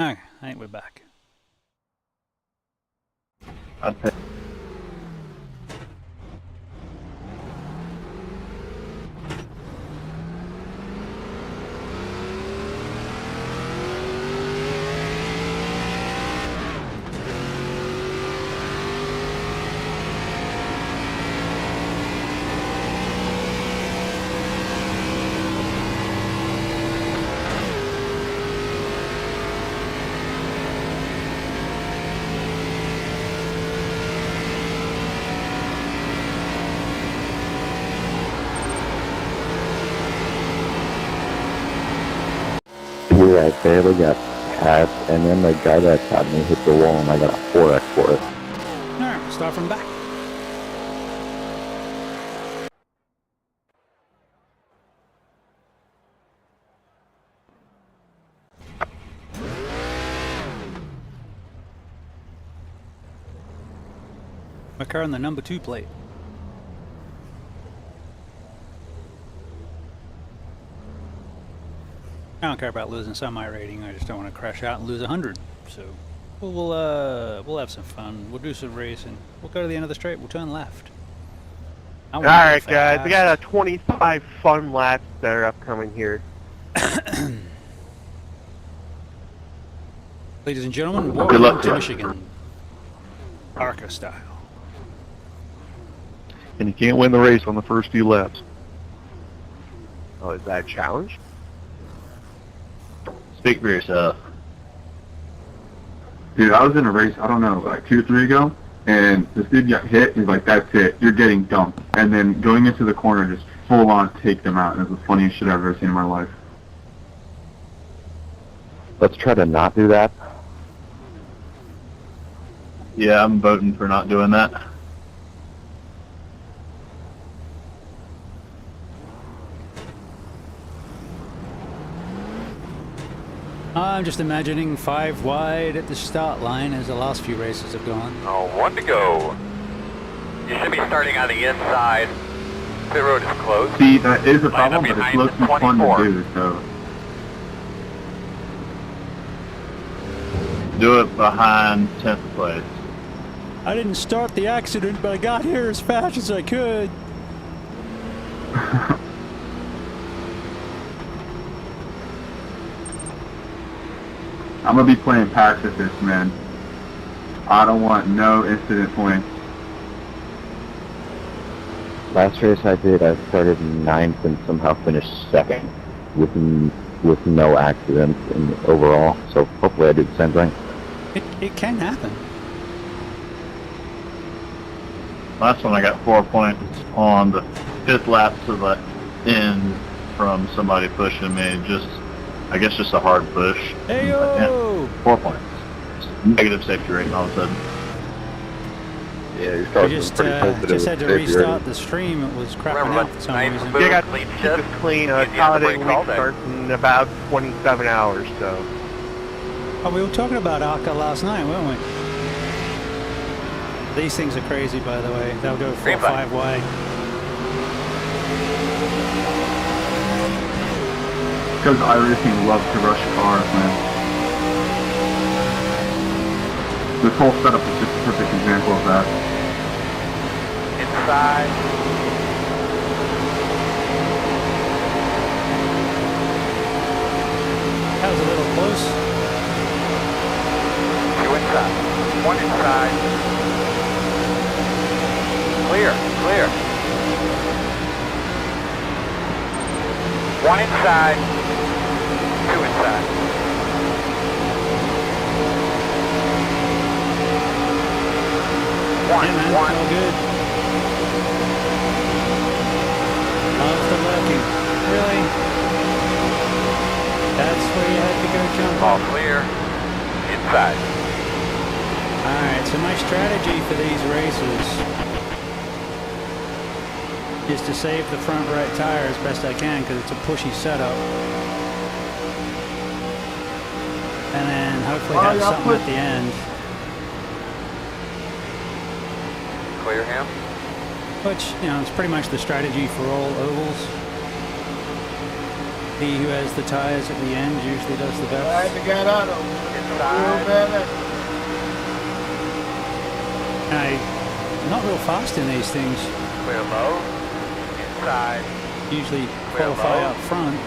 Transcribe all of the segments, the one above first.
Okay, I think we're back. Here I barely got past, and then the guy that shot me hit the wall, and I got a 4X for it. Alright, we'll start from the back. My car on the number 2 plate. I don't care about losing some rating. I just don't want to crash out and lose 100. So we'll have some fun. We'll do some racing. We'll go to the end of the straight. We'll turn left. Alright guys, we got a 25 fun laps that are upcoming here. Ladies and gentlemen, welcome to Michigan. ARCA style. And you can't win the race on the first few laps. Oh, is that a challenge? Speak for yourself. Dude, I was in a race, I don't know, like 2 or 3 ago, and this dude got hit, and he's like, that's it, you're getting dumped. And then going into the corner, just full on take them out, and it was the funniest shit I've ever seen in my life. Let's try to not do that. Yeah, I'm voting for not doing that. I'm just imagining 5 wide at the start line as the last few races have gone. Oh, 1 to go. You should be starting on the inside. Pit road is closed. See, that is a Line up problem, but it's behind low-key the fun 24. to do, so... Do it behind 10th place. I didn't start the accident, but I got here as fast as I could. I'm gonna be playing pacifist, man. I don't want no incident points. Last race I did, I started 9th and somehow finished 2nd with no accidents in overall. So hopefully I do the same thing. It can happen. Last one I got 4 points on the 5th lap to the end from somebody pushing me. I guess just a hard push. Hey Yeah, yo! 4 points. Negative safety rating all of a sudden. Yeah, you're I talking just pretty positive. had to safety restart rating. the stream. It was crapping Remember, out for some nice reason. move. You got Clean keep shift. this clean. Easy on the Holiday brakes all week day. starts in about 27 hours, so... Oh, we were talking about ARCA last night, weren't we? These things are crazy, by the way. They'll go 4 Green or flag. 5 wide. Because iRacing loves to rush cars, man. This whole setup is just a perfect example of that. Inside. That was a little close. 2 inside. 1 inside. Clear, clear. 1 inside. 2 inside. Yeah, man, all good. How's the lurking? Really? That's where you had to go jump All off. clear. Inside. Alright, so my strategy for these races is to save the front right tire as best I can because it's a pushy setup. And then hopefully have something at the end. Clear him. Which, you know, it's pretty much the strategy for all ovals. He who has the tires at the end usually does the best. Inside. I'm not real fast in these things. Clear low. Inside. Usually Clear qualify low. up front,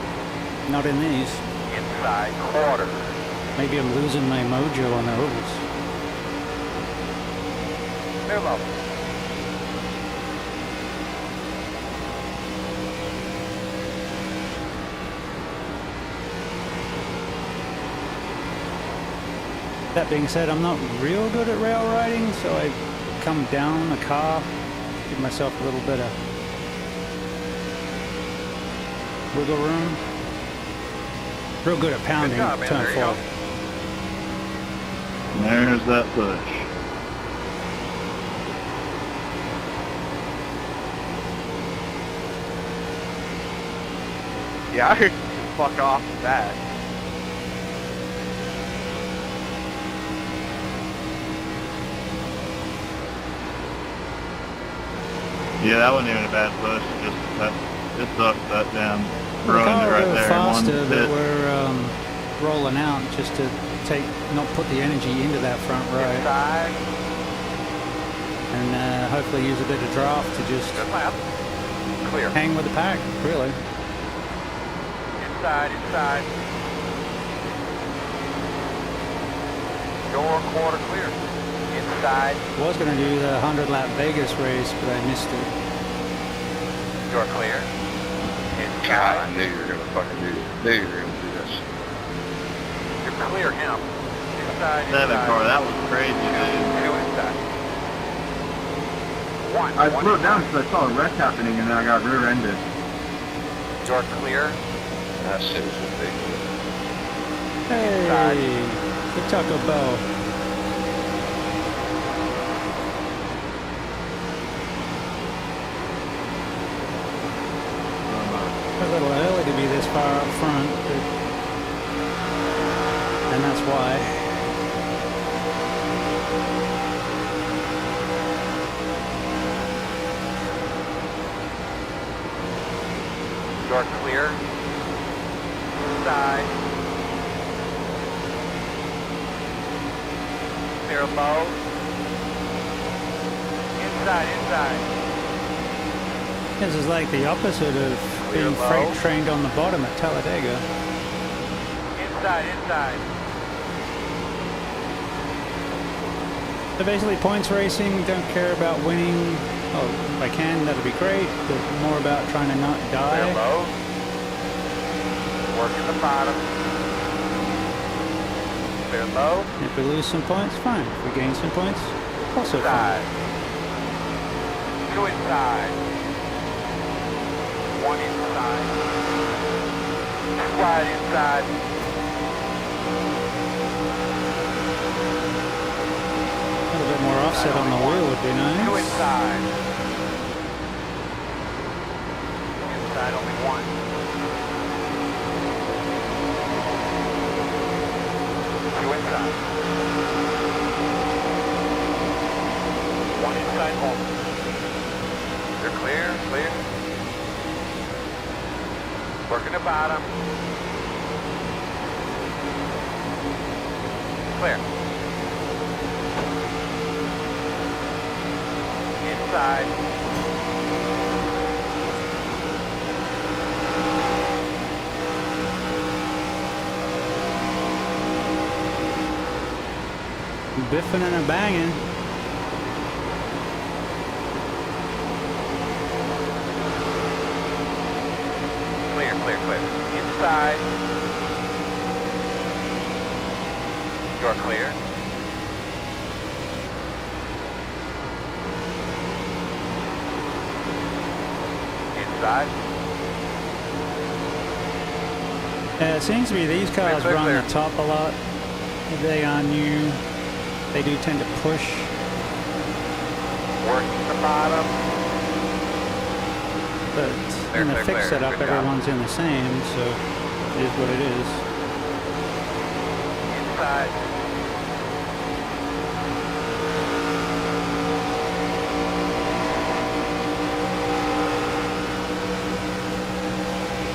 not in these. Inside quarter. Maybe I'm losing my mojo on the ovals. Clear low. That being said, I'm not real good at rail riding, so I come down a car, give myself a little bit of wiggle room. Real good at pounding, Good job, man. turn There you go. 4. And there's that push. Yeah, I could fuck off with that. Yeah, that wasn't even a bad push. Just that, it sucked that down. The Ruined car it will right go there. faster, One but hit. we're rolling out just to not put the energy into that front right, Inside. and hopefully use a bit of draft to just Good lap. Clear. hang with the pack, really. Inside. Door quarter clear. Inside. Was going to do the 100 lap Vegas race, but I missed it. Door clear. God, Inside. I knew you were gonna fucking do this. Knew you were gonna do this. You're clear him. Inside. Seven car, that was crazy, dude. Two inside. One. I One slowed down inside. because I saw a wreck happening and then I got rear-ended. Door clear. That shit was ridiculous. Hey, the Taco Bell. A little early to be this far up front, and that's why. Door clear. Inside. Clear low. Inside. This is like the opposite of Clear being low. freight trained on the bottom at Talladega. Inside. So basically points racing, don't care about winning. Oh, if I can, that'd be great, but more about trying to not Clear die. low. Working the bottom. Clear low. If we lose some points, fine. If we gain some points, also fine. Inside. Two inside. One inside. Wide inside. A little bit more offset on the wheel would be Two nice. inside. Inside only one. Two inside. One inside home. They're clear. Working the bottom. Clear. Inside. Biffing and a banging. Clear. Inside. You're clear. Inside. It seems to be these cars Clear. run the top a lot. They are new. They do tend to push. Working the bottom. But in the Clear. fixed setup, Good job. everyone's in the same, so it is what it is. Inside.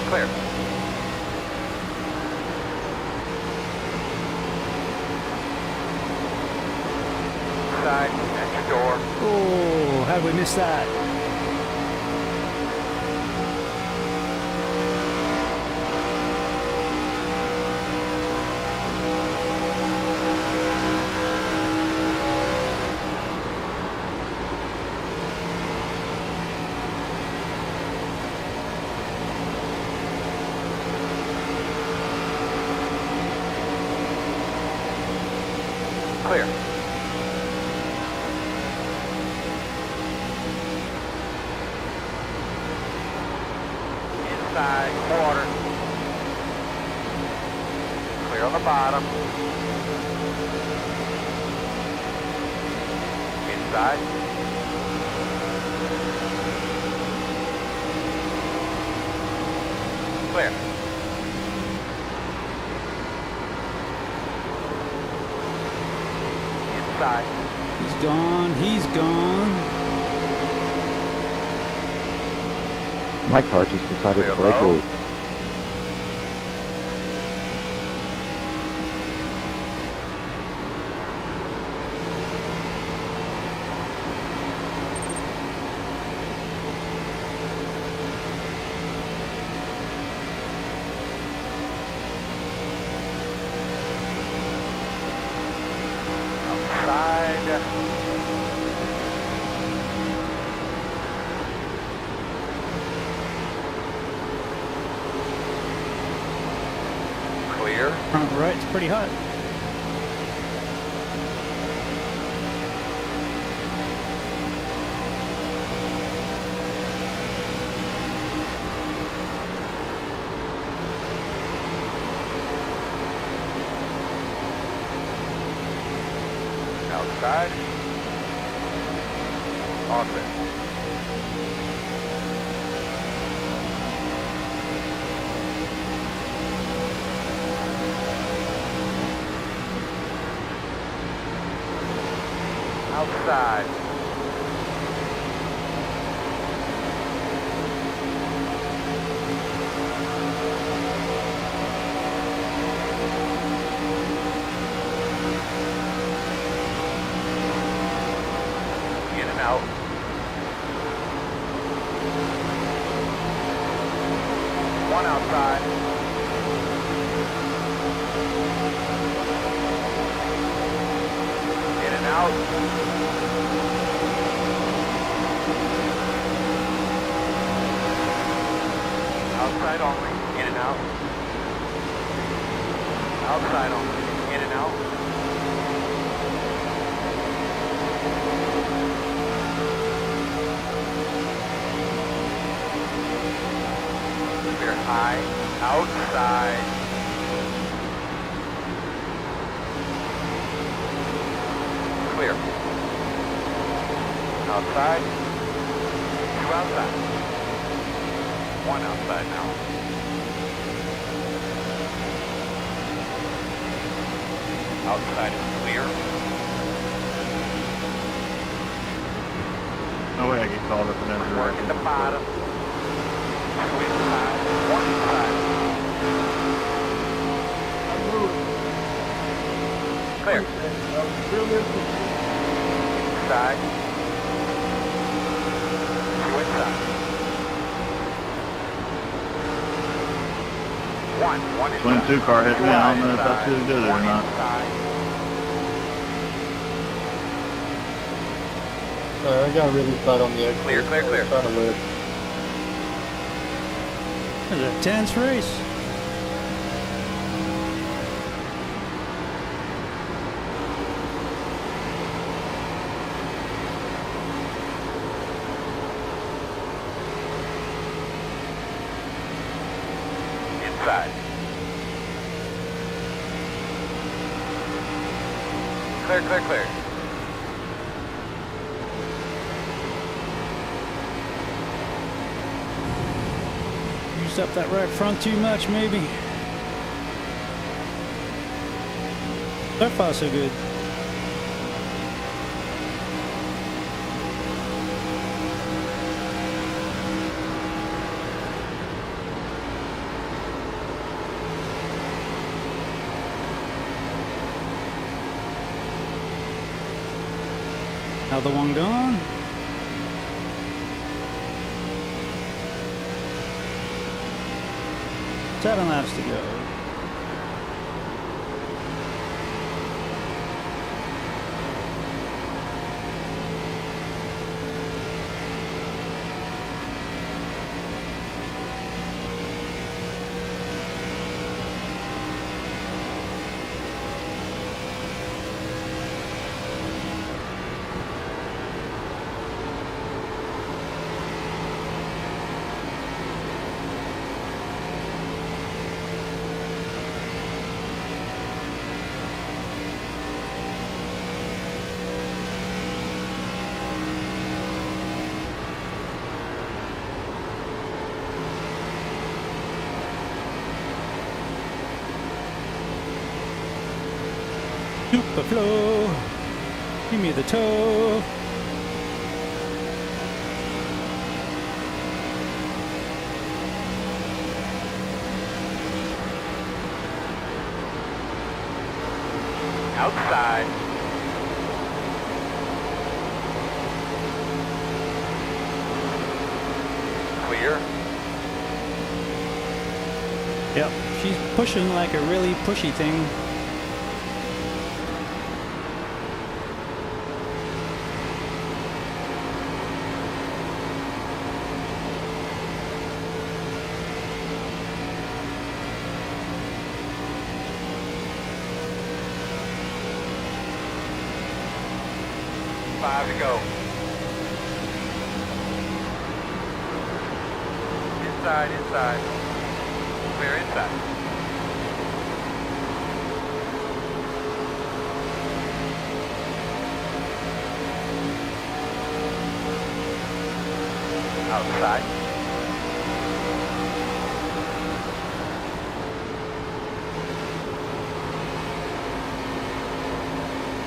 Clear. Inside, at your door. Oh, how did we miss that? Clear. Inside, quarter. Clear on the bottom. Inside. Clear. Inside. He's gone. He's gone. My car just decided to break low. loose. Outside. Clear. Front right's pretty hot. Outside. Offset. Outside. In and out. One outside. In and out. Outside only. In and out. Outside only. In and out. Clear high. Outside. Clear. Outside. Two outside. One outside now. Outside is clear. No way I get called up in that Work direction. at the bottom. Two inside. One inside. Clear. Inside. Two inside. One inside. Twin 2 car hit me. I don't know if that's who Inside. did it or One not. inside. I got really flat on the exit. Clear, clear, clear. Trying to live. It was a tense race. Inside. Clear, clear, clear. Used up that right front too much, maybe. So far, so good. Another one gone. Seven laps to go. Super flow. Give me the toe. Outside. Clear. Yep, she's pushing like a really pushy thing. Five to go. Inside, inside. Clear inside. Outside.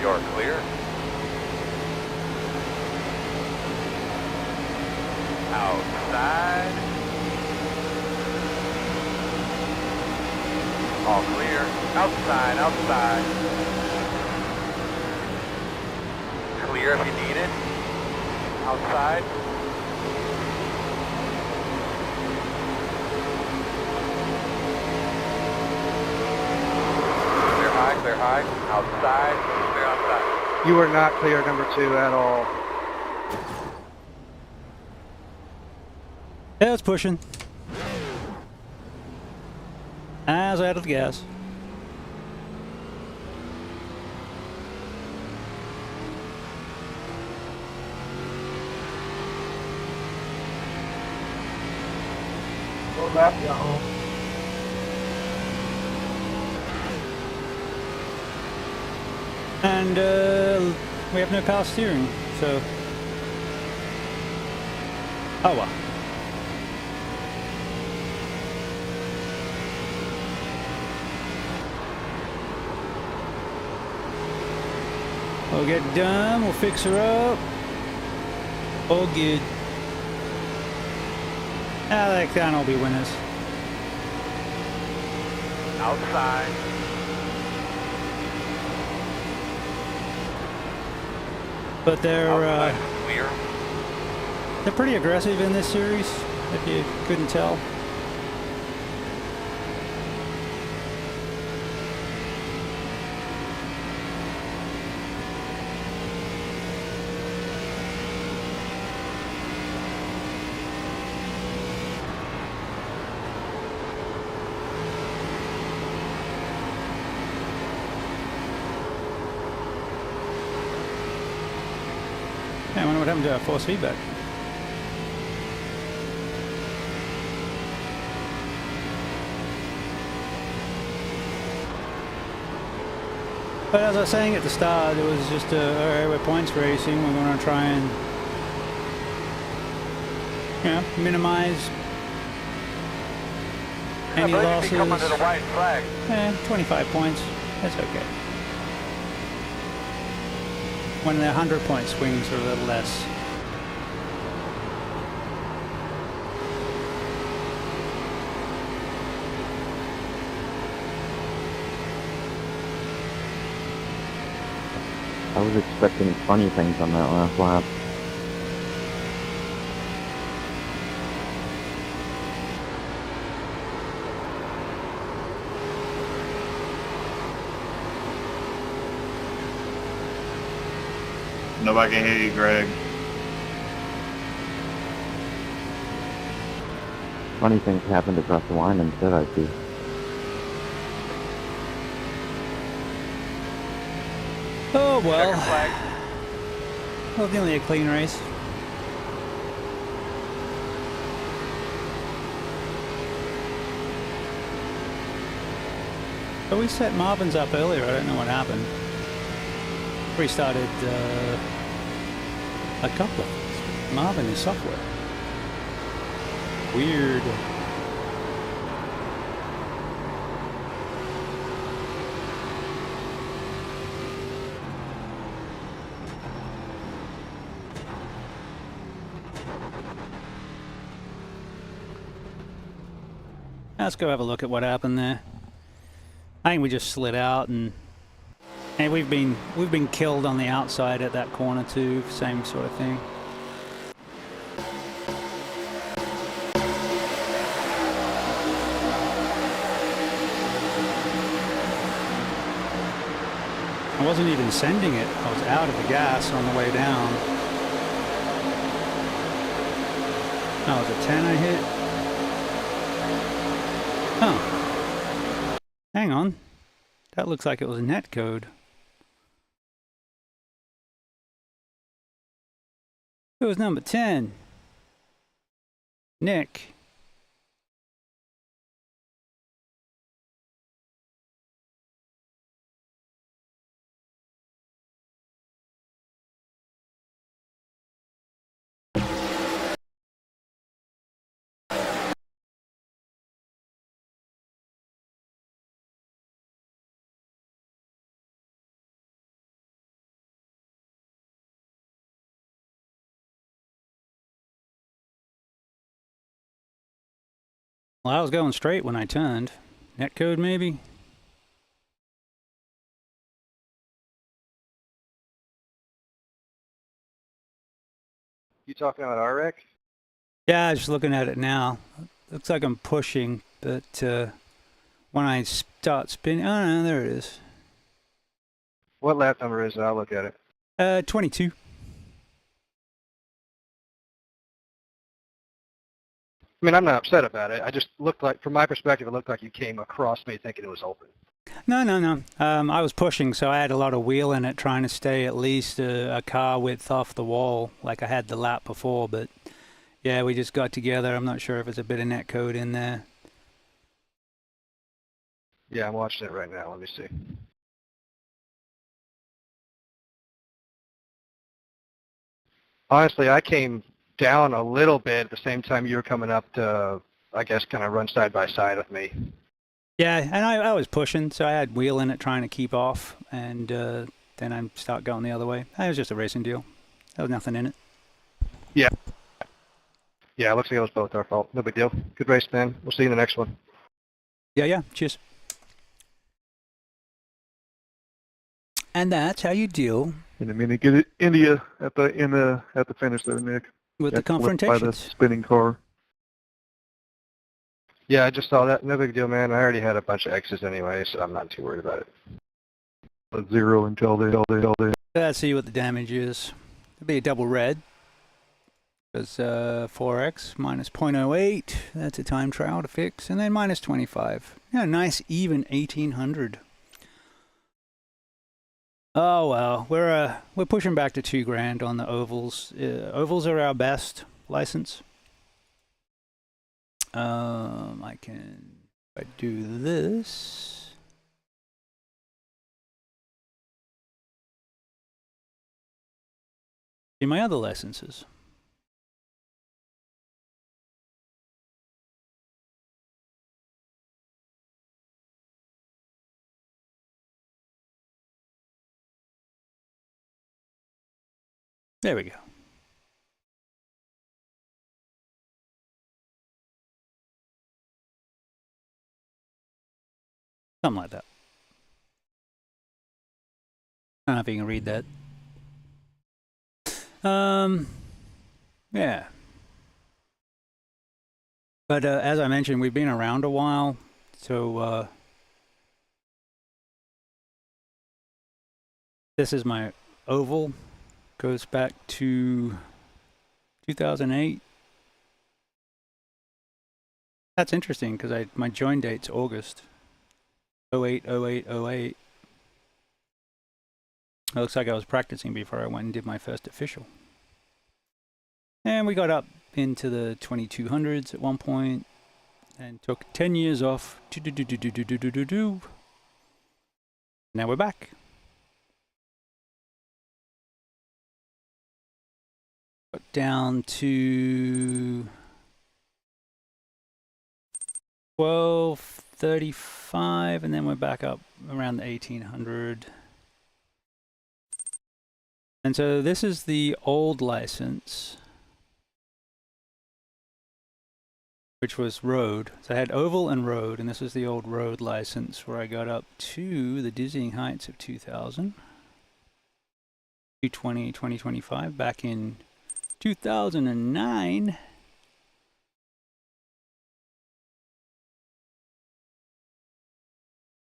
You're clear. Outside. All clear. Outside, outside. Clear if you need it. Outside. Clear high, clear high. Outside, clear outside. You are not clear number 2 at all. Yeah, it's pushing. I was out of the gas. Go back, y'all. And we have no power steering, so... Oh well. We'll get done, we'll fix her up. All good. That can all be winners. Outside. But Outside clear. they're pretty aggressive in this series, if you couldn't tell. I wonder what happened to our force feedback. But as I was saying at the start, it was just alright, we're points racing, we're going to try and, you know, minimize any losses. Come under the white flag. 25 points, that's okay. When the 100-point swings are a little less. I was expecting funny things on that last lap. Nobody can hear you, Greg. Funny things happened across the line instead, I see. Oh well. Checker flag. Well, nearly a clean race. So we set Marvin's up earlier. I don't know what happened. Restarted a couple of things. Marvin is software. Weird. Let's go have a look at what happened there. I think we just slid out and we've been killed on the outside at that corner too, same sort of thing. I wasn't even sending it. I was out of the gas on the way down. Oh, was it 10 I hit? Oh. Hang on. That looks like it was net code. It was number 10. Nick. Well, I was going straight when I turned. Netcode, maybe? You talking about iRacing? Yeah, I was just looking at it now. Looks like I'm pushing, but when I start spinning... Oh, no, there it is. What lap number is it? I'll look at it. 22. I mean, I'm not upset about it. I just looked like, from my perspective, it looked like you came across me thinking it was open. No. I was pushing, so I had a lot of wheel in it, trying to stay at least a car width off the wall, like I had the lap before. But yeah, we just got together. I'm not sure if there's a bit of net code in there. Yeah, I'm watching it right now. Let me see. Honestly, I came down a little bit at the same time you were coming up to, I guess, kind of run side by side with me. Yeah, and I was pushing, so I had wheel in it trying to keep off, and then I start going the other way. It was just a racing deal. There was nothing in it. Yeah. Yeah, it looks like it was both our fault. No big deal. Good race, man. We'll see you in the next one. Yeah. Cheers. And that's how you deal In a minute, get it India at the finish there, Nick. with the Got flipped by the confrontations. spinning car. Yeah, I just saw that. No big deal, man. I already had a bunch of X's anyway, so I'm not too worried about it. A 0 until they. Let's see what the damage is. It'll be a double red. Because 4x minus 0.08. That's a time trial to fix. And then minus 25. Yeah, nice even 1800. Oh well, we're pushing back to $2,000 on the ovals. Ovals are our best license. I can if I do this. See my other licenses. There we go. Something like that. I don't know if you can read that. Yeah. But as I mentioned, we've been around a while, so this is my oval. Goes back to 2008. That's interesting because my join date's August 08, 08, 08. It looks like I was practicing before I went and did my first official. And we got up into the 2200s at one point and took 10 years off. Now we're back. Got down to 1235, and then we're back up around the 1800. And so this is the old license, which was road. So I had oval and road, and this is the old road license where I got up to the dizzying heights of 2000, 220, 2025, back in 2009.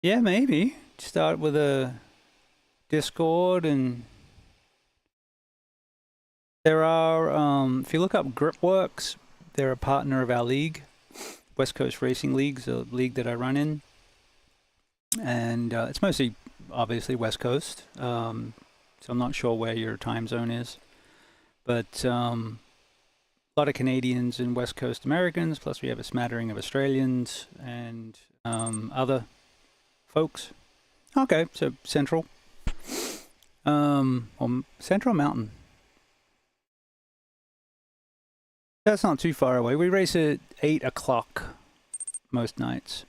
Yeah, maybe. Start with a Discord, and there are, if you look up Gripworks, they're a partner of our league, West Coast Racing League's a league that I run in. And it's mostly, obviously, West Coast. So I'm not sure where your time zone is. But a lot of Canadians and West Coast Americans, plus we have a smattering of Australians and other folks. Okay, so Central. Or Central Mountain. That's not too far away. We race at 8 o'clock most nights.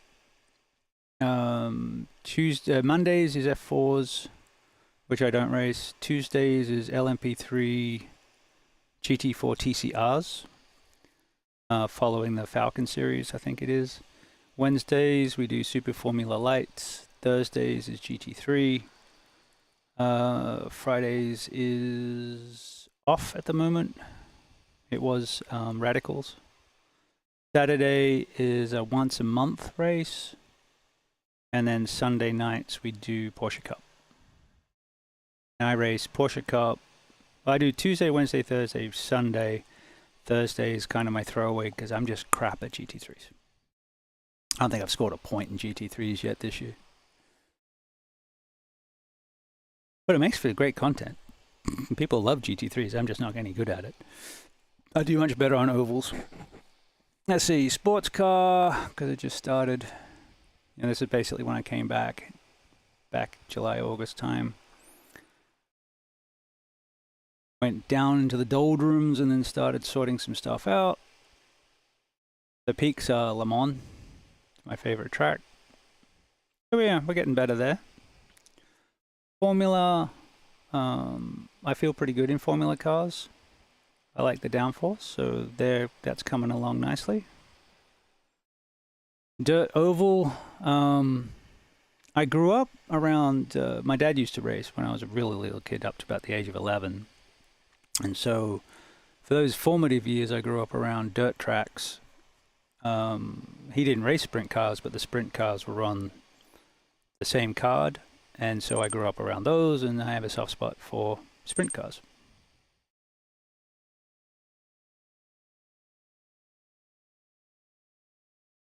Mondays is F4s, which I don't race. Tuesdays is LMP3 GT4 TCRs, following the Falcon series, I think it is. Wednesdays we do Super Formula Lights. Thursdays is GT3. Fridays is off at the moment. It was Radicals. Saturday is a once a month race. And then Sunday nights we do Porsche Cup. And I race Porsche Cup. I do Tuesday, Wednesday, Thursday, Sunday. Thursday is kind of my throwaway because I'm just crap at GT3s. I don't think I've scored a point in GT3s yet this year. But it makes for great content. People love GT3s. I'm just not any good at it. I do much better on ovals. Let's see, sports car, because it just started. And this is basically when I came back July, August time. Went down into the doldrums and then started sorting some stuff out. The peaks are Le Mans, my favorite track. So yeah, we're getting better there. Formula, I feel pretty good in Formula cars. I like the downforce, so that's coming along nicely. Dirt oval, I grew up around, my dad used to race when I was a really little kid, up to about the age of 11. And so for those formative years, I grew up around dirt tracks. He didn't race sprint cars, but the sprint cars were on the same card. And so I grew up around those, and I have a soft spot for sprint cars.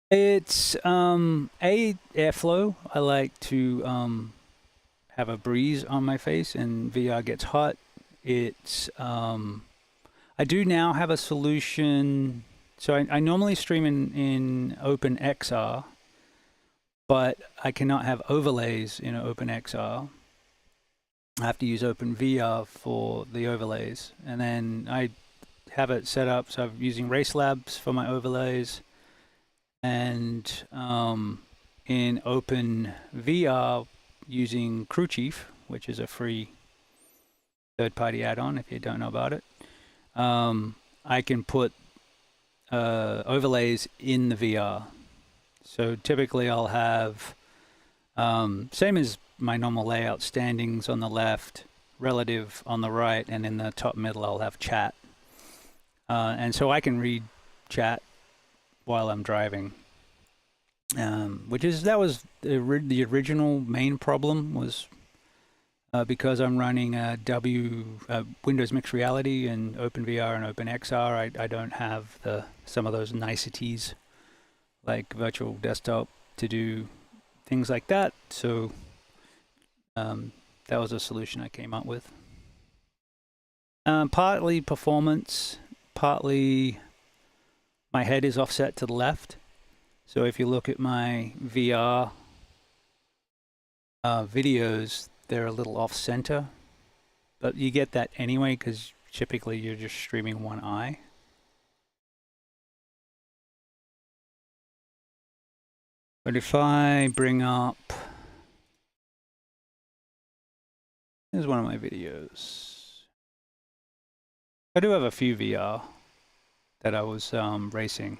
It's airflow. I like to have a breeze on my face, and VR gets hot. It's I do now have a solution. So I normally stream in OpenXR, but I cannot have overlays in OpenXR. I have to use OpenVR for the overlays, and then I have it set up so I'm using Race Labs for my overlays. And in OpenVR using Crew Chief, which is a free third-party add-on if you don't know about it, I can put overlays in the VR. So typically I'll have, same as my normal layout, standings on the left, relative on the right, and in the top middle I'll have chat. And so I can read chat while I'm driving. That was the original main problem, was because I'm running Windows Mixed Reality and OpenVR and OpenXR. I don't have some of those niceties like virtual desktop to do things like that. So that was a solution I came up with. Partly performance, partly my head is offset to the left. So if you look at my VR videos, they're a little off center, but you get that anyway because typically you're just streaming one eye. But if I bring up, here's one of my videos. I do have a few VR that I was racing.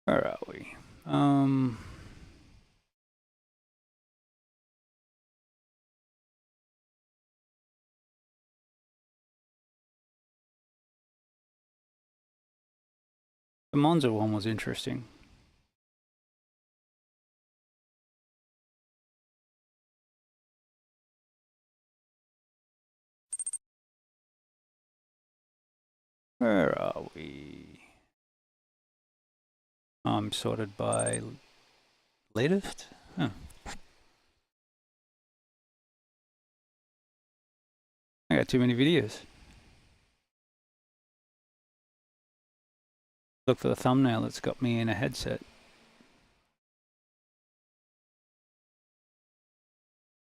Where are we? The Monza one was interesting. Where are we? I'm sorted by latest? Oh. I got too many videos. Look for the thumbnail that's got me in a headset.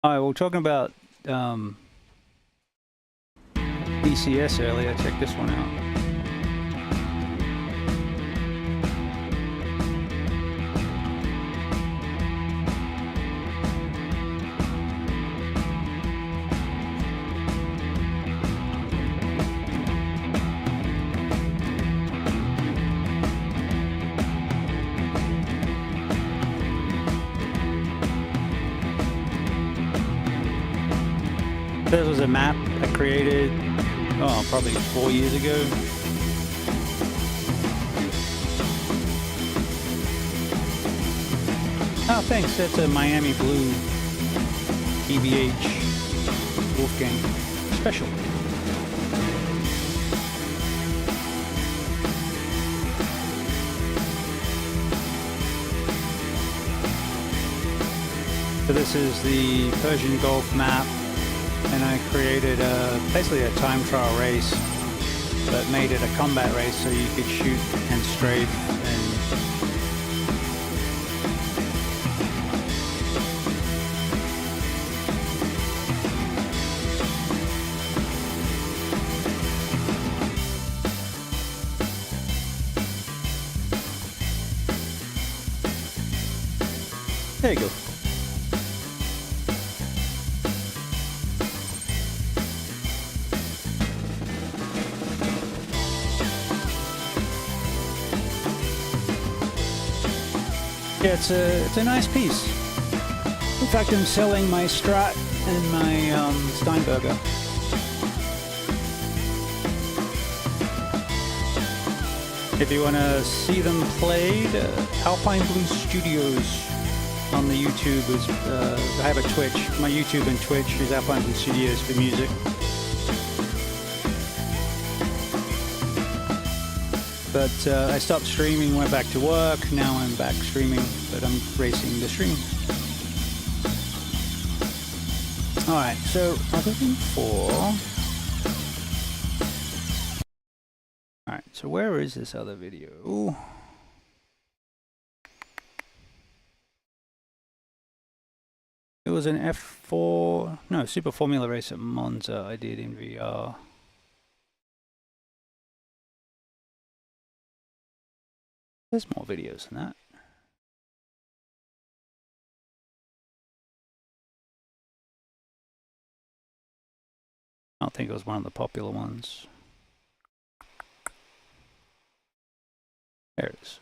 Alright, we were talking about BCS earlier. Check this one out. This was a map I created, probably 4 years ago. Oh, thanks. That's a Miami Blue EVH Wolfgang special. So this is the Persian Gulf map. And I created basically a time trial race, but made it a combat race so you could shoot and strafe and there you go. Yeah, it's a nice piece. In fact, I'm selling my Strat and my Steinberger. If you want to see them played, Alpine Blue Studios on the YouTube is. I have a Twitch. My YouTube and Twitch is Alpine Blue Studios for music. But I stopped streaming, went back to work. Now I'm back streaming, but I'm racing the stream. All right, so other than 4. All right, so where is this other video? Ooh. It was an F4, no, Super Formula race at Monza I did in VR. There's more videos than that. I don't think it was one of the popular ones. There it is.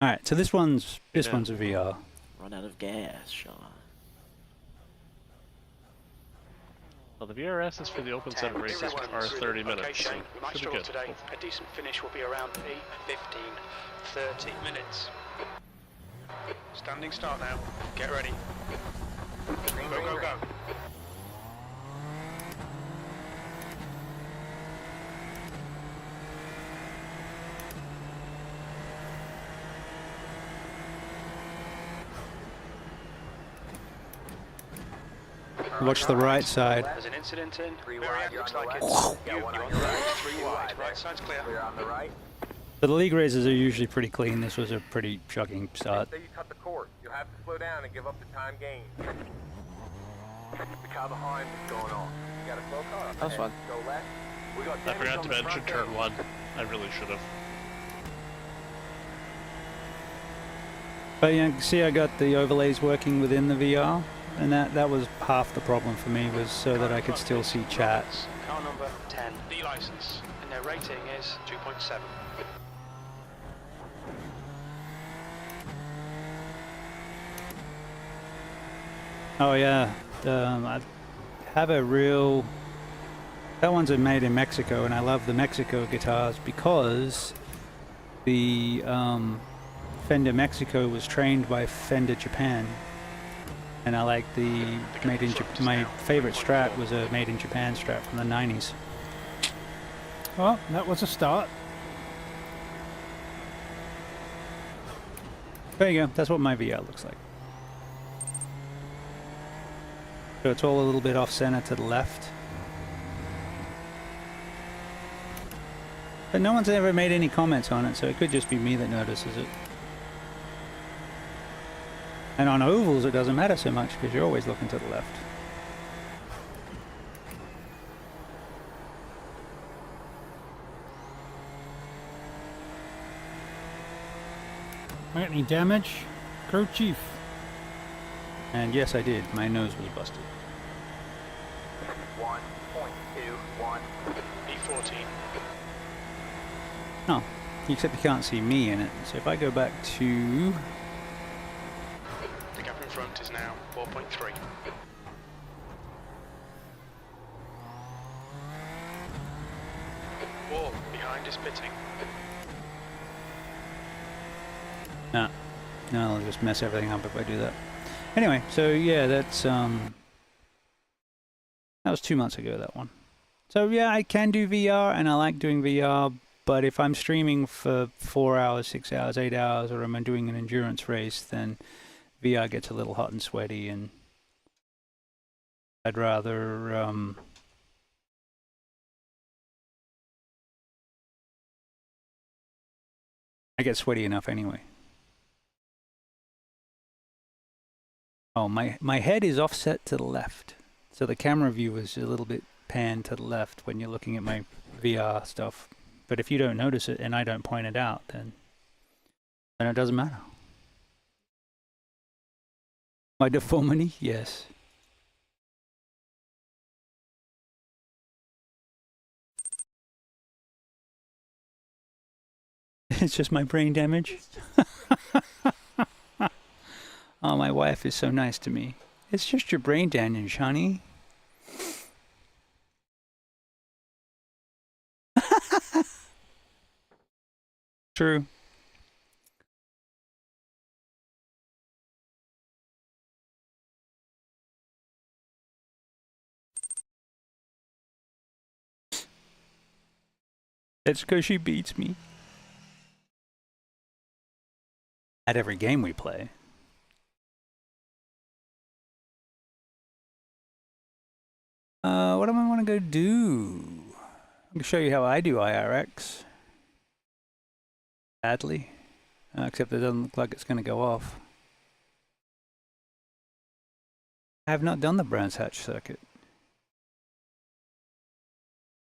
All right, so this one's a VR. Run out of gas, Sean. Well, the VRS is for the open set of races, which are 30 minutes, so we might should be struggle good. today. A decent finish will be around 15, 30 minutes. Standing start now. Get ready. Go, go, go. Watch the right side. There's an incident in. Looks like it's you're on the right. 3 wide. Right side's clear. Clear on the right. The league races are usually pretty clean. This was a pretty shocking start. Say you cut the course. You'll have to slow down and give up the time gained. The car behind is going off. You got a slow car up That's ahead. fun. Go left. We got I damage forgot on to the mention front turn end. 1. I really should have. But yeah, see, I got the overlays working within the VR, and that was half the problem for me, was so that I could still see chat. Car number 10. B license. And their rating is 2.7. Oh yeah, I have a real. That one's made in Mexico, and I love the Mexico guitars because the Fender Mexico was trained by Fender Japan, and I like the made in my favorite Strat was a made in Japan Strat from the 90s. Well, that was a start. There you go. That's what my VR looks like. So it's all a little bit off center to the left. But no one's ever made any comments on it, so it could just be me that notices it. And on ovals it doesn't matter so much because you're always looking to the left. Got any damage? Crew Chief. And yes, I did. My nose was busted. 1.21. B14. Oh, except you can't see me in it. So if I go back to... The gap in front is now 4.3. Wall behind is pitting. No, I'll just mess everything up if I do that. Anyway, so yeah, that's that was 2 months ago, that one. So yeah, I can do VR and I like doing VR, but if I'm streaming for 4 hours, 6 hours, 8 hours, or I'm doing an endurance race, then VR gets a little hot and sweaty, and I'd rather I get sweaty enough anyway. Oh, my head is offset to the left, so the camera view is a little bit panned to the left when you're looking at my VR stuff. But if you don't notice it and I don't point it out, then it doesn't matter. My deformity, yes. It's just my brain damage. Oh, my wife is so nice to me. It's just your brain damage, honey. True. It's because she beats me. At every game we play. What do I want to go do? I'm going to show you how I do IRX. Badly. Except it doesn't look like it's going to go off. I have not done the Brands Hatch circuit.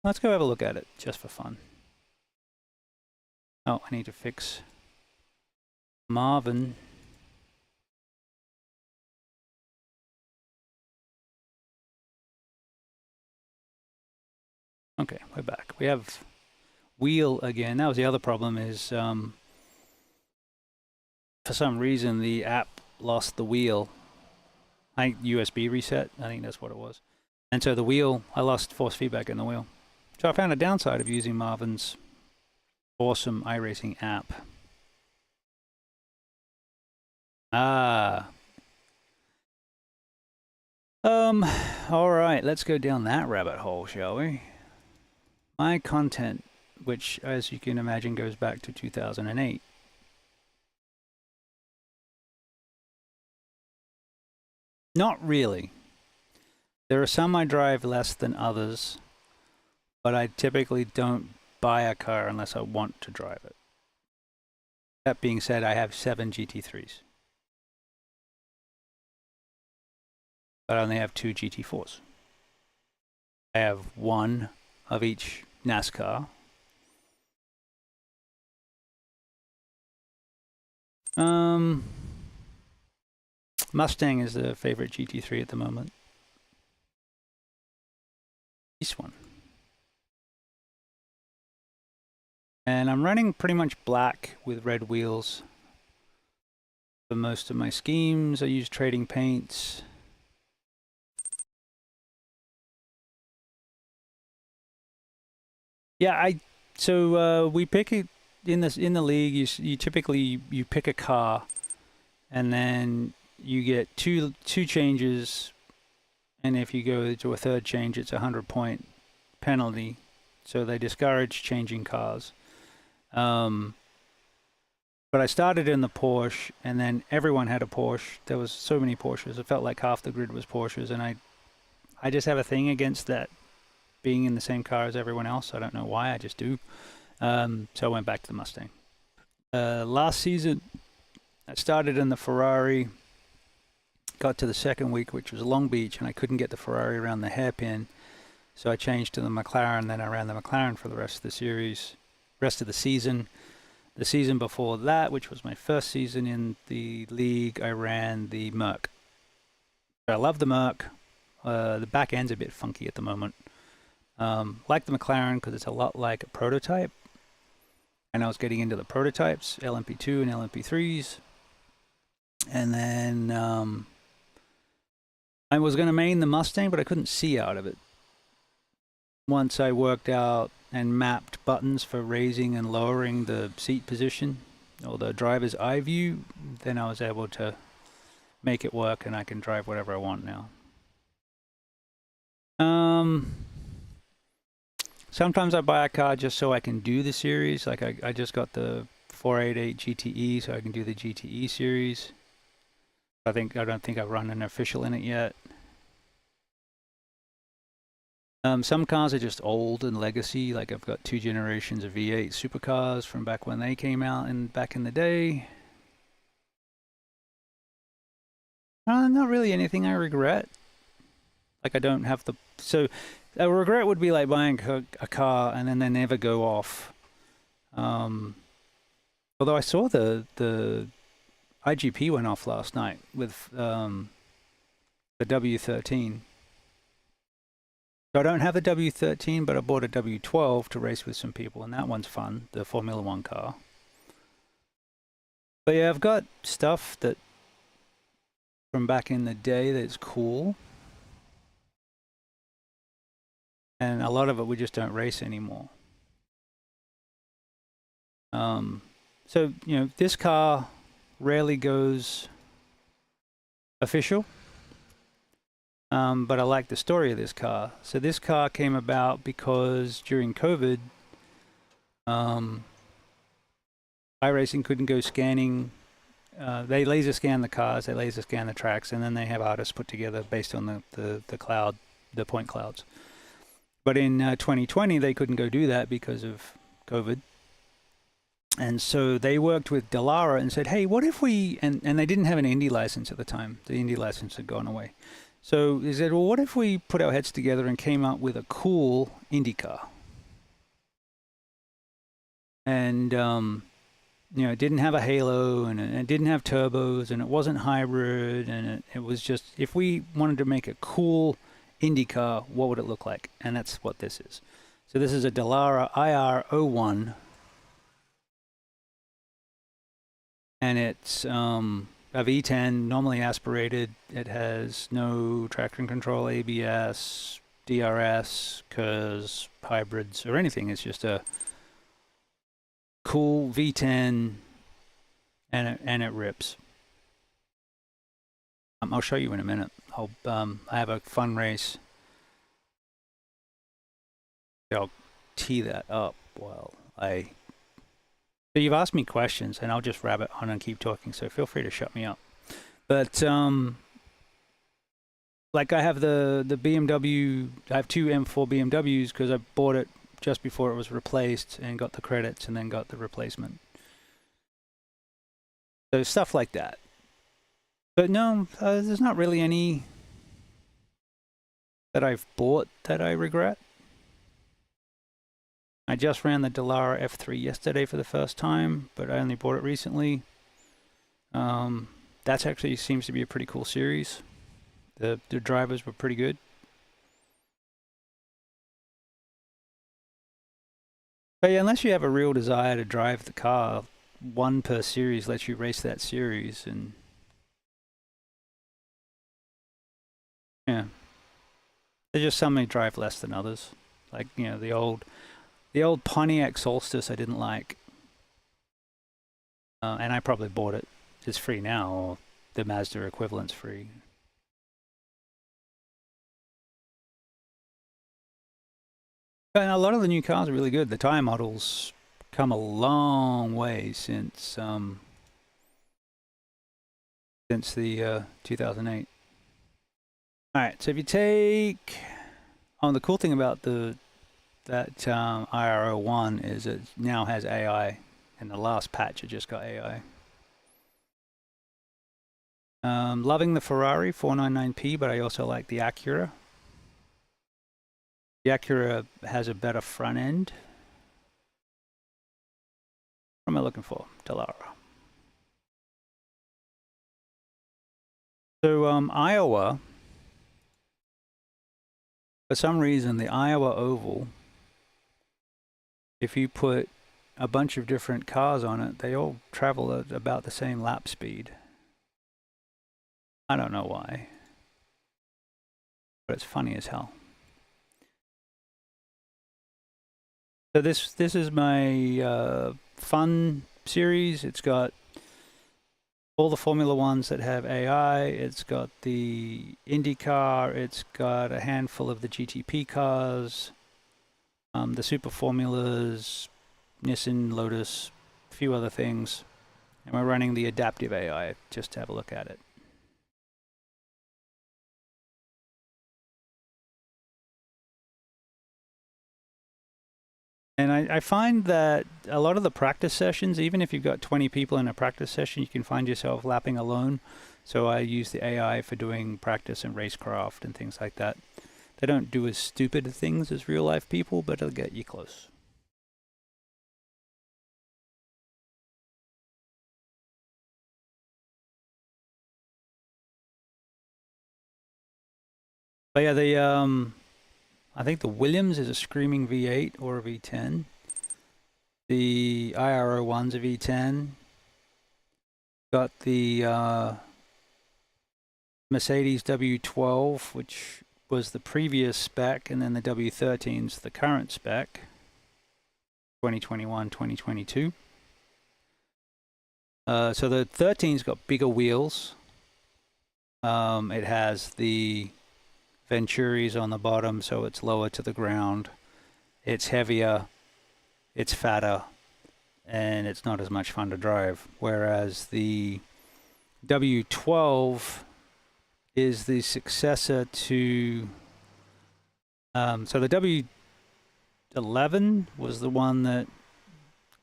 Let's go have a look at it, just for fun. Oh, I need to fix Marvin. Okay, we're back. We have wheel again. That was the other problem, is for some reason the app lost the wheel. I think USB reset. I think that's what it was. And so the wheel, I lost force feedback in the wheel. So I found a downside of using Marvin's awesome iRacing app. All right, let's go down that rabbit hole, shall we? My content, which, as you can imagine, goes back to 2008. Not really. There are some I drive less than others, but I typically don't buy a car unless I want to drive it. That being said, I have 7 GT3s. But I only have 2 GT4s. I have 1 of each NASCAR. Mustang is the favorite GT3 at the moment. This one. And I'm running pretty much black with red wheels. For most of my schemes, I use trading paints. Yeah, so we pick it in the league. You typically you pick a car, and then you get two changes, and if you go to a third change, it's a 100-point penalty. So they discourage changing cars. But I started in the Porsche, and then everyone had a Porsche. There was so many Porsches. It felt like half the grid was Porsches, and I just have a thing against that. Being in the same car as everyone else. I don't know why, I just do. So I went back to the Mustang. Last season, I started in the Ferrari, got to the second week, which was Long Beach, and I couldn't get the Ferrari around the hairpin. So I changed to the McLaren, then I ran the McLaren for the rest of the season. The season before that, which was my first season in the league, I ran the Merc. I love the Merc. The back end's a bit funky at the moment. Like the McLaren because it's a lot like a prototype, and I was getting into the prototypes, LMP2 and LMP3s, and then I was going to main the Mustang, but I couldn't see out of it. Once I worked out and mapped buttons for raising and lowering the seat position, or the driver's eye view, then I was able to make it work, and I can drive whatever I want now. Sometimes I buy a car just so I can do the series. Like I just got the 488 GTE, so I can do the GTE series. I don't think I've run an official in it yet. Some cars are just old and legacy. Like I've got 2 generations of V8 supercars from back when they came out and back in the day. Not really anything I regret. Like I don't have the a regret would be like buying a car and then they never go off. Although I saw the IGP went off last night with the W13. So I don't have the W13, but I bought a W12 to race with some people, and that one's fun, the Formula 1 car. But yeah, I've got stuff that from back in the day that's cool. And a lot of it we just don't race anymore. So, you know, this car rarely goes official. But I like the story of this car. So this car came about because during COVID, iRacing couldn't go scanning. They laser scan the cars, they laser scan the tracks, and then they have artists put together based on the cloud, the point clouds. But in 2020, they couldn't go do that because of COVID. And so they worked with Dallara and said, hey, what if we, and they didn't have an Indy license at the time. The Indy license had gone away. So they said, well, what if we put our heads together and came up with a cool Indy car? And, you know, it didn't have a halo, and it didn't have turbos, and it wasn't hybrid, and it was just, if we wanted to make a cool Indy car, what would it look like? And that's what this is. So this is a Dallara IR01. and it's a V10, normally aspirated. It has no traction control, ABS, DRS, KERS, hybrids, or anything. It's just a cool V10, and it rips. I'll show you in a minute. I have a fun race. I'll tee that up while I... So you've asked me questions, and I'll just rabbit on and keep talking, so feel free to shut me up. But, like I have the BMW, I have two M4 BMWs because I bought it just before it was replaced and got the credits and then got the replacement. So stuff like that. But no, there's not really any that I've bought that I regret. I just ran the Dallara F3 yesterday for the first time, but I only bought it recently. That actually seems to be a pretty cool series. The drivers were pretty good. But yeah, unless you have a real desire to drive the car, one per series lets you race that series, and yeah, there's just some that drive less than others. Like, you know, the old Pontiac Solstice I didn't like, and I probably bought it. It's free now, or the Mazda equivalent's free. And a lot of the new cars are really good. The tire models come a long way since the 2008. All right, so if you take, the cool thing about that IR01 is it now has AI, and the last patch it just got AI. Loving the Ferrari 499P, but I also like the Acura. The Acura has a better front end. What am I looking for? Dallara. So Iowa, for some reason, the Iowa Oval, if you put a bunch of different cars on it, they all travel at about the same lap speed. I don't know why, but it's funny as hell. So this is my fun series. It's got all the Formula Ones that have AI. It's got the IndyCar. It's got a handful of the GTP cars, the Super Formulas, Nissan, Lotus, a few other things. And we're running the adaptive AI just to have a look at it. And I find that a lot of the practice sessions, even if you've got 20 people in a practice session, you can find yourself lapping alone. So I use the AI for doing practice and racecraft and things like that. They don't do as stupid things as real life people, but it'll get you close. But yeah, I think the Williams is a screaming V8 or a V10. The IR01's a V10. Got the Mercedes W12, which was the previous spec, and then the W13's the current spec, 2021, 2022. So the 13's got bigger wheels. It has the Venturis on the bottom, so it's lower to the ground. It's heavier, it's fatter, and it's not as much fun to drive. Whereas the W12 is the successor to... so the W11 was the one that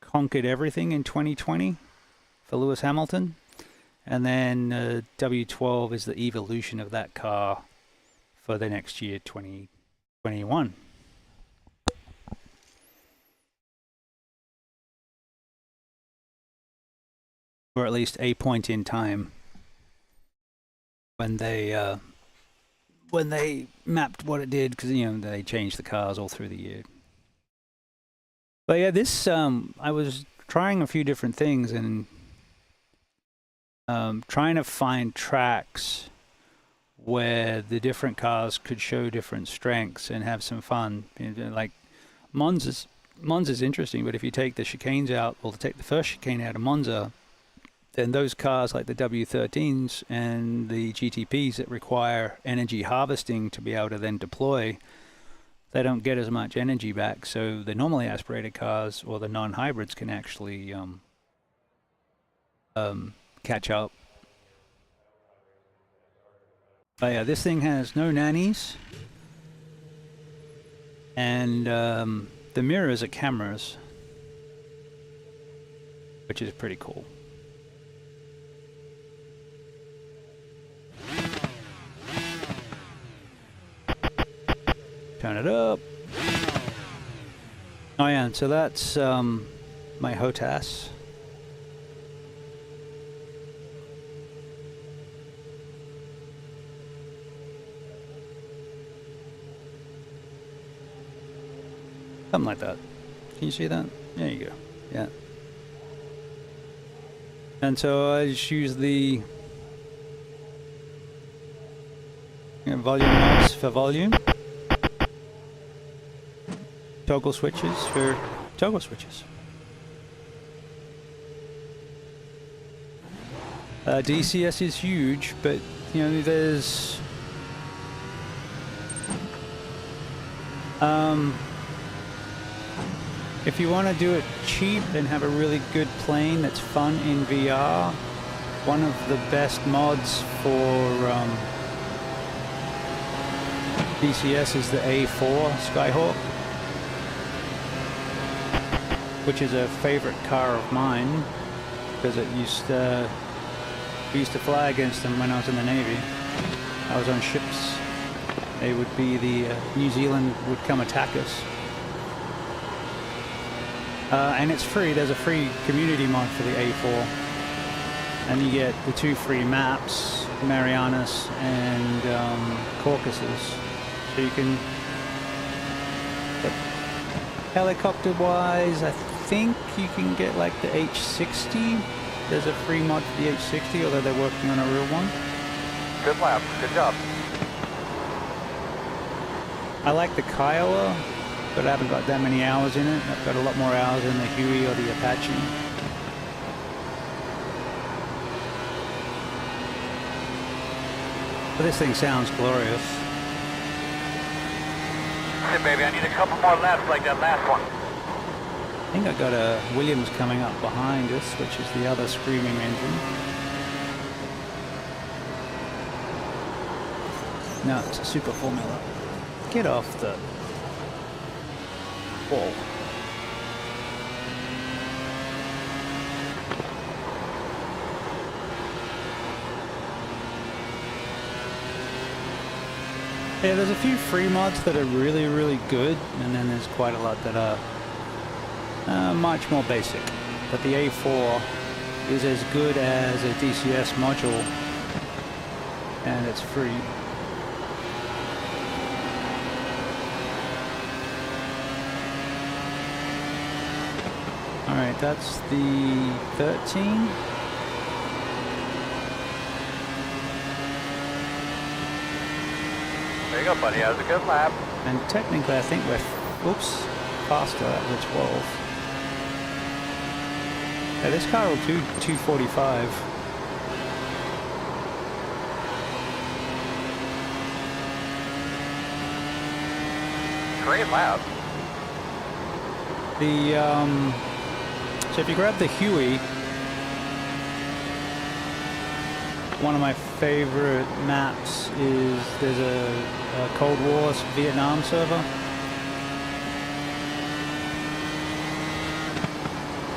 conquered everything in 2020 for Lewis Hamilton. And then W12 is the evolution of that car for the next year, 2021. Or at least a point in time when they mapped what it did, because, you know, they changed the cars all through the year. But yeah, this I was trying a few different things, and trying to find tracks where the different cars could show different strengths and have some fun. Like Monza's interesting, but if you take the chicanes out, or take the first chicane out of Monza, then those cars like the W13s and the GTPs that require energy harvesting to be able to then deploy, they don't get as much energy back. So the normally aspirated cars or the non-hybrids can actually catch up. But yeah, this thing has no nannies, and the mirrors are cameras, which is pretty cool. Turn it up. Oh yeah, and so that's my HOTAS. Something like that. Can you see that? There you go. Yeah. And so I just use the volume knobs for volume. Toggle switches for toggle switches. DCS is huge, but you know there's if you want to do it cheap and have a really good plane that's fun in VR, one of the best mods for DCS is the A4 Skyhawk, which is a favorite car of mine because it we used to fly against them when I was in the Navy. I was on ships. They would be New Zealand would come attack us. And it's free. There's a free community mod for the A4. And you get the 2 free maps, Marianas and Caucasus. So you can... But helicopter-wise, I think you can get like the H60. There's a free mod for the H60, although they're working on a real one. Good lap. Good job. I like the Kiowa, but I haven't got that many hours in it. I've got a lot more hours in the Huey or the Apache. But this thing sounds glorious. Hey, baby, I need a couple more laps like that last one. I think I got a Williams coming up behind us, which is the other screaming engine. No, it's a Super Formula. Get off the wall. Yeah, there's a few free mods that are really, really good, and then there's quite a lot that are much more basic. But the A4 is as good as a DCS module, and it's free. Alright, that's the 13. There you go, buddy. That was a good lap. And technically, I think we're, faster at the 12. Yeah, this car will do 245. Great lap. So if you grab the Huey, one of my favorite maps is there's a Cold War Vietnam server,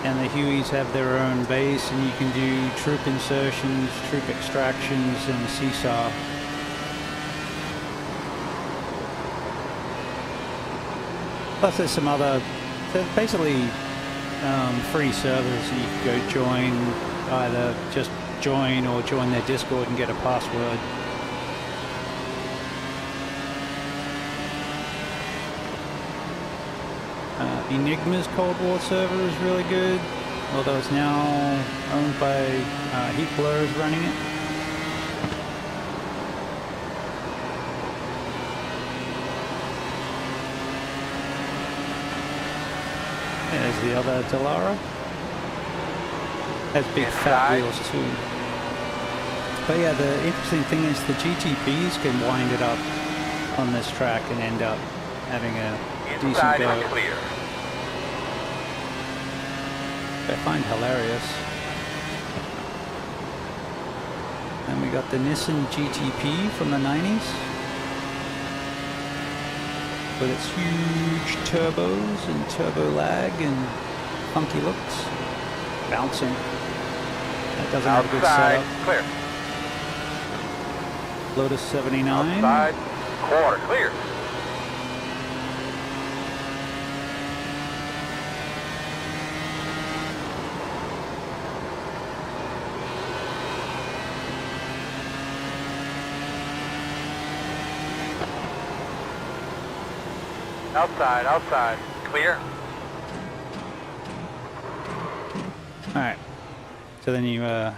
and the Hueys have their own base, and you can do troop insertions, troop extractions, and seesaw. Plus there's some other, basically free servers you can go join, either just join or join their Discord and get a password. Enigma's Cold War server is really good. although it's now owned by Heat Blurs running it. There's the other Dallara. Has big fat wheels too. But yeah, the interesting thing is the GTPs can wind it up on this track and end up having a decent go. Clear. I find hilarious. And we got the Nissan GTP from the 90s with its huge turbos and turbo lag and funky looks. Bouncing. That doesn't have a good setup. Clear. Lotus 79. Outside. Quarter. Clear. Outside, outside. Clear. Alright. So then you go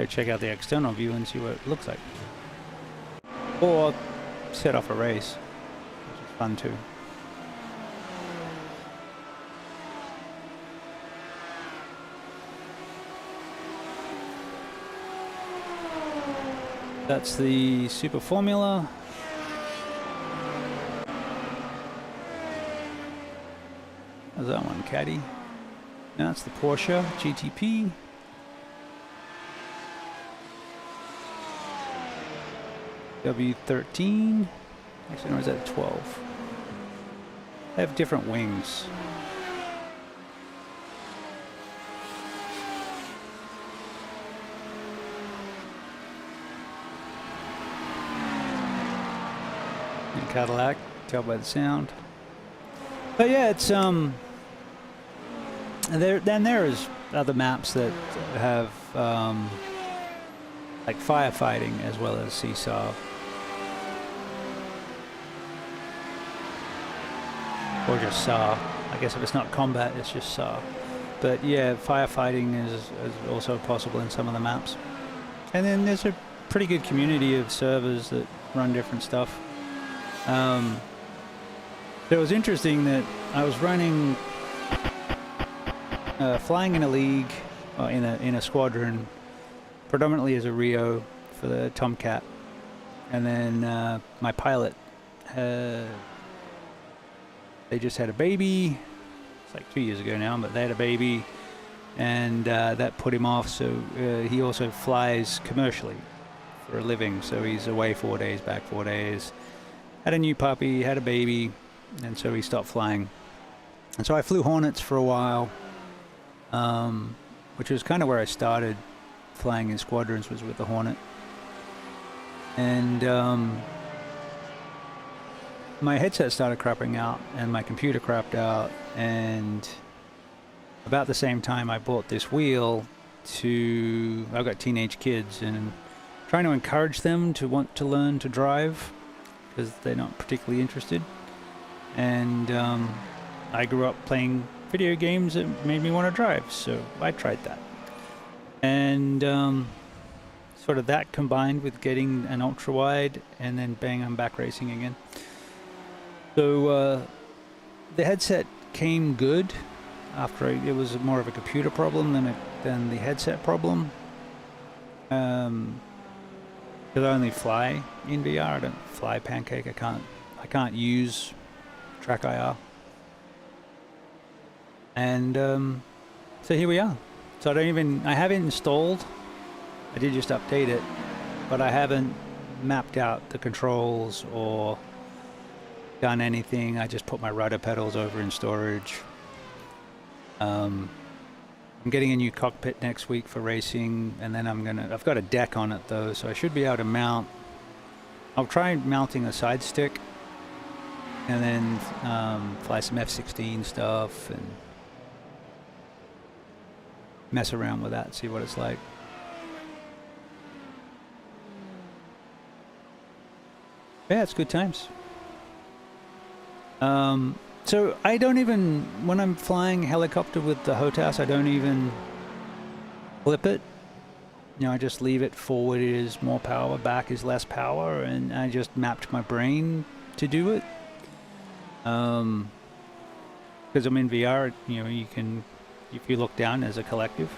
check out the external view and see what it looks like. Or set off a race, which is fun too. That's the Super Formula. How's that one, Caddy? Now it's the Porsche GTP. W13. Actually, no, is that 12? They have different wings. And Cadillac, tell by the sound. But yeah, it's there's other maps that have like firefighting as well as seesaw. Or just saw. I guess if it's not combat, it's just saw. But yeah, firefighting is also possible in some of the maps. And then there's a pretty good community of servers that run different stuff. It was interesting that I was running, flying in a league, in a squadron, predominantly as a Rio for the Tomcat, and then my pilot, they just had a baby. It's like 2 years ago now, but they had a baby, and that put him off. So he also flies commercially for a living. So he's away 4 days, back 4 days. Had a new puppy, had a baby, and so he stopped flying. And so I flew Hornets for a while, which was kind of where I started flying in squadrons, was with the Hornet. And my headset started crapping out and my computer crapped out, and about the same time I bought this wheel I've got teenage kids and trying to encourage them to want to learn to drive because they're not particularly interested. And I grew up playing video games that made me want to drive, so I tried that. And sort of that combined with getting an ultra wide, and then bang, I'm back racing again. So the headset came good after it was more of a computer problem than the headset problem. Because I only fly in VR, I don't fly Pancake. I can't use Track IR. And so here we are. So I haven't installed. I did just update it, but I haven't mapped out the controls or done anything. I just put my rudder pedals over in storage. I'm getting a new cockpit next week for racing, and then I've got a deck on it though, so I should be able to mount. I'll try mounting a side stick, and then fly some F-16 stuff and mess around with that, see what it's like. Yeah, it's good times. So I don't even, when I'm flying helicopter with the HOTAS, I don't even flip it. You know, I just leave it forward is more power, back is less power, and I just mapped my brain to do it. Because I'm in VR, you know, you can, if you look down as a collective.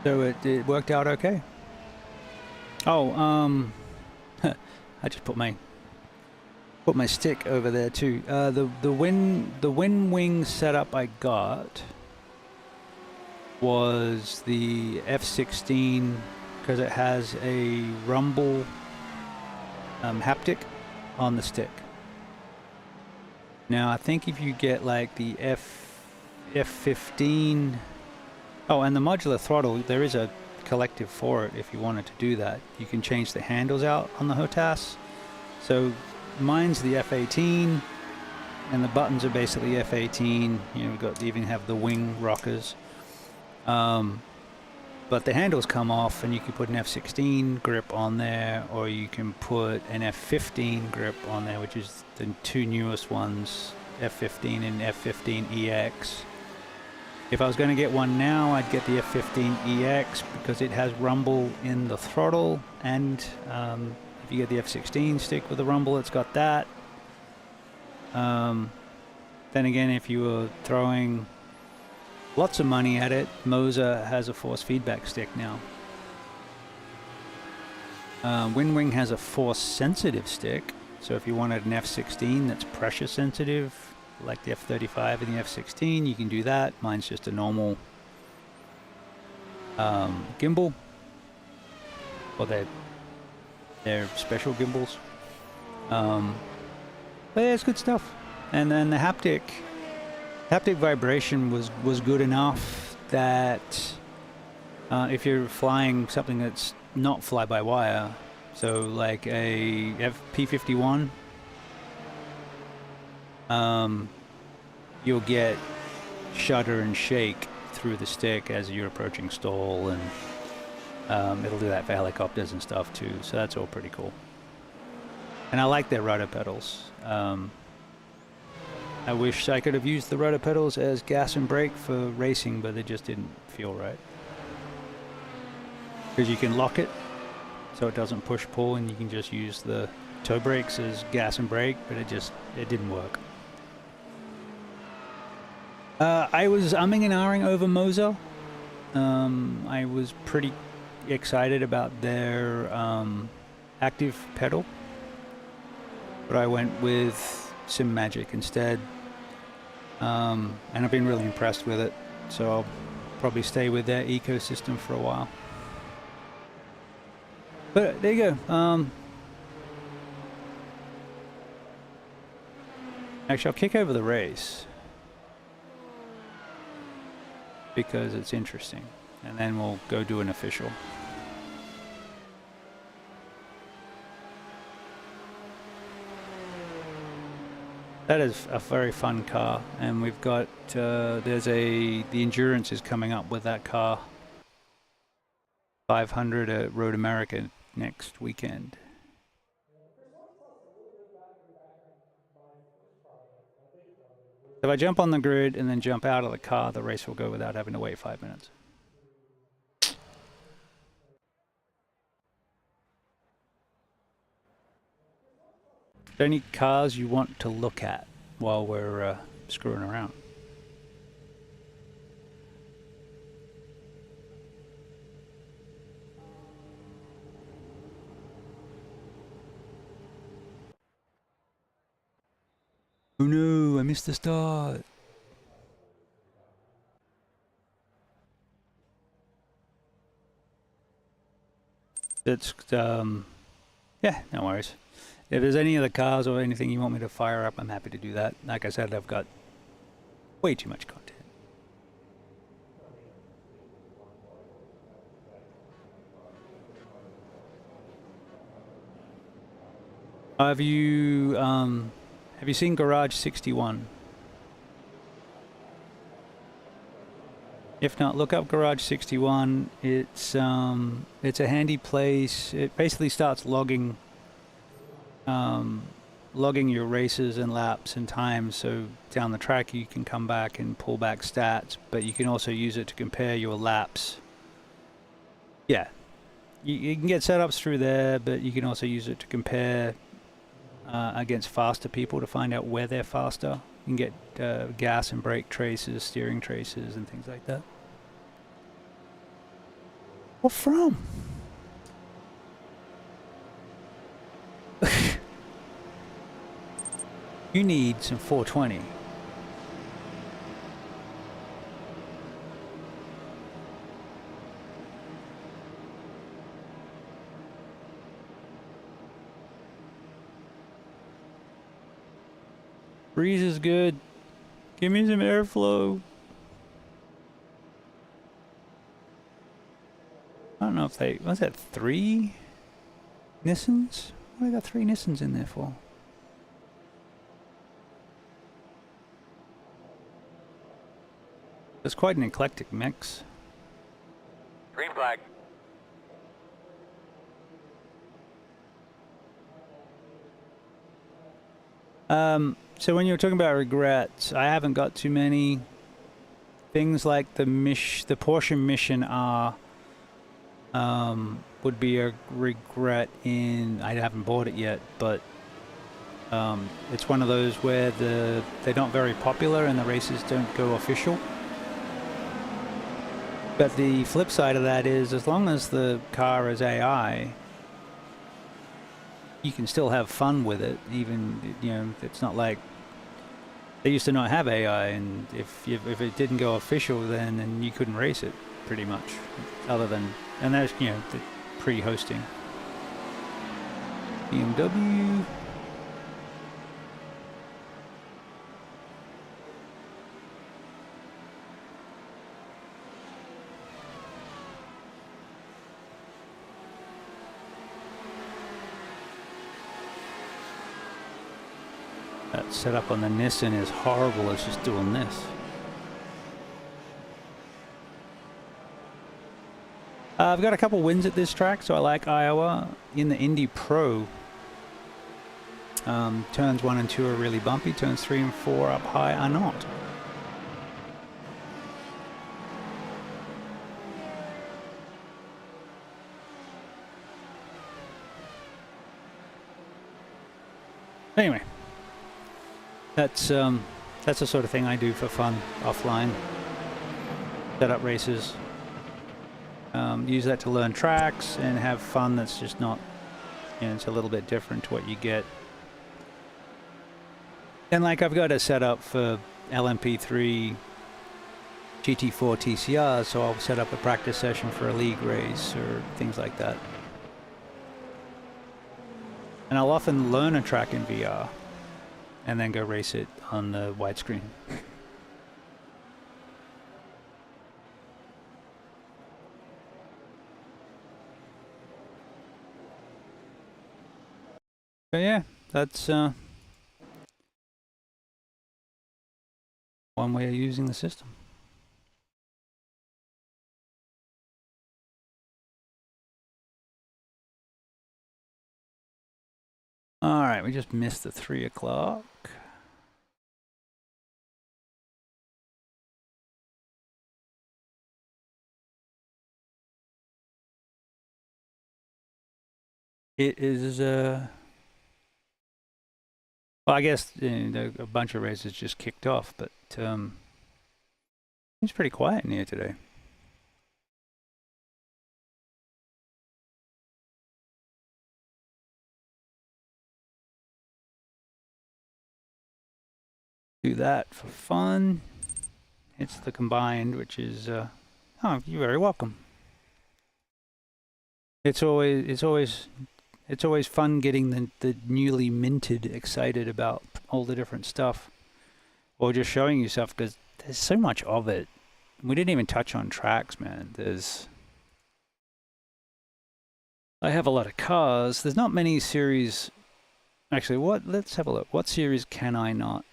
So it worked out okay. Oh, I just put my stick over there too. The wind wing setup I got was the F-16 because it has a rumble haptic on the stick. Now I think if you get like the F-15, oh, and the modular throttle, there is a collective for it if you wanted to do that. You can change the handles out on the HOTAS. So mine's the F-18 and the buttons are basically F-18. You know, we've got, even have the wing rockers. But the handles come off and you can put an F-16 grip on there, or you can put an F-15 grip on there, which is the two newest ones, F-15 and F-15EX. If I was going to get one now, I'd get the F-15EX because it has rumble in the throttle, and if you get the F-16 stick with the rumble, it's got that. Then again, if you were throwing lots of money at it, Moza has a force feedback stick now. Windwing has a force sensitive stick, so if you wanted an F-16 that's pressure sensitive, like the F-35 and the F-16, you can do that. Mine's just a normal gimbal, or they're special gimbals. But yeah, it's good stuff. And then the haptic vibration was good enough that if you're flying something that's not fly-by-wire, so like a P-51, you'll get shudder and shake through the stick as you're approaching stall, and it'll do that for helicopters and stuff too, so that's all pretty cool. And I like their rudder pedals. I wish I could have used the rudder pedals as gas and brake for racing, but it just didn't feel right. Because you can lock it so it doesn't push-pull, and you can just use the toe brakes as gas and brake, but it didn't work. I was umming and ahhing over Moza. I was pretty excited about their active pedal, but I went with SimMagic instead. And I've been really impressed with it, so I'll probably stay with their ecosystem for a while. But there you go. Actually, I'll kick over the race because it's interesting, and then we'll go do an official. That is a very fun car, and we've got the Endurance is coming up with that car, 500 at Road America next weekend. If I jump on the grid and then jump out of the car, the race will go without having to wait 5 minutes. Are there any cars you want to look at while we're screwing around? Oh no, I missed the start. It's, yeah, no worries. If there's any other cars or anything you want me to fire up, I'm happy to do that. Like I said, I've got way too much content. Have you seen Garage 61? If not, look up Garage 61. It's a handy place. It basically starts logging logging your races and laps and times, so down the track you can come back and pull back stats, but you can also use it to compare your laps. Yeah, you can get setups through there, but you can also use it to compare against faster people to find out where they're faster. You can get gas and brake traces, steering traces, and things like that. What from? You need some 420. Breeze is good. Give me some airflow. I don't know if they... Was that 3 Nissans? What do they got 3 Nissans in there for? It's quite an eclectic mix. Green flag. So when you were talking about regrets, I haven't got too many. Things like the Porsche Mission R would be a regret in... I haven't bought it yet, but it's one of those where they're not very popular and the races don't go official. But the flip side of that is, as long as the car is AI, you can still have fun with it. Even, you know, it's not like they used to not have AI, and if it didn't go official, then you couldn't race it, pretty much. Other than, and that's, you know, the pre-hosting. BMW. That setup on the Nissan is horrible. It's just doing this. I've got a couple wins at this track, so I like Iowa. In the Indy Pro, turns 1 and 2 are really bumpy. Turns 3 and 4 up high are not. Anyway. That's the sort of thing I do for fun offline. Set up races, use that to learn tracks and have fun. That's just not, you know, it's a little bit different to what you get. And like I've got a setup for LMP3 GT4 TCR, so I'll set up a practice session for a league race or things like that. And I'll often learn a track in VR and then go race it on the widescreen. But yeah, that's one way of using the system. All right, we just missed the 3 o'clock. It is, well, I guess a bunch of races just kicked off, but it's pretty quiet in here today. Do that for fun. It's the combined, which is, oh, you're very welcome. It's always fun getting the newly minted excited about all the different stuff, or just showing you stuff, because there's so much of it. We didn't even touch on tracks, man. I have a lot of cars. There's not many series. Actually, let's have a look. What series can I not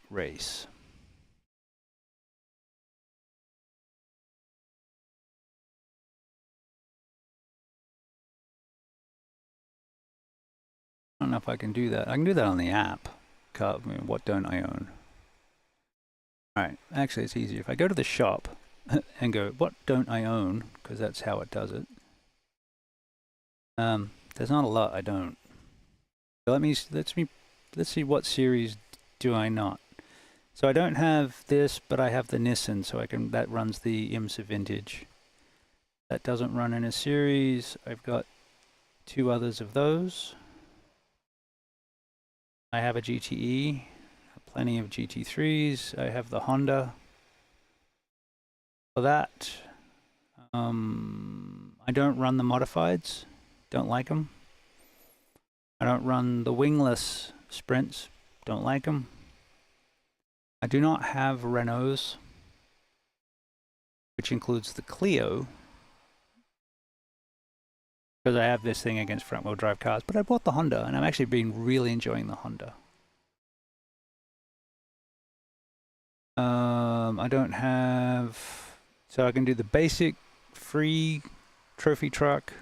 race? don't know if I can do that. I can do that on the app. What don't I own? Alright, actually it's easier. If I go to the shop and go, what don't I own? Because that's how it does it. There's not a lot I don't. So let's see what series do I not. So I don't have this, but I have the Nissan, so that runs the IMSA Vintage. That doesn't run in a series. I've got 2 others of those. I have a GTE, plenty of GT3s. I have the Honda for that. I don't run the modifieds. Don't like them. I don't run the wingless sprints. Don't like them. I do not have Renaults, which includes the Clio, because I have this thing against front-wheel drive cars. But I bought the Honda, and I've actually been really enjoying the Honda. I don't have... So I can do the basic, free trophy truck.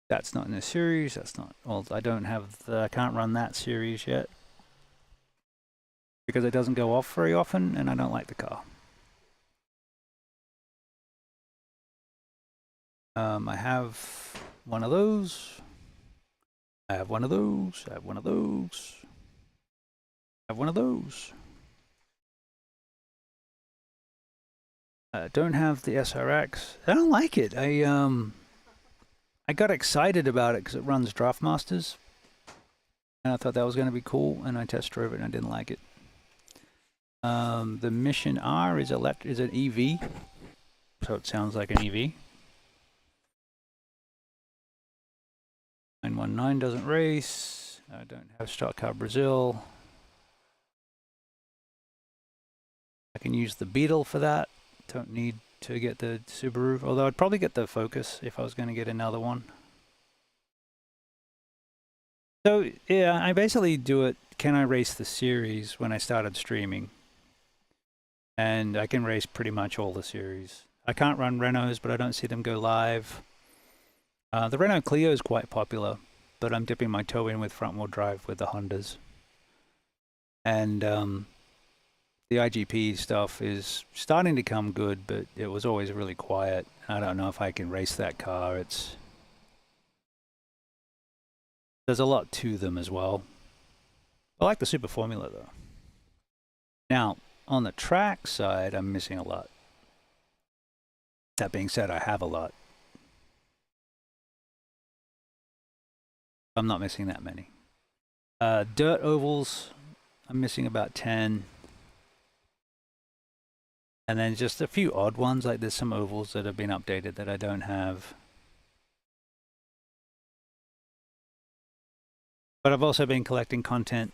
That's not in the series. That's not... Well, I don't have the... I can't run that series yet, because it doesn't go off very often, and I don't like the car. I have one of those. I have one of those. I have one of those. I have one of those. I don't have the SRX. I don't like it. I got excited about it because it runs Draft Masters, and I thought that was going to be cool, and I test drove it and I didn't like it. The Mission R is an EV, so it sounds like an EV. 919 doesn't race. I don't have Stock Car Brazil. I can use the Beetle for that. Don't need to get the Subaru, although I'd probably get the Focus if I was going to get another one. So yeah, I basically do it, can I race the series when I started streaming? And I can race pretty much all the series. I can't run Renaults, but I don't see them go live. The Renault Clio is quite popular, but I'm dipping my toe in with front-wheel drive with the Hondas. And the IGP stuff is starting to come good, but it was always really quiet. I don't know if I can race that car. There's a lot to them as well. I like the Super Formula though. Now, on the track side, I'm missing a lot. That being said, I have a lot. I'm not missing that many. Dirt ovals, I'm missing about 10. And then just a few odd ones, like there's some ovals that have been updated that I don't have. But I've also been collecting content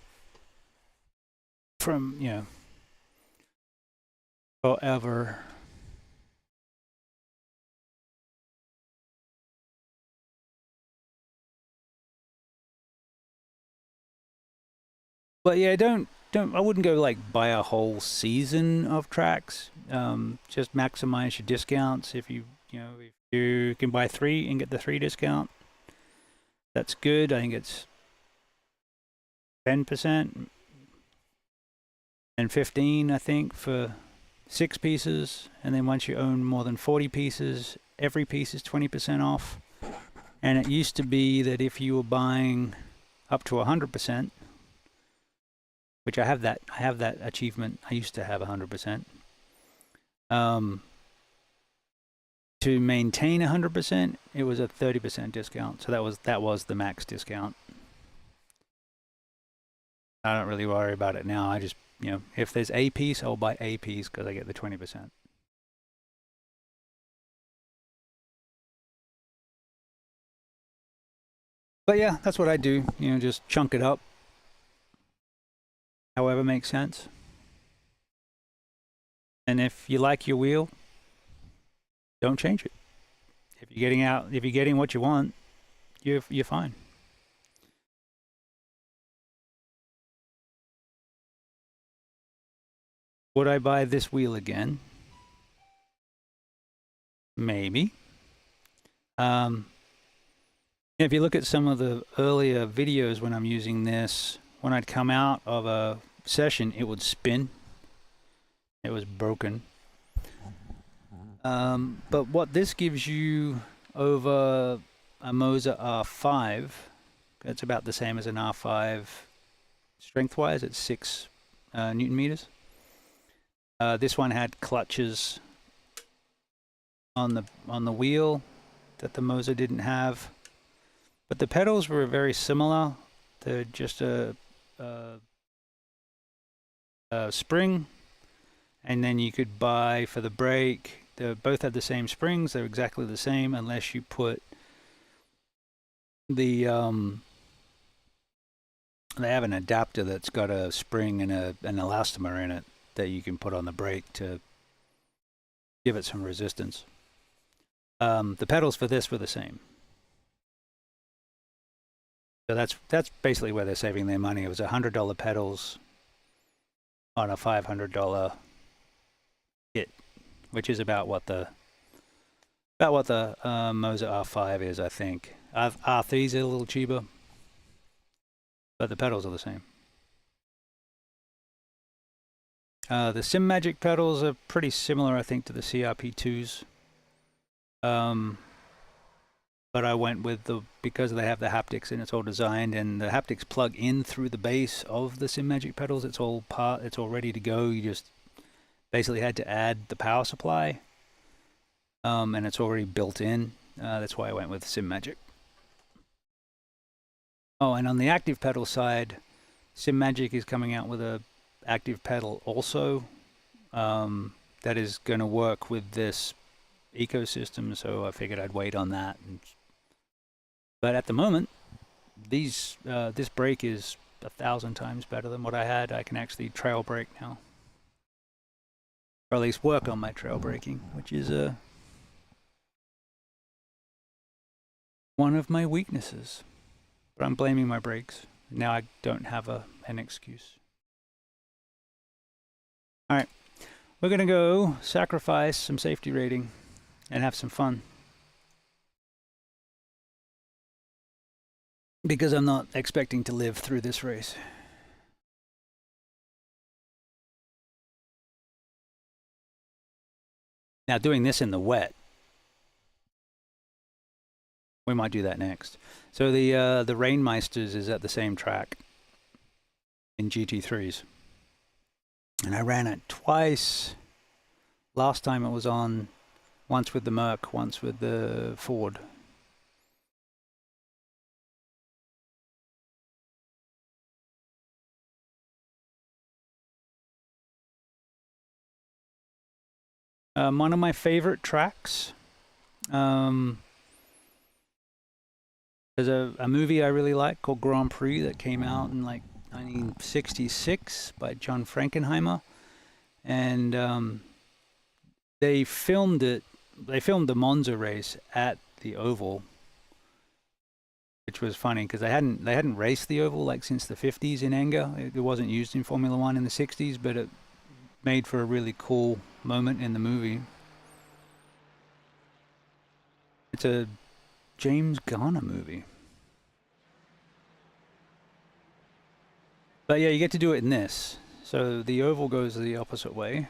from, you know, forever. But yeah, I wouldn't go like buy a whole season of tracks. Just maximize your discounts. If you can buy 3 and get the 3 discount, that's good. I think it's 10% and 15, I think, for 6 pieces. And then once you own more than 40 pieces, every piece is 20% off. And it used to be that if you were buying up to 100%, which I have that achievement. I used to have 100%. To maintain 100%, it was a 30% discount. So that was the max discount. I don't really worry about it now. I just, if there's a piece, I'll buy a piece because I get the 20%. But yeah, that's what I do. Just chunk it up. However makes sense. And if you like your wheel, don't change it. If you're getting what you want, you're fine. Would I buy this wheel again? Maybe. If you look at some of the earlier videos when I'm using this, when I'd come out of a session, it would spin. It was broken. But what this gives you over a Moser R5, it's about the same as an R5 strength-wise. It's 6 Newton meters. This one had clutches on the wheel that the Moser didn't have, but the pedals were very similar. They're just a spring, and then you could buy for the brake. They both had the same springs. They're exactly the same, unless you put the they have an adapter that's got a spring and an elastomer in it that you can put on the brake to give it some resistance. The pedals for this were the same. So that's basically where they're saving their money. It was $100 pedals on a $500 kit, which is about what the Moser R5 is, I think. R3's a little cheaper, but the pedals are the same. The SimMagic pedals are pretty similar, I think, to the CRP2s. But I went with because they have the haptics and it's all designed, and the haptics plug in through the base of the SimMagic pedals. It's all ready to go. You just basically had to add the power supply, and it's already built in. That's why I went with SimMagic. Oh, and on the active pedal side, SimMagic is coming out with a active pedal also that is going to work with this ecosystem, so I figured I'd wait on that. But at the moment, this brake is 1,000 times better than what I had. I can actually trail brake now, or at least work on my trail braking, which is one of my weaknesses. But I'm blaming my brakes. Now I don't have an excuse. Alright, we're going to go sacrifice some safety rating and have some fun. Because I'm not expecting to live through this race. Now, doing this in the wet, we might do that next. So the Rainmeisters is at the same track in GT3s. And I ran it twice. Last time it was on, once with the Merc, once with the Ford. One of my favorite tracks. There's a movie I really like called Grand Prix that came out in like 1966 by John Frankenheimer, and they filmed the Monza race at the Oval, which was funny because they hadn't raced the Oval like since the 50s in anger. It wasn't used in Formula One in the 60s, but it made for a really cool moment in the movie. It's a James Garner movie. But yeah, you get to do it in this. So the oval goes the opposite way.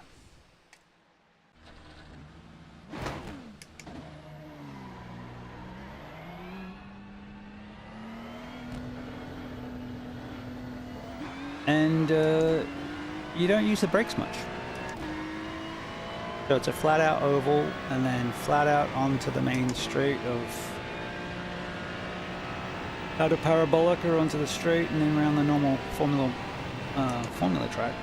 And you don't use the brakes much. So it's a flat out oval and then flat out onto the main straight of out of parabolic or onto the straight and then around the normal formula track.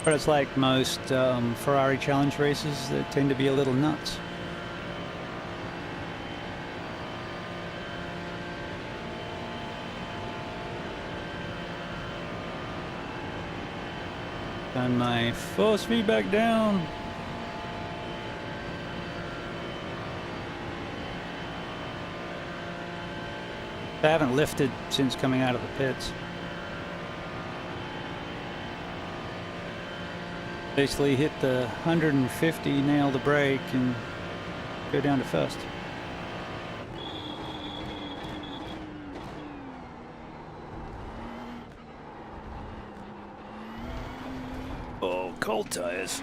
But it's like most Ferrari Challenge races that tend to be a little nuts. Turn my force feedback down. They haven't lifted since coming out of the pits. Basically hit the 150, nail the brake, and go down to first. Oh, cold tires.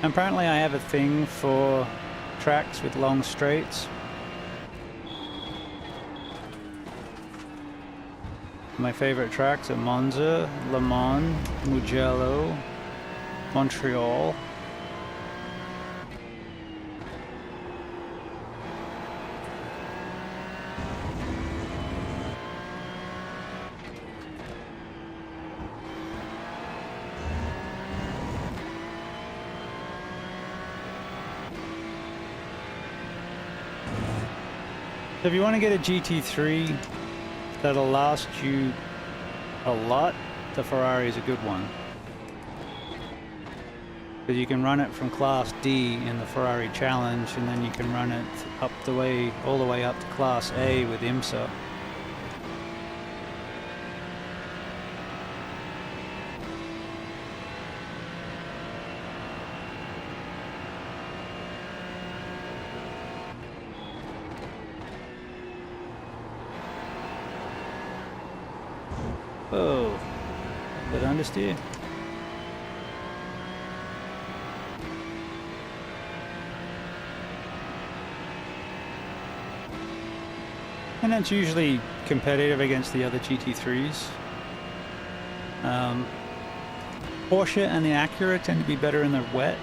Apparently I have a thing for tracks with long straights. My favorite tracks are Monza, Le Mans, Mugello, Montreal. So if you want to get a GT3 that'll last you a lot, the Ferrari is a good one. Because you can run it from Class D in the Ferrari Challenge, and then you can run it up the way, all the way up to Class A with IMSA. Oh, bit understeer. And that's usually competitive against the other GT3s. Porsche and the Acura tend to be better in the wet.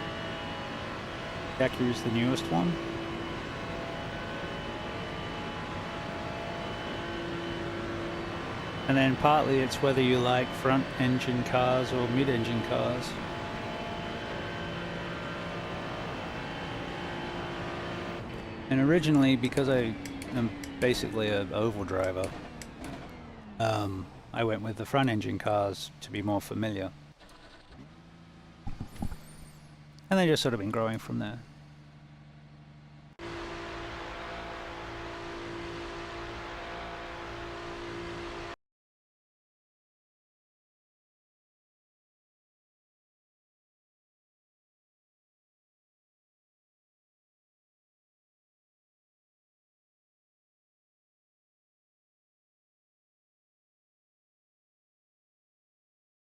The Acura is the newest one. And then partly it's whether you like front engine cars or mid-engine cars. And originally, because I am basically an oval driver, I went with the front engine cars to be more familiar. And they've just sort of been growing from there.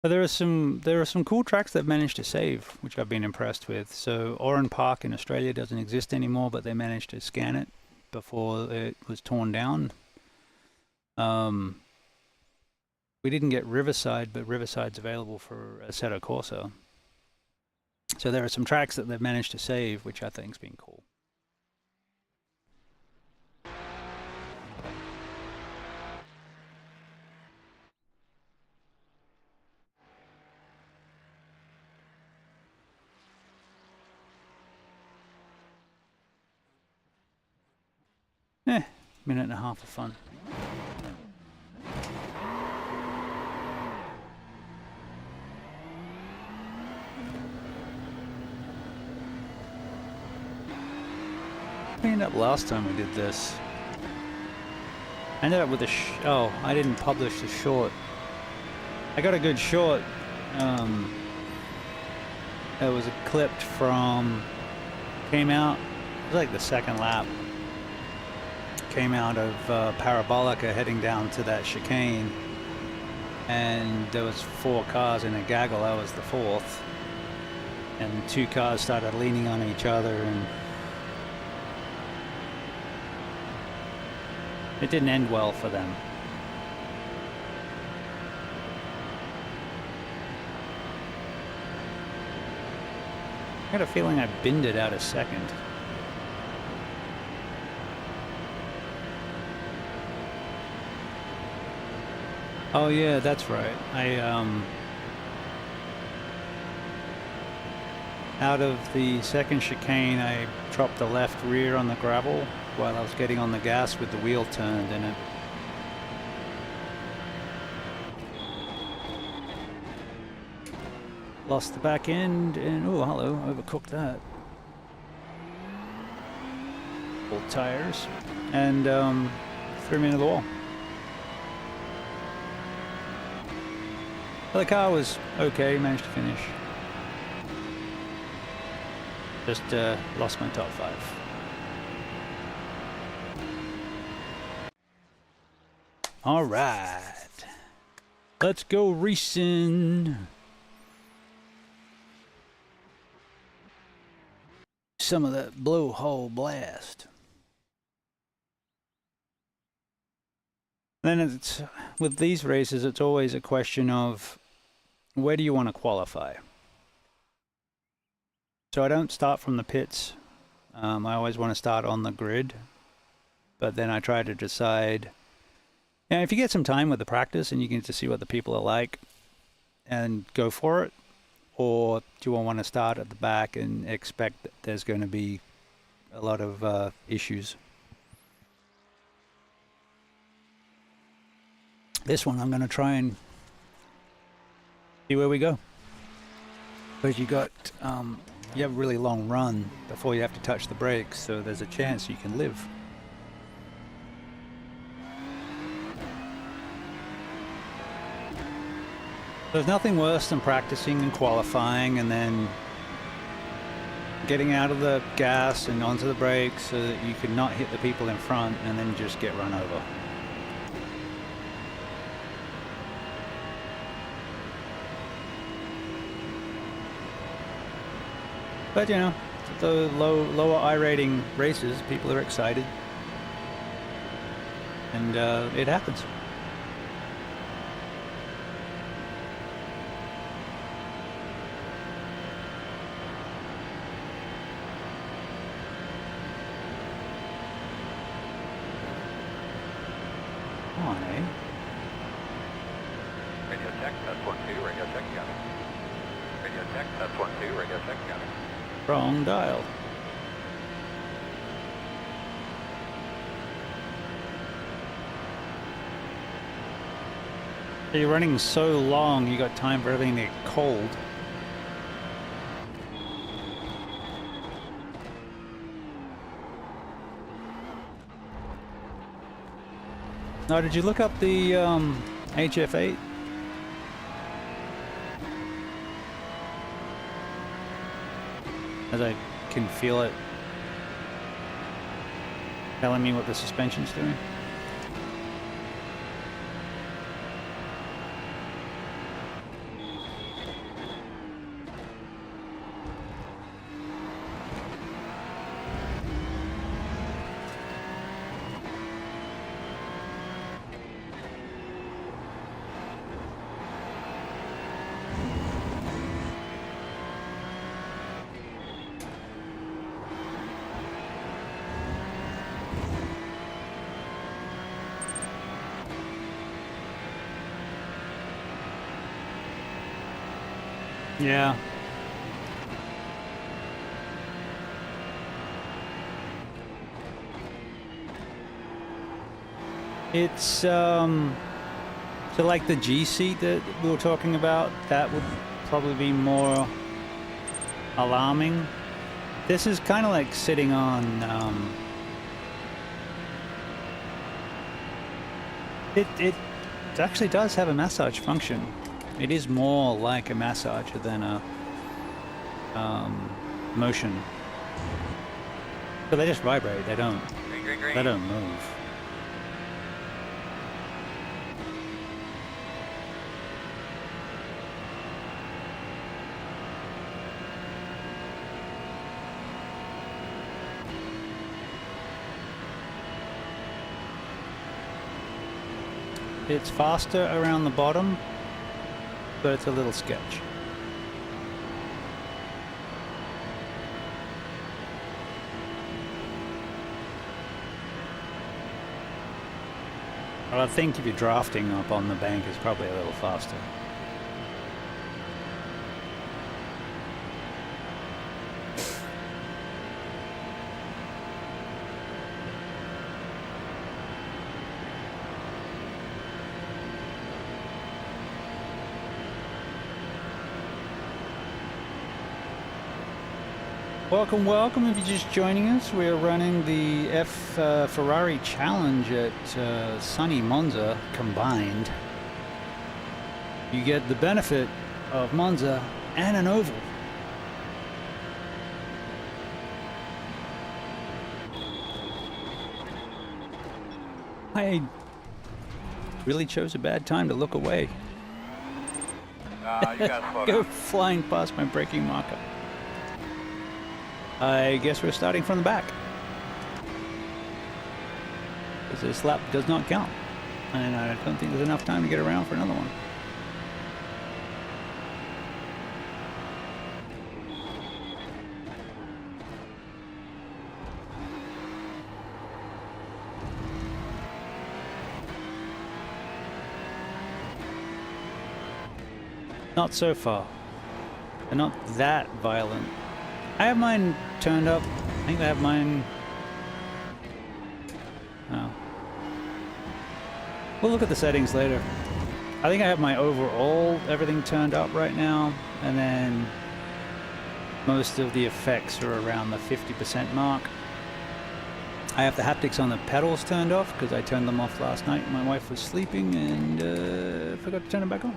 But there are some cool tracks that managed to save, which I've been impressed with. So Oran Park in Australia doesn't exist anymore, but they managed to scan it before it was torn down. We didn't get Riverside, but Riverside's available for Assetto Corsa. So there are some tracks that they've managed to save, which I think's been cool. Minute and a half of fun. We ended up last time we did this. I ended up with a oh, I didn't publish the short. I got a good short. It was clipped from, came out, it was like the second lap. Came out of Parabolica heading down to that chicane, and there was 4 cars in a gaggle. I was the 4th, and 2 cars started leaning on each other, and it didn't end well for them. I got a feeling I binned it out a second. Oh yeah, that's right. I out of the second chicane, I dropped the left rear on the gravel while I was getting on the gas with the wheel turned in it. Lost the back end, and oh, hello, overcooked that. Full tires, and threw me into the wall. But the car was okay, managed to finish. Just lost my top 5. All right, let's go racing. Some of that blowhole blast. Then it's with these races, it's always a question of where do you want to qualify. So I don't start from the pits. I always want to start on the grid, but then I try to decide. Yeah, if you get some time with the practice and you get to see what the people are like and go for it, or do you want to start at the back and expect that there's going to be a lot of issues? This one I'm going to try and see where we go. Because you got, you have a really long run before you have to touch the brakes, so there's a chance you can live. There's nothing worse than practicing and qualifying and then getting out of the gas and onto the brakes so that you can not hit the people in front and then just get run over. But you know, the lower iRating races, people are excited, and it happens. Come on, eh? Radio check, that's 1-2, radio check, got it. Radio check, that's 1-2, radio check, got it. Wrong dial. You're running so long, you got time for everything to get cold. Now, did you look up the HF8? As I can feel it telling me what the suspension's doing. Yeah. It's so like the G seat that we were talking about, that would probably be more alarming. This is kind of like sitting on it actually does have a massage function. It is more like a massager than a motion. But they just vibrate. They don't. They don't move. It's faster around the bottom, but it's a little sketch. Well, I think if you're drafting up on the bank, it's probably a little faster. Welcome, welcome. If you're just joining us, we're running the Ferrari Challenge at sunny Monza combined. You get the benefit of Monza and an oval. I really chose a bad time to look away. You gotta slow Go down. flying past my braking marker. I guess we're starting from the back. Because this lap does not count. And I don't think there's enough time to get around for another one. Not so far. They're not that violent. I have mine turned up. I think I have mine... Oh. We'll look at the settings later. I think I have my overall everything turned up right now, and then most of the effects are around the 50% mark. I have the haptics on the pedals turned off because I turned them off last night. My wife was sleeping and forgot to turn them back on.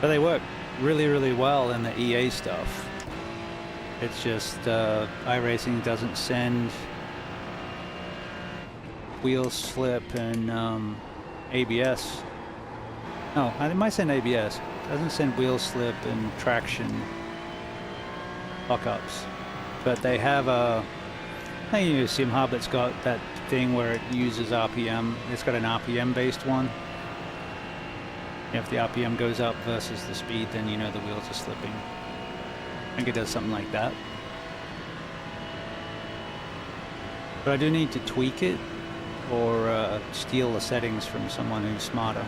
But they work really, really well in the EA stuff. It's just iRacing doesn't send wheel slip and ABS. No, it might send ABS. It doesn't send wheel slip and traction lockups. But they have a... I think you use SimHub that's got that thing where it uses RPM. It's got an RPM based one. If the RPM goes up versus the speed, then you know the wheels are slipping. I think it does something like that. But I do need to tweak it or steal the settings from someone who's smarter.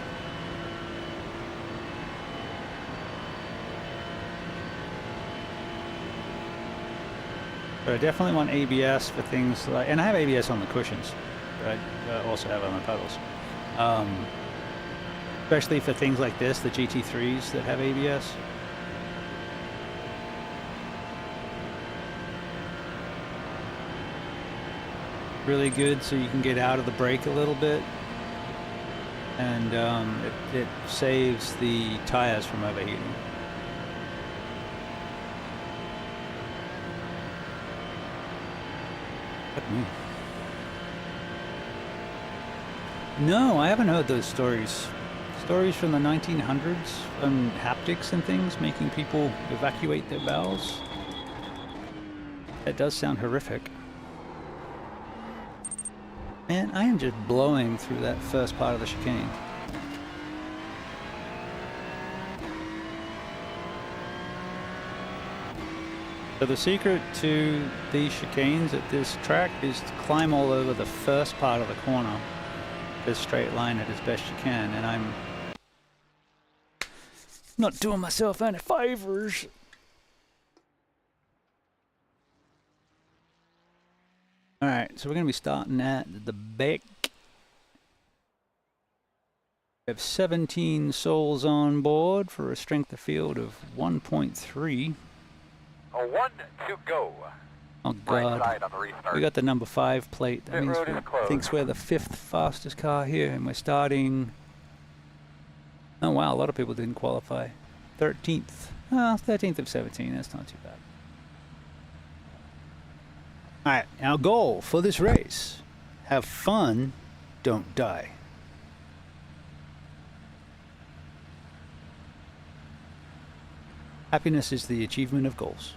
But I definitely want ABS for things like... And I have ABS on the cushions. But I also have on the pedals. Especially for things like this, the GT3s that have ABS. Really good so you can get out of the brake a little bit. And it saves the tires from overheating. No, I haven't heard those stories. Stories from the 1900s and haptics and things making people evacuate their bowels. That does sound horrific. Man, I am just blowing through that first part of the chicane. So the secret to these chicanes at this track is to climb all over the first part of the corner, this straight line it as best you can, and I'm not doing myself any favors. Alright, so we're going to be starting at the back. We have 17 souls on board for a strength of field of 1.3. One to go. Oh god, Right side on the restart. we got the number 5 plate. That Pit means road is closed. thinks we're the 5th fastest car here, and we're starting... Oh wow, a lot of people didn't qualify. 13th. Oh, 13th of 17, that's not too bad. Alright, our goal for this race. Have fun, don't die. Happiness is the achievement of goals.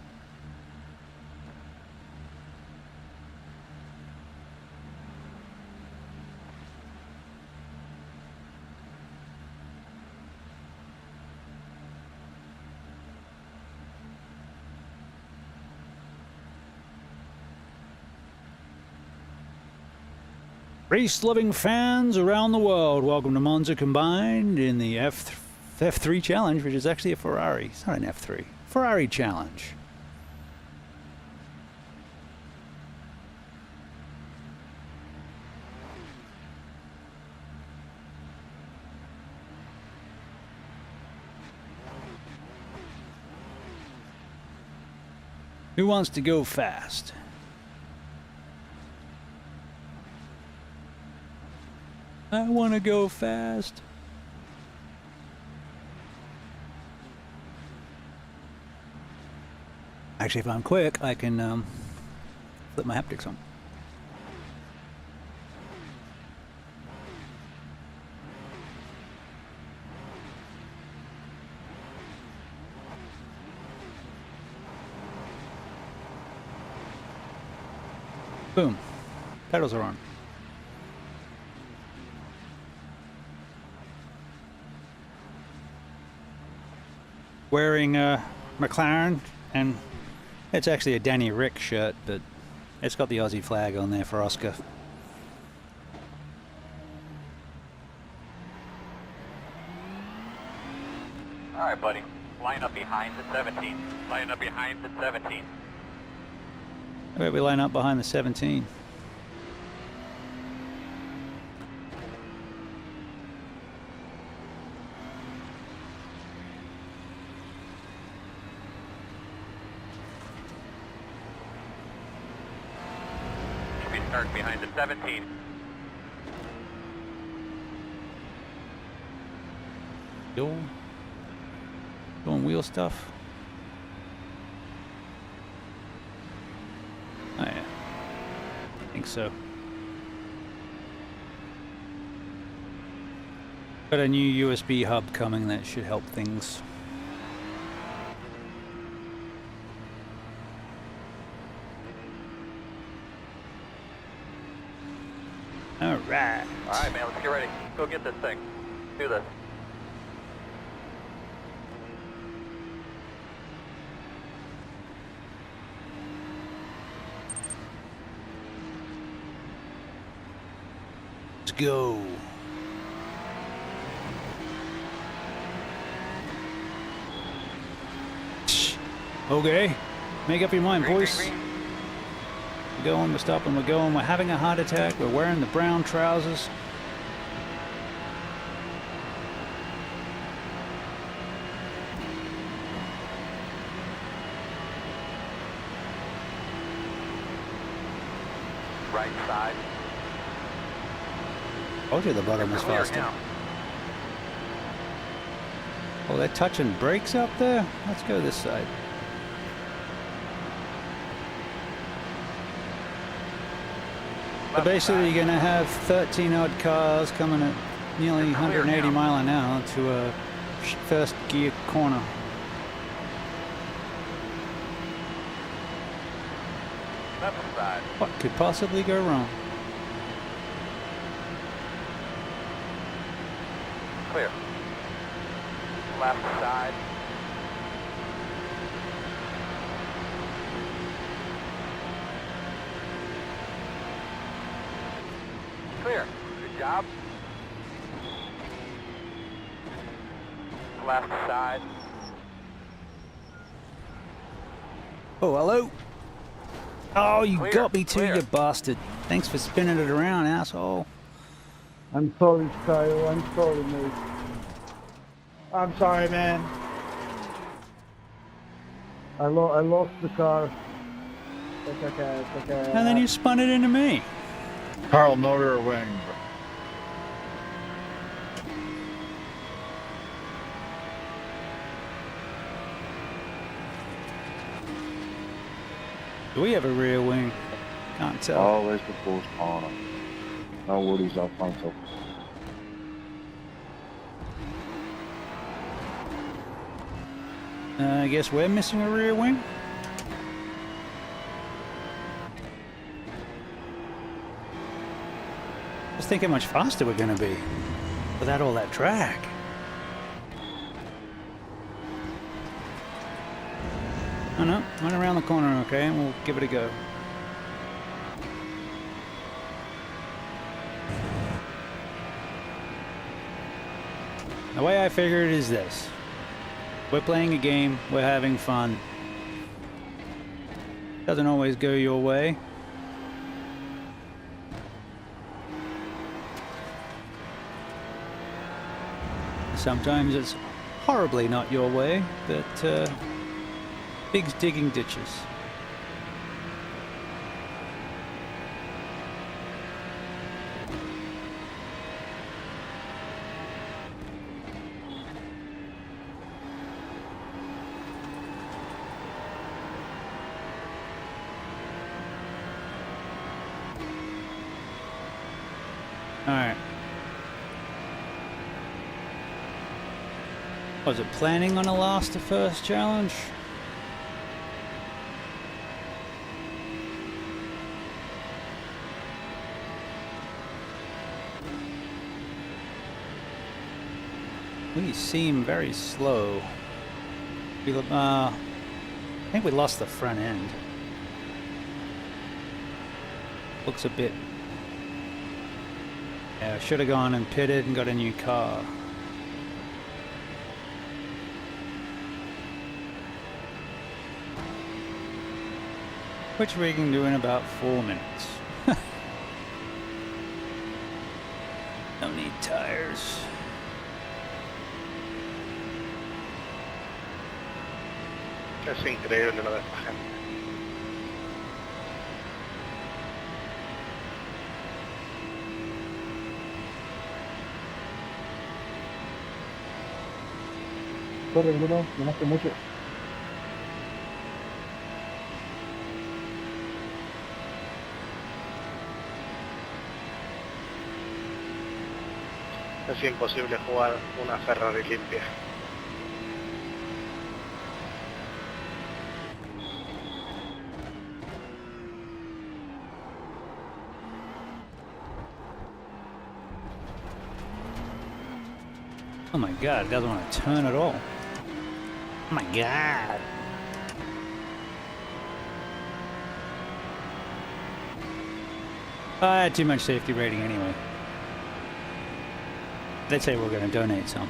Race-loving fans around the world, welcome to Monza Combined in the F3 Challenge, which is actually a Ferrari. It's not an F3. Ferrari Challenge. Who wants to go fast? I want to go fast. Actually, if I'm quick, I can flip my haptics on. Boom. Pedals are on. Wearing a McLaren, and it's actually a Danny Rick shirt, but it's got the Aussie flag on there for Oscar. Alright, buddy. Line up behind the 17. Line up behind the 17. How about we line up behind the 17? Should be starting behind the 17. Doing wheel stuff. Oh yeah, I think so. Got a new USB hub coming that should help things. All right. All right, man. Let's get ready. Go get this thing. Do this. Let's go. Okay, make up your mind, boys. We're going, we're stopping, we're going, we're having a heart attack, we're wearing the brown trousers. Right side. Told you the bottom was faster. Oh, they're touching brakes up there? Let's go this side. So basically you're going to have 13 odd cars coming at nearly 180 mile an hour to a first gear corner. Left side. What could possibly go wrong? Clear. Left side. Clear. Good job. Left side. Oh, hello. Oh, you Clear, got me too, clear. you bastard. Thanks for spinning it around, asshole. I'm sorry, Kyle. I'm sorry, mate. I'm sorry, man. I lost the car. It's okay, it's okay. And then you spun it into me. Carl, no rear wing. Do we have a rear wing? Can't tell. Always the full corner. No worries, I'll find something. I guess we're missing a rear wing. Just think how much faster we're going to be without all that drag. Oh no, run around the corner, okay, and we'll give it a go. The way I figure it is this. We're playing a game, we're having fun. Doesn't always go your way. Sometimes it's horribly not your way, but Big's digging ditches. Alright. Was it planning on a last to first challenge? We seem very slow. I think we lost the front end. Looks a bit... Yeah, I should have gone and pitted and got a new car. Which we can do in about 4 minutes. Don't need tires. Es increíble lo de esta gente. Corre, Bruno, no hace mucho. Es imposible jugar una Ferrari limpia. Oh my god, it doesn't want to turn at all. Oh my god. I had too much safety rating anyway. Let's say we're going to donate some.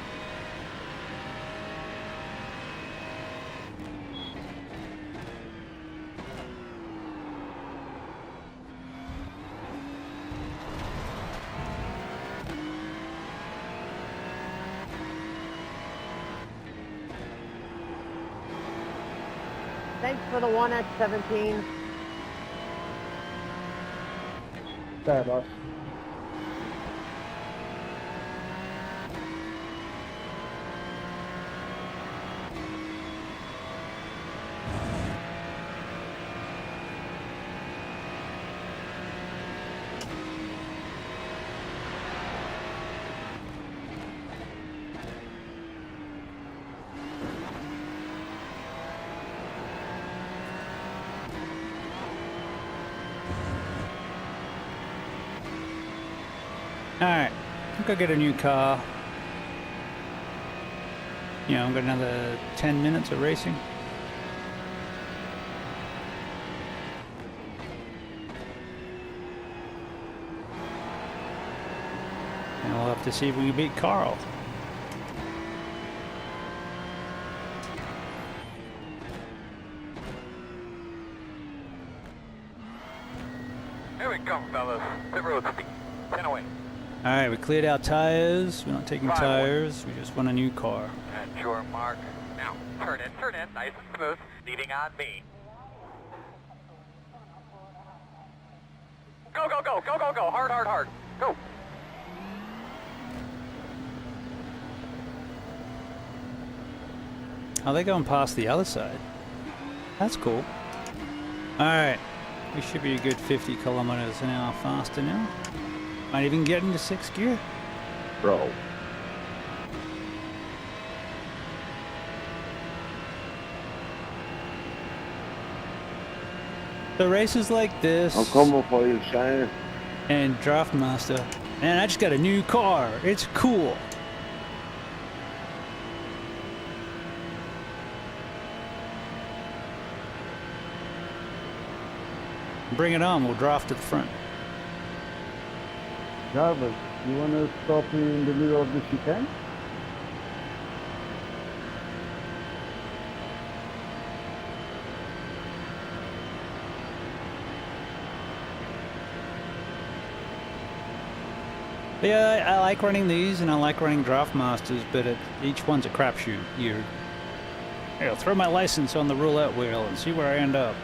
Thanks for the 1x17. Sorry, boss. Alright, I think I'll get a new car. You know, I've got another 10 minutes of racing. And we'll have to see if we can beat Carl. Here we come, fellas. Pit road speed. 10 away. Alright, we cleared our tires. We're not taking tires. We just want a new car. And your mark. Now, turn in, nice and smooth, leading on me. Go, go, go, go, go, go, hard, hard, hard. Go. Oh, they're going past the other side. That's cool. Alright, we should be a good 50 kilometers an hour faster now. Might even get into 6th gear. Bro. The races like this I'm coming for you, Shiner. and Draft Master. Man, I just got a new car. It's cool. Bring it on. We'll draft to the front. Jarvis, you want to stop in the middle of the chicane? Yeah, I like running these and I like running Draft Masters, but each one's a crapshoot. Here, I'll throw my license on the roulette wheel and see where I end up.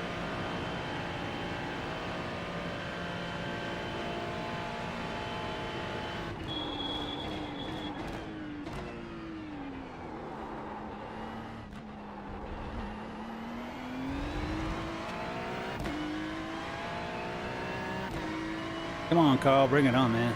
Come on, Carl, bring it on, man.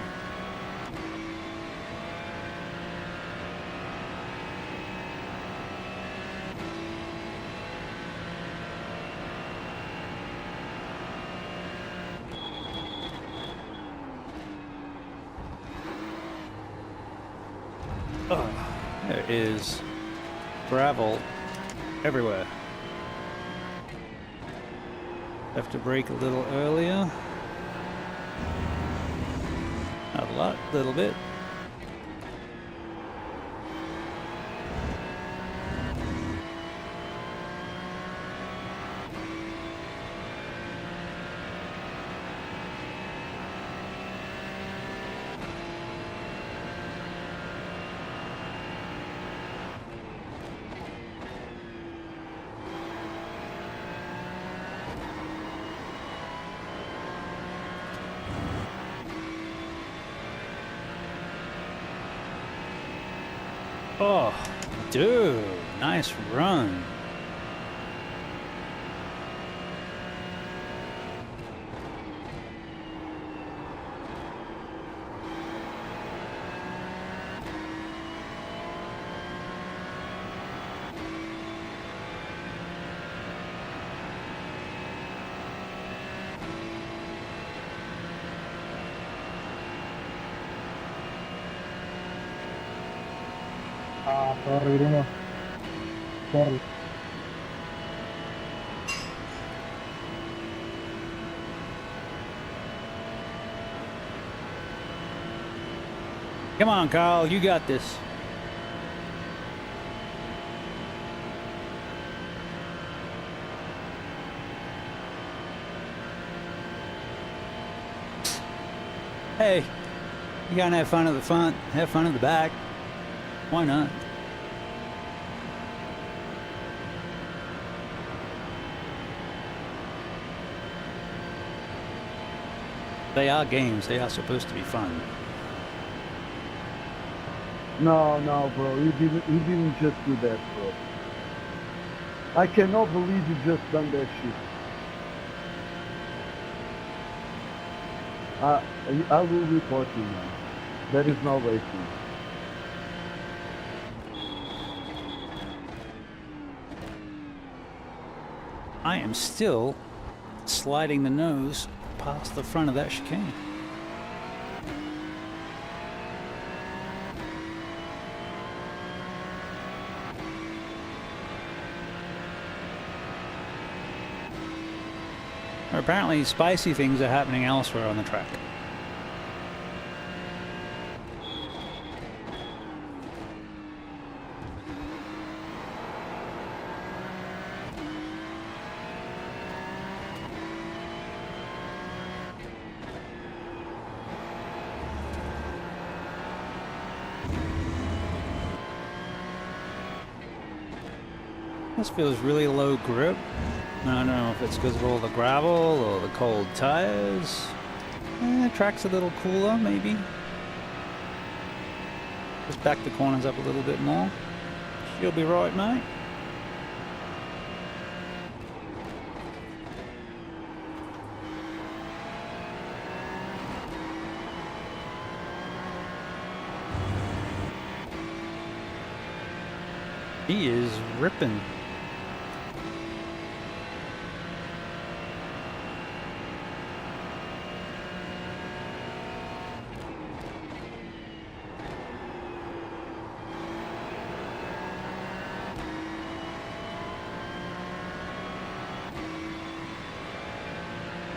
Oh, there is gravel everywhere. Have to brake a little earlier. Not a lot, a little bit. Oh, dude, nice run. Sorry, Bruno. Sorry. Come on, Carl, you got this. Hey, you gotta have fun at the front, have fun at the back. Why not? They are games, they are supposed to be fun. No, bro, you didn't just do that, bro. I cannot believe you just done that shit. I will report you now. That is not racing. I am still sliding the nose past the front of that chicane. Apparently spicy things are happening elsewhere on the track. This feels really low grip. I don't know if it's because of all the gravel or the cold tires. The track's a little cooler, maybe. Just back the corners up a little bit more. You'll be right, mate. He is ripping.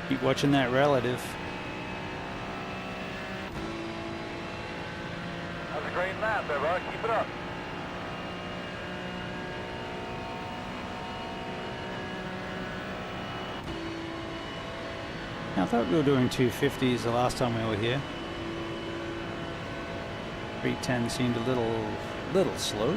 Keep watching that relative. That was a great lap there, bud. Keep it up. I thought we were doing 250s the last time we were here. 310 seemed a little slow.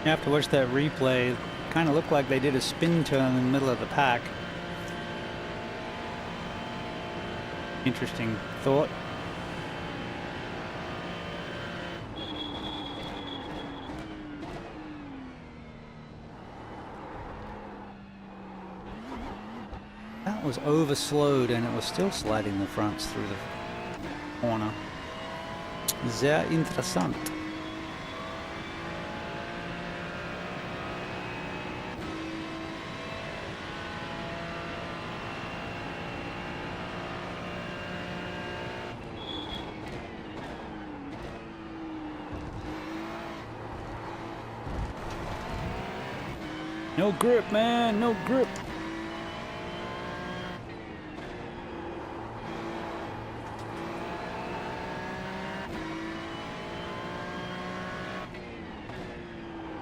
You have to watch that replay. Kind of looked like they did a spin turn in the middle of the pack. Interesting thought. That was overslowed and it was still sliding the fronts through the corner. Sehr interessant. No grip, man, no grip.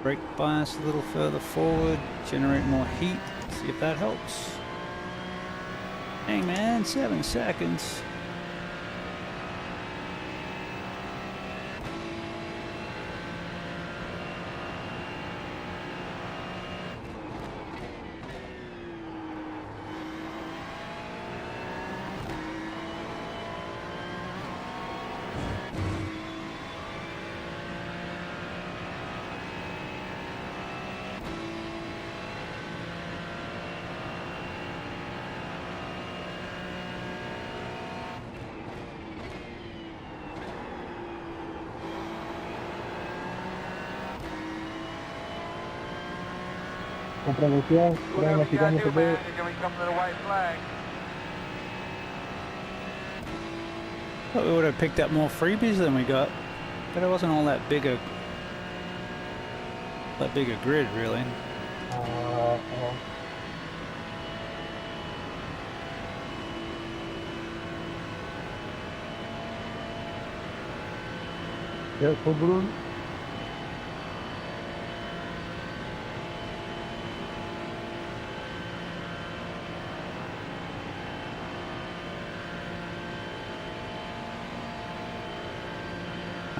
Brake bias a little further forward, generate more heat, see if that helps. Dang man, 7 seconds. Con promoción, créanme, si vamos a ver. Thought we would have picked up more freebies than we got, but it wasn't all that big a grid really. Careful, Bruno.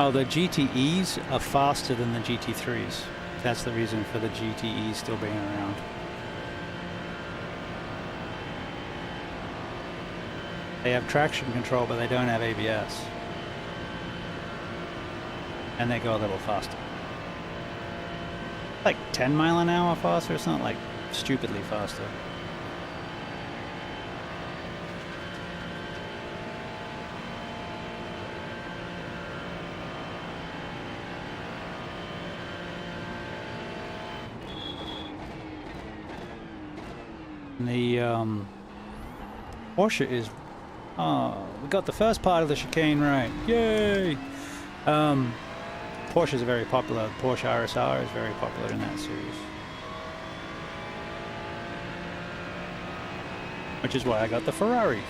Oh, the GTEs are faster than the GT3s. That's the reason for the GTEs still being around. They have traction control, but they don't have ABS. And they go a little faster. Like 10 mile an hour faster, it's not like stupidly faster. The Porsche is, we got the first part of the chicane right, yay! Porsches are very popular. The Porsche RSR is very popular in that series, which is why I got the Ferrari.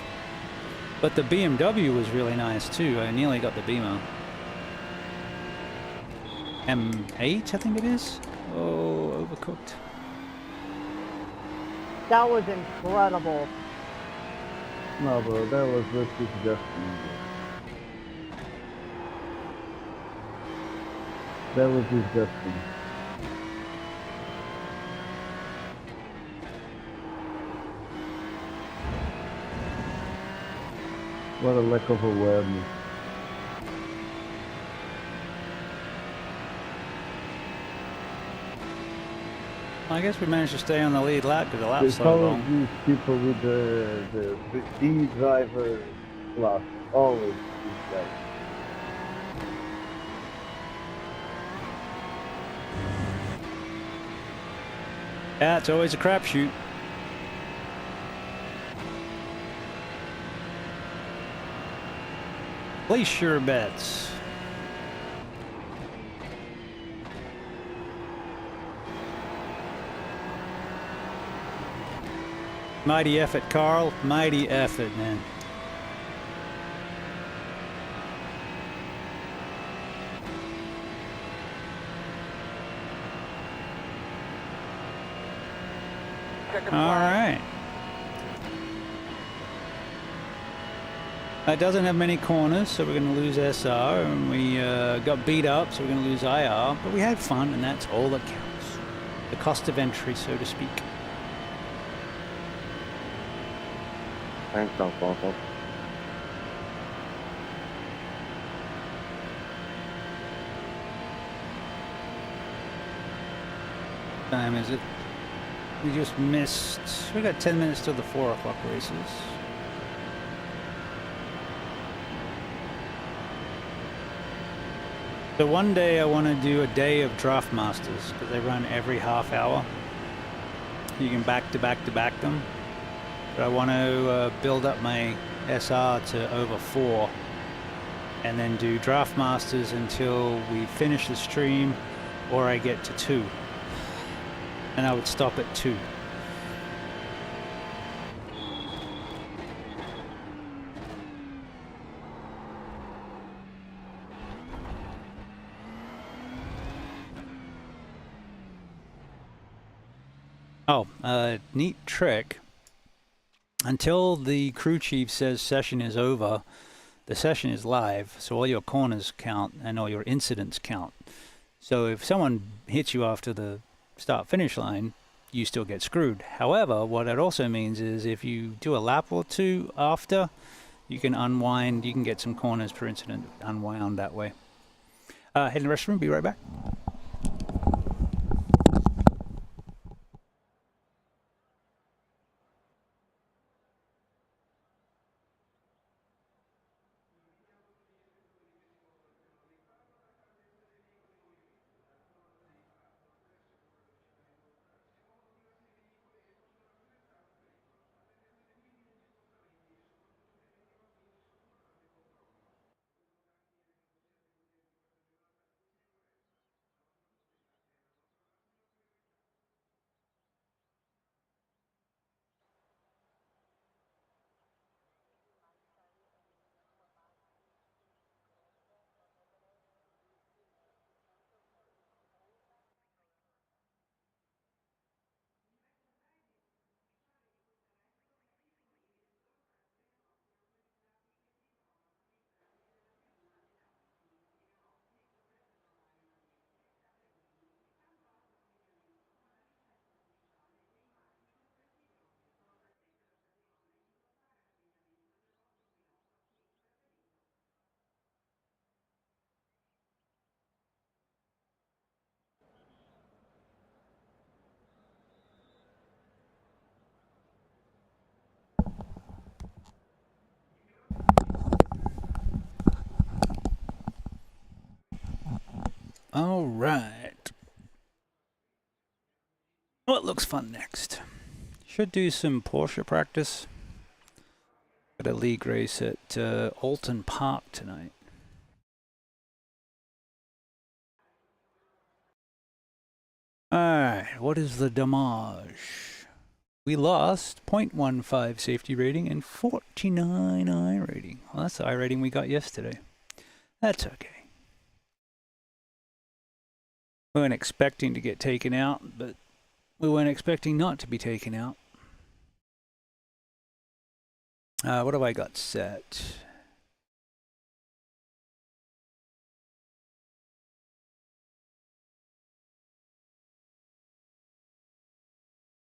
But the BMW was really nice too. I nearly got the Beamer. M8 I think it is. Oh, overcooked. That was incredible. No, bro, that was just disgusting. That was disgusting. What a lack of awareness. I guess we managed to stay on the lead lap because the lap's There's so always long. these people with the D driver class. Always these guys. Yeah, it's always a crapshoot. Place your bets. Mighty effort, Carl. Mighty effort, man. All right. It doesn't have many corners, so we're going to lose SR, and we got beat up, so we're going to lose IR, but we had fun, and that's all that counts. The cost of entry, so to speak. Thanks, Uncle. Time is it? We just missed. We got 10 minutes till the 4 o'clock races. So one day I want to do a day of Draft Masters because they run every half hour. You can back to back to back them. But I want to build up my SR to over 4 and then do Draft Masters until we finish the stream or I get to 2. And I would stop at 2. Oh, neat trick. Until the crew chief says session is over, the session is live, so all your corners count and all your incidents count. So if someone hits you after the start-finish line, you still get screwed. However, what that also means is if you do a lap or 2 after, you can unwind, you can get some corners per incident unwound that way. Head in the restroom, be right back. All right. What looks fun next? Should do some Porsche practice. Got a league race at Alton Park tonight. Alright, what is the damage? We lost 0.15 safety rating and 49 iRating. Well, that's the iRating we got yesterday. That's okay. We weren't expecting to get taken out, but we weren't expecting not to be taken out. What have I got set?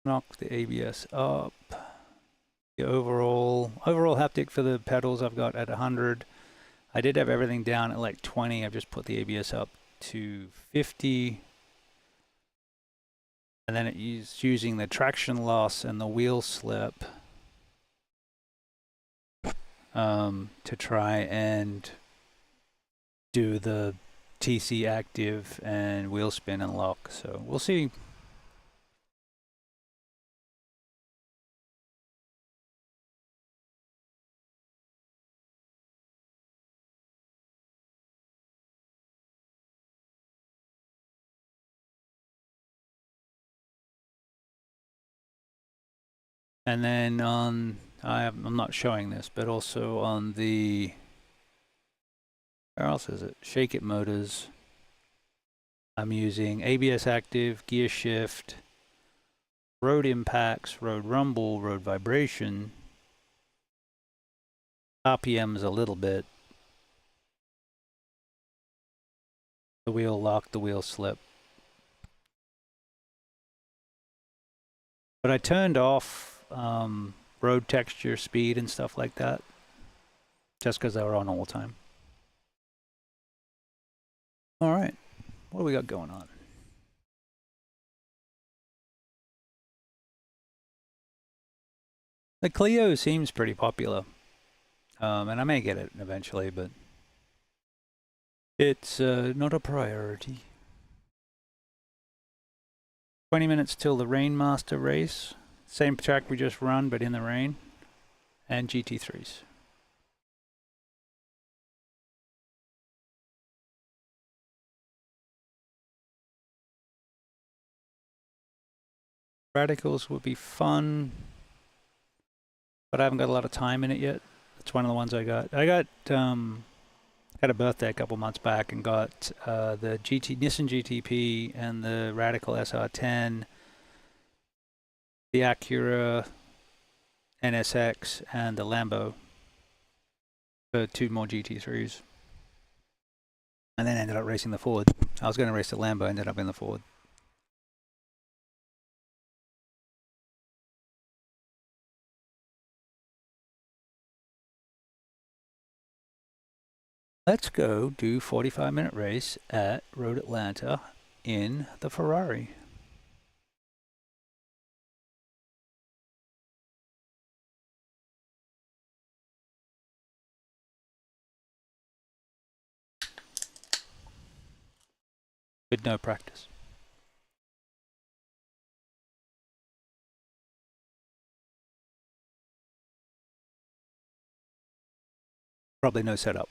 Knock the ABS up. The overall haptic for the pedals I've got at 100. I did have everything down at like 20. I've just put the ABS up to 50. And then it is using the traction loss and the wheel slip to try and do the TC active and wheel spin and lock. So we'll see. And then on, I'm not showing this, but also on the, where else is it? Shake It motors. I'm using ABS active, gear shift, road impacts, road rumble, road vibration, RPMs a little bit, the wheel lock, the wheel slip. But I turned off road texture, speed, and stuff like that, just because they were on all the time. All right, what do we got going on? The Clio seems pretty popular, and I may get it eventually, but it's not a priority. 20 minutes till the Rainmaster race. Same track we just run, but in the rain. And GT3s. Radicals would be fun, but I haven't got a lot of time in it yet. That's one of the ones I got. Had a birthday a couple months back and got the Nissan GTP and the Radical SR10, the Acura NSX, and the Lambo for 2 more GT3s. And then ended up racing the Ford. I was going to race the Lambo, ended up in the Ford. Let's go do 45-minute race at Road Atlanta in the Ferrari. With no practice. Probably no setup.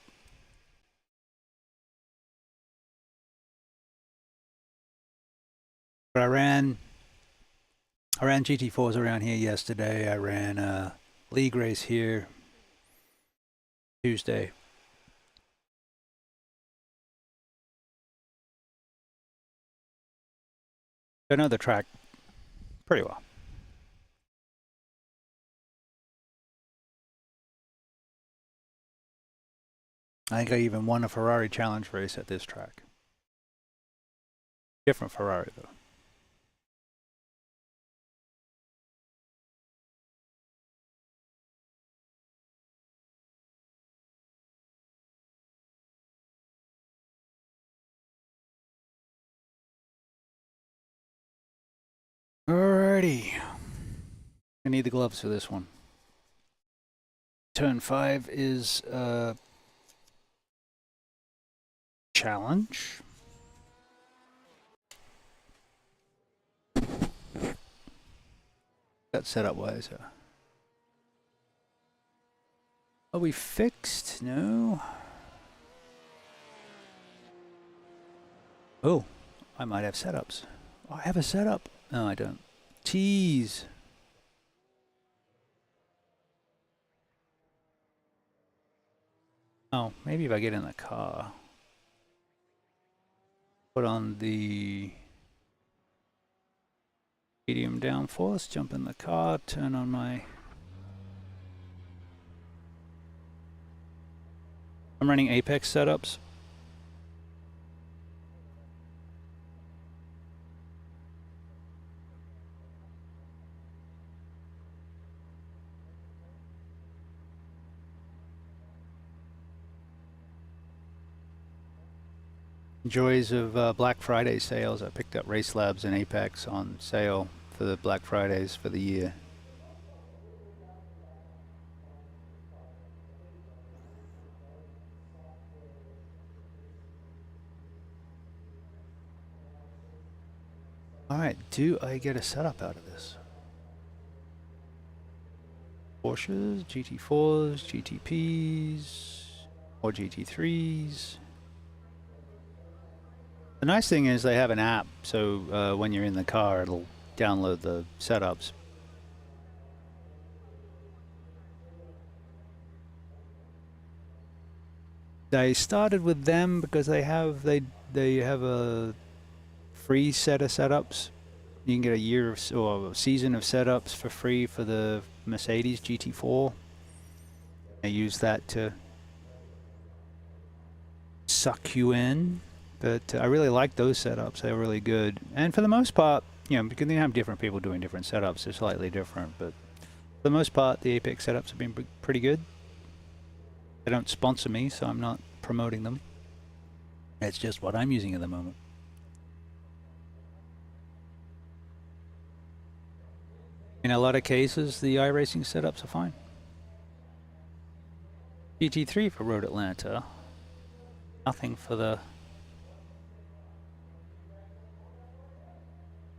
But I ran GT4s around here yesterday. I ran a league race here Tuesday. I know the track pretty well. I think I even won a Ferrari challenge race at this track. Different Ferrari though. Alrighty. I need the gloves for this one. Turn 5 is challenge. That setup wise. Are we fixed? No. Oh, I might have setups. Oh, I have a setup. No, I don't. Tease. Oh, maybe if I get in the car. Put on the medium downforce, jump in the car, turn on my... I'm running Apex setups. Joys of Black Friday sales. I picked up Race Labs and Apex on sale for the Black Fridays for the year. Alright, do I get a setup out of this? Porsches, GT4s, GTPs, or GT3s. The nice thing is they have an app, so when you're in the car, it'll download the setups. I started with them because they have a free set of setups. You can get a year or a season of setups for free for the Mercedes GT4. I use that to suck you in. But I really like those setups. They're really good. And for the most part, you know, because you have different people doing different setups, they're slightly different. But for the most part, the Apex setups have been pretty good. They don't sponsor me, so I'm not promoting them. It's just what I'm using at the moment. In a lot of cases, the iRacing setups are fine. GT3 for Road Atlanta. Nothing for the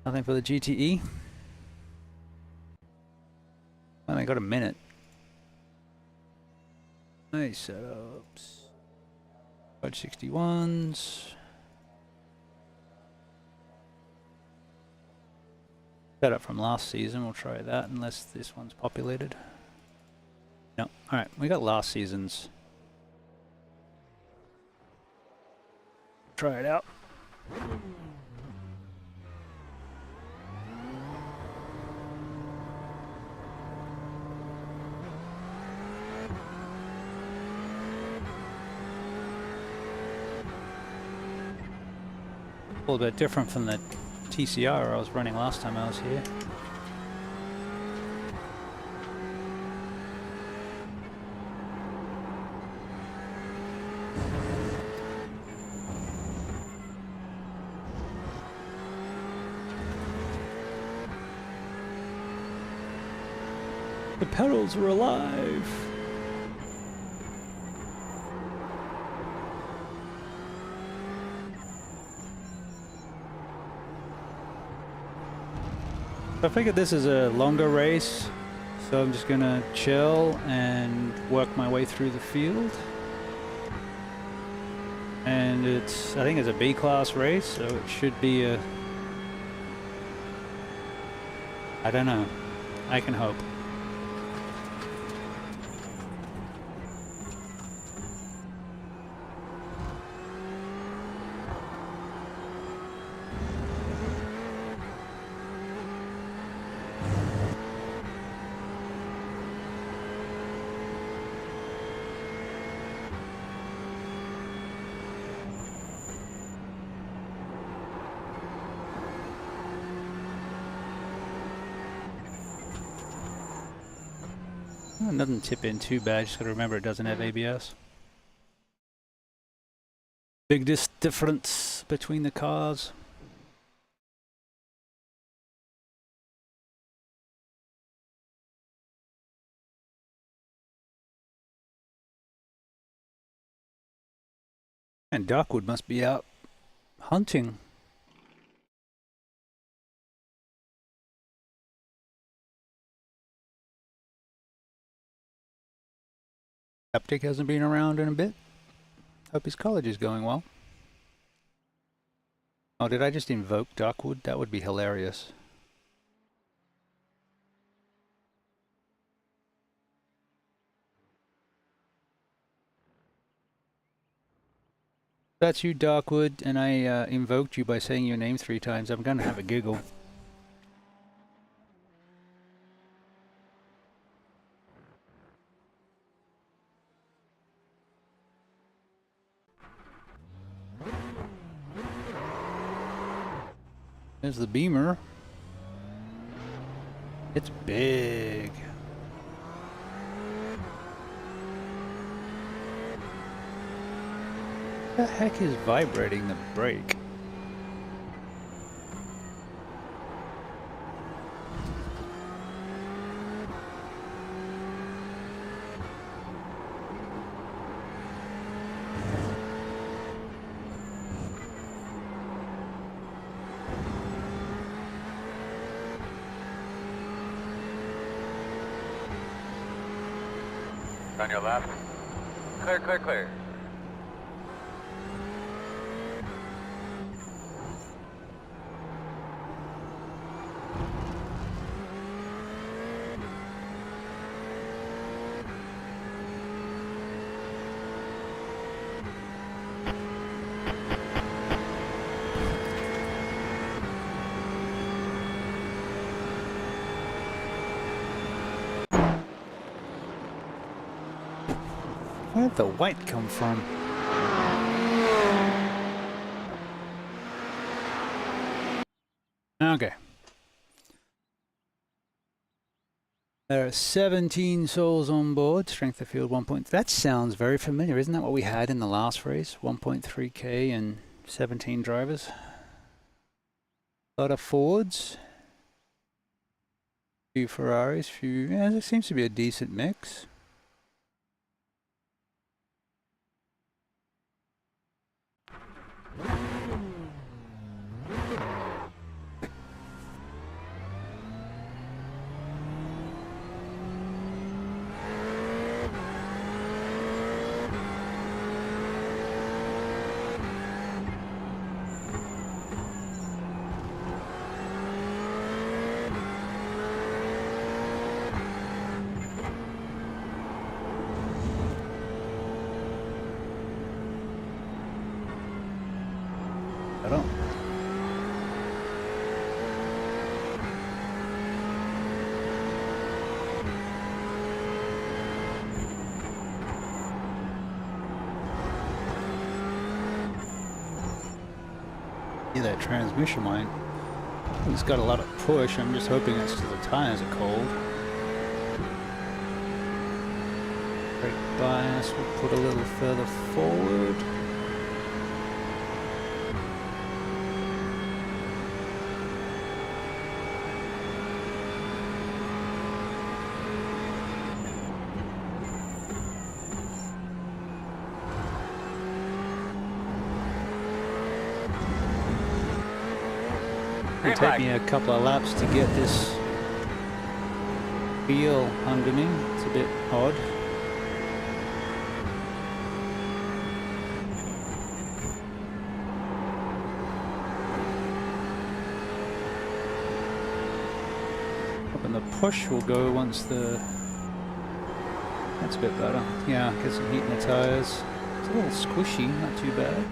GTE. Well, I got a minute. Nice setups. 561s. Setup from last season. We'll try that unless this one's populated. No. Alright, we got last season's. Try it out. A little bit different from the TCR I was running last time I was here. The pedals were alive. I figured this is a longer race, so I'm just gonna chill and work my way through the field. And I think it's a B-class race, so it should be a... I don't know. I can hope. It doesn't tip in too bad, just gotta remember it doesn't have ABS. Big difference between the cars. And Darkwood must be out hunting. Haptic hasn't been around in a bit. Hope his college is going well. Oh, did I just invoke Darkwood? That would be hilarious. That's you, Darkwood, and I invoked you by saying your name 3 times. I'm gonna have a giggle. There's the Beamer. It's big. What the heck is vibrating the brake? On your left. Clear, clear, clear. Where'd the white come from? Okay. There are 17 souls on board. Strength of field 1 point. That sounds very familiar. Isn't that what we had in the last race? 1.3k and 17 drivers. A lot of Fords. Few Ferraris, yeah, there seems to be a decent mix. I don't. Yeah, that transmission line. It's got a lot of push. I'm just hoping it's because the tires are cold. Brake bias, we'll put a little further forward. It'll take me a couple of laps to get this feel under me. It's a bit odd. And the push will go once the... That's a bit better. Yeah, get some heat in the tires. It's a little squishy, not too bad.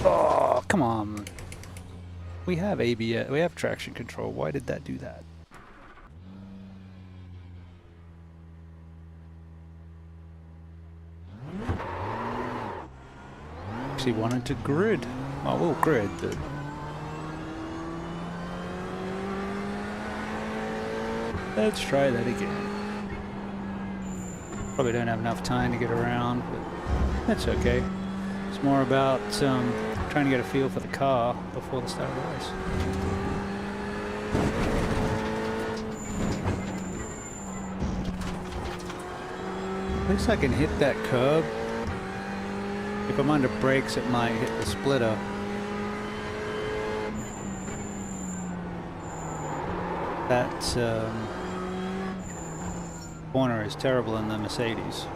Oh, come on. We have ABS, we have traction control. Why did that do that? Actually wanted to grid. Well, we'll grid, but... Let's try that again. Probably don't have enough time to get around, but that's okay. It's more about trying to get a feel for the car before the start of the race. At least I can hit that curb. If I'm under brakes, it might hit the splitter. That corner is terrible in the Mercedes.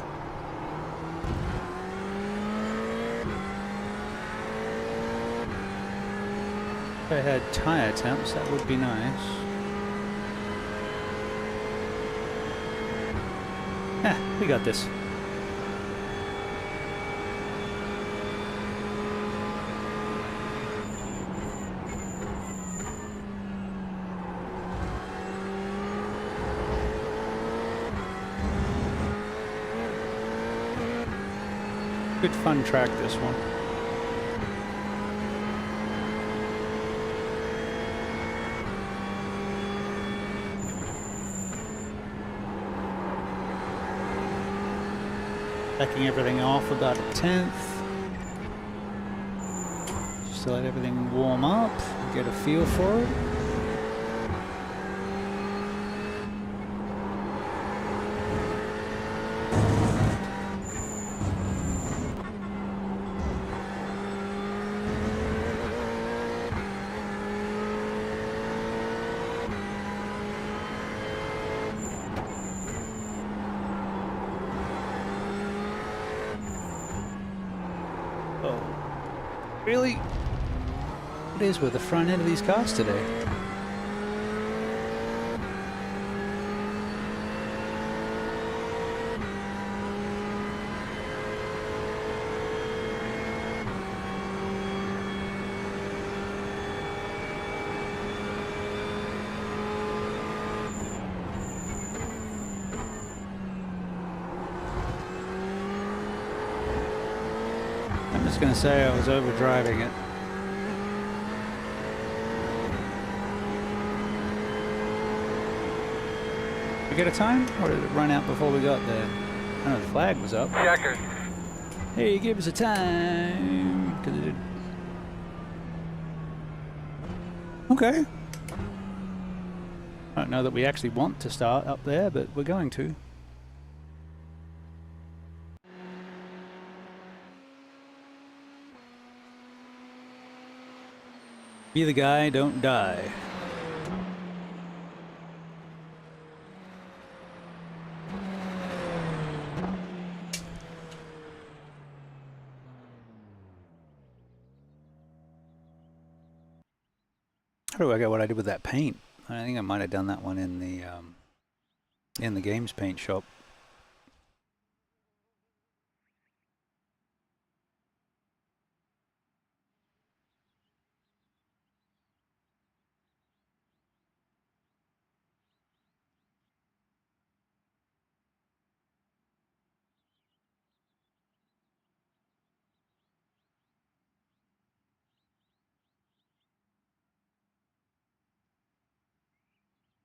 If I had tire temps, that would be nice. We got this. Good fun track, this one. Backing everything off about a 1/10. Just to let everything warm up, get a feel for it. Really? What is with the front end of these cars today? I'm just gonna say I was overdriving it. We get a time, or did it run out before we got there? I know the flag was up. Checkers. Hey, give us a time. 'Cause it... Okay. I don't know that we actually want to start up there, but we're going to. Be the guy, don't die. How do I get what I did with that paint? I think I might have done that one in the games paint shop.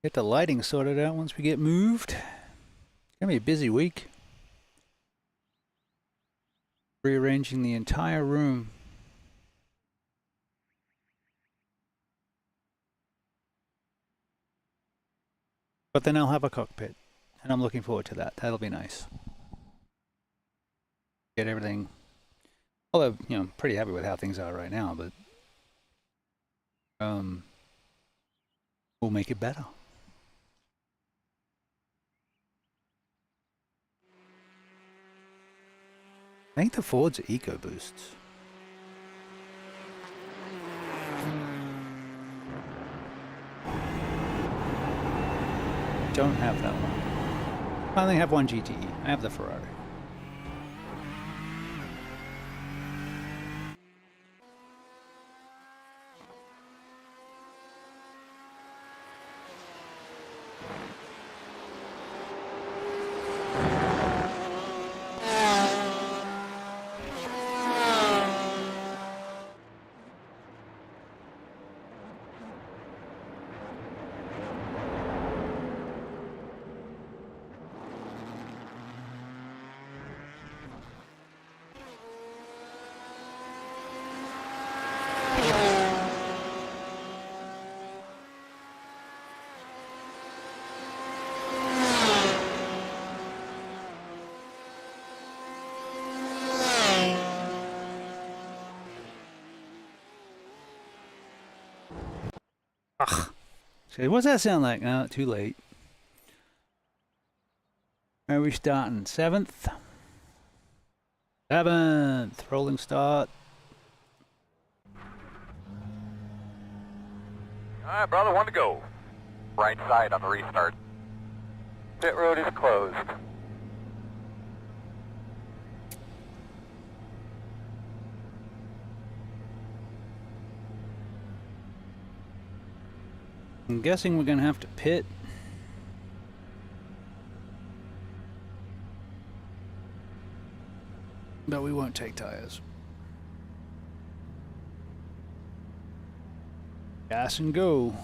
Get the lighting sorted out once we get moved. It's gonna be a busy week. Rearranging the entire room. But then I'll have a cockpit. And I'm looking forward to that. That'll be nice. Get everything. Although, you know, I'm pretty happy with how things are right now, but we'll make it better. I think the Fords are EcoBoosts. Don't have that one. I only have one GTE. I have the Ferrari. Ugh. So what's that sound like? Oh, too late. Where are we starting? 7th? 7th. Rolling start. Alright, brother, one to go. Right side on the restart. Pit road is closed. I'm guessing we're gonna have to pit. But we won't take tires. Gas and go.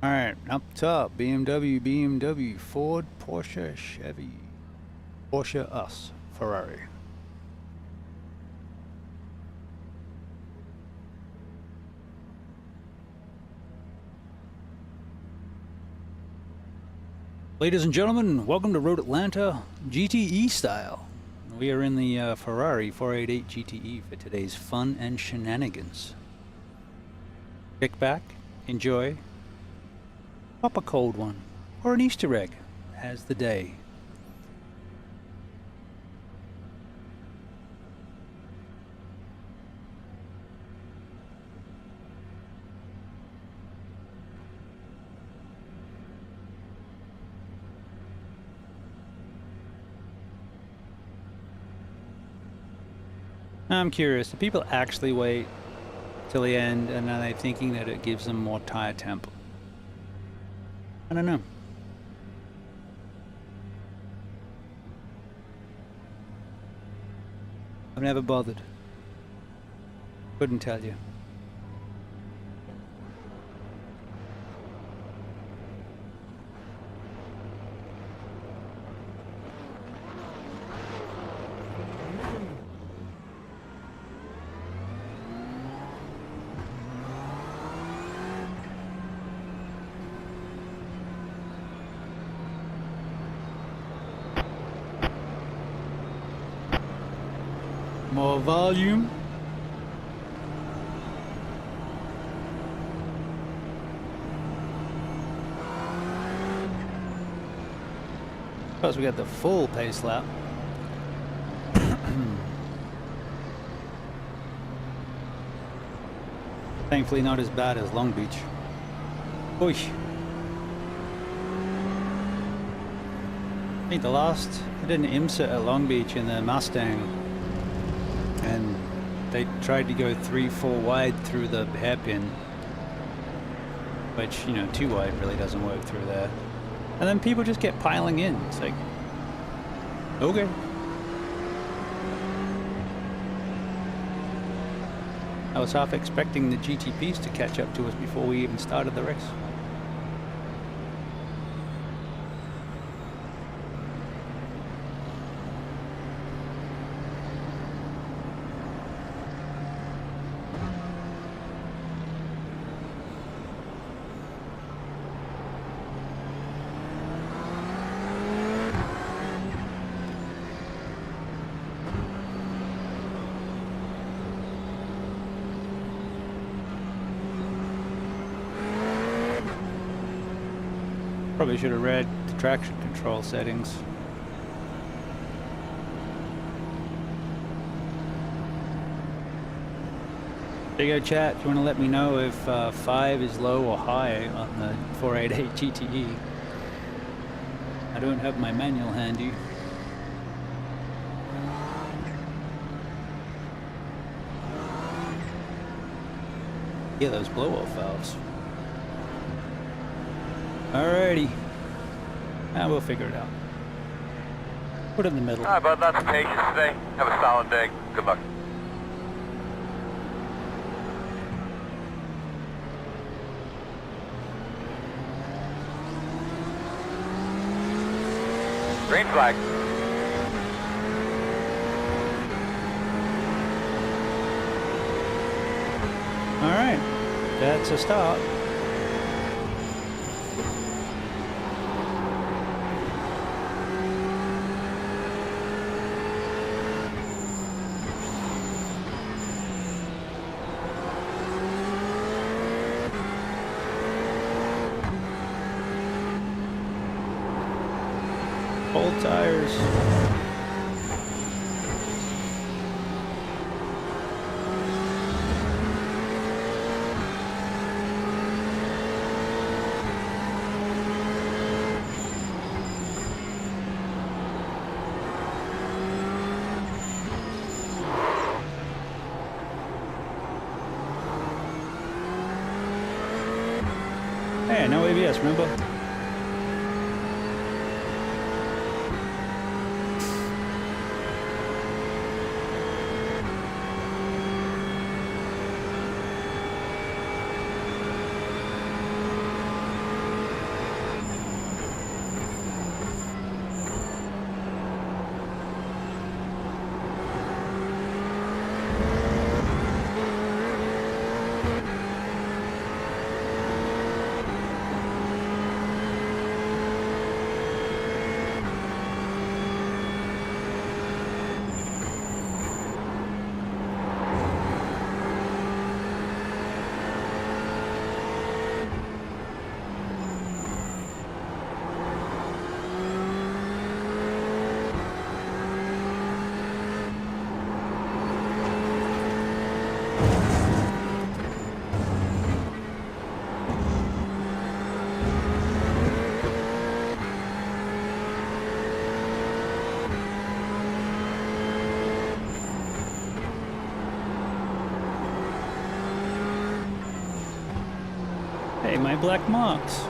Alright, up top, BMW, Ford, Porsche, Chevy. Porsche, us, Ferrari. Ladies and gentlemen, welcome to Road Atlanta GTE style. We are in the Ferrari 488 GTE for today's fun and shenanigans. Kick back, enjoy, pop a cold one, or an Easter egg as the day. I'm curious, do people actually wait till the end and are they thinking that it gives them more tire temp? I don't know. I've never bothered. Couldn't tell you. More volume. Plus we got the full pace lap. Thankfully not as bad as Long Beach. Oy. I think I did an IMSA at Long Beach in the Mustang, and they tried to go 3-4 wide through the hairpin, which, you know, 2 wide really doesn't work through there. And then people just kept piling in. It's like, okay. I was half expecting the GTPs to catch up to us before we even started the race. Probably should have read the traction control settings. There you go, chat. If you want to let me know if 5 is low or high on the 488 GTE. I don't have my manual handy. Yeah, those blow-off valves. Alrighty. Now we'll figure it out. Put it in the middle. Alright, bud, lots of patience today. Have a solid day. Good luck. Green flag. Alright. That's a start. Old tires. Hey, no ABS, remember? Hey, my black marks.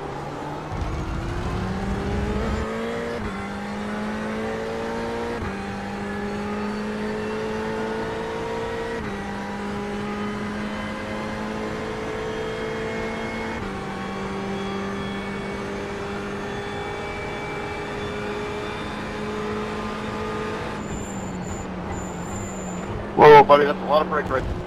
Whoa, buddy, that's a lot of brake right there.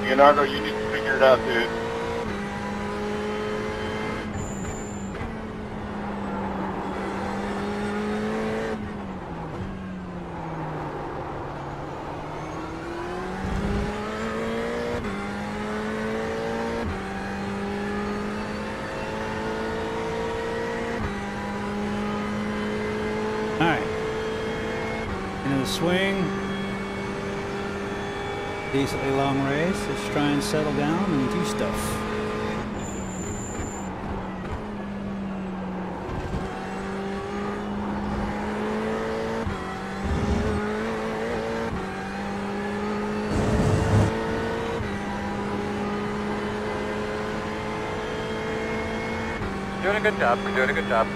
Leonardo, you need to figure it out, dude. Alright. Into the swing. Decently long race. Let's try and settle down and do stuff. Doing a good job. We're doing a good job.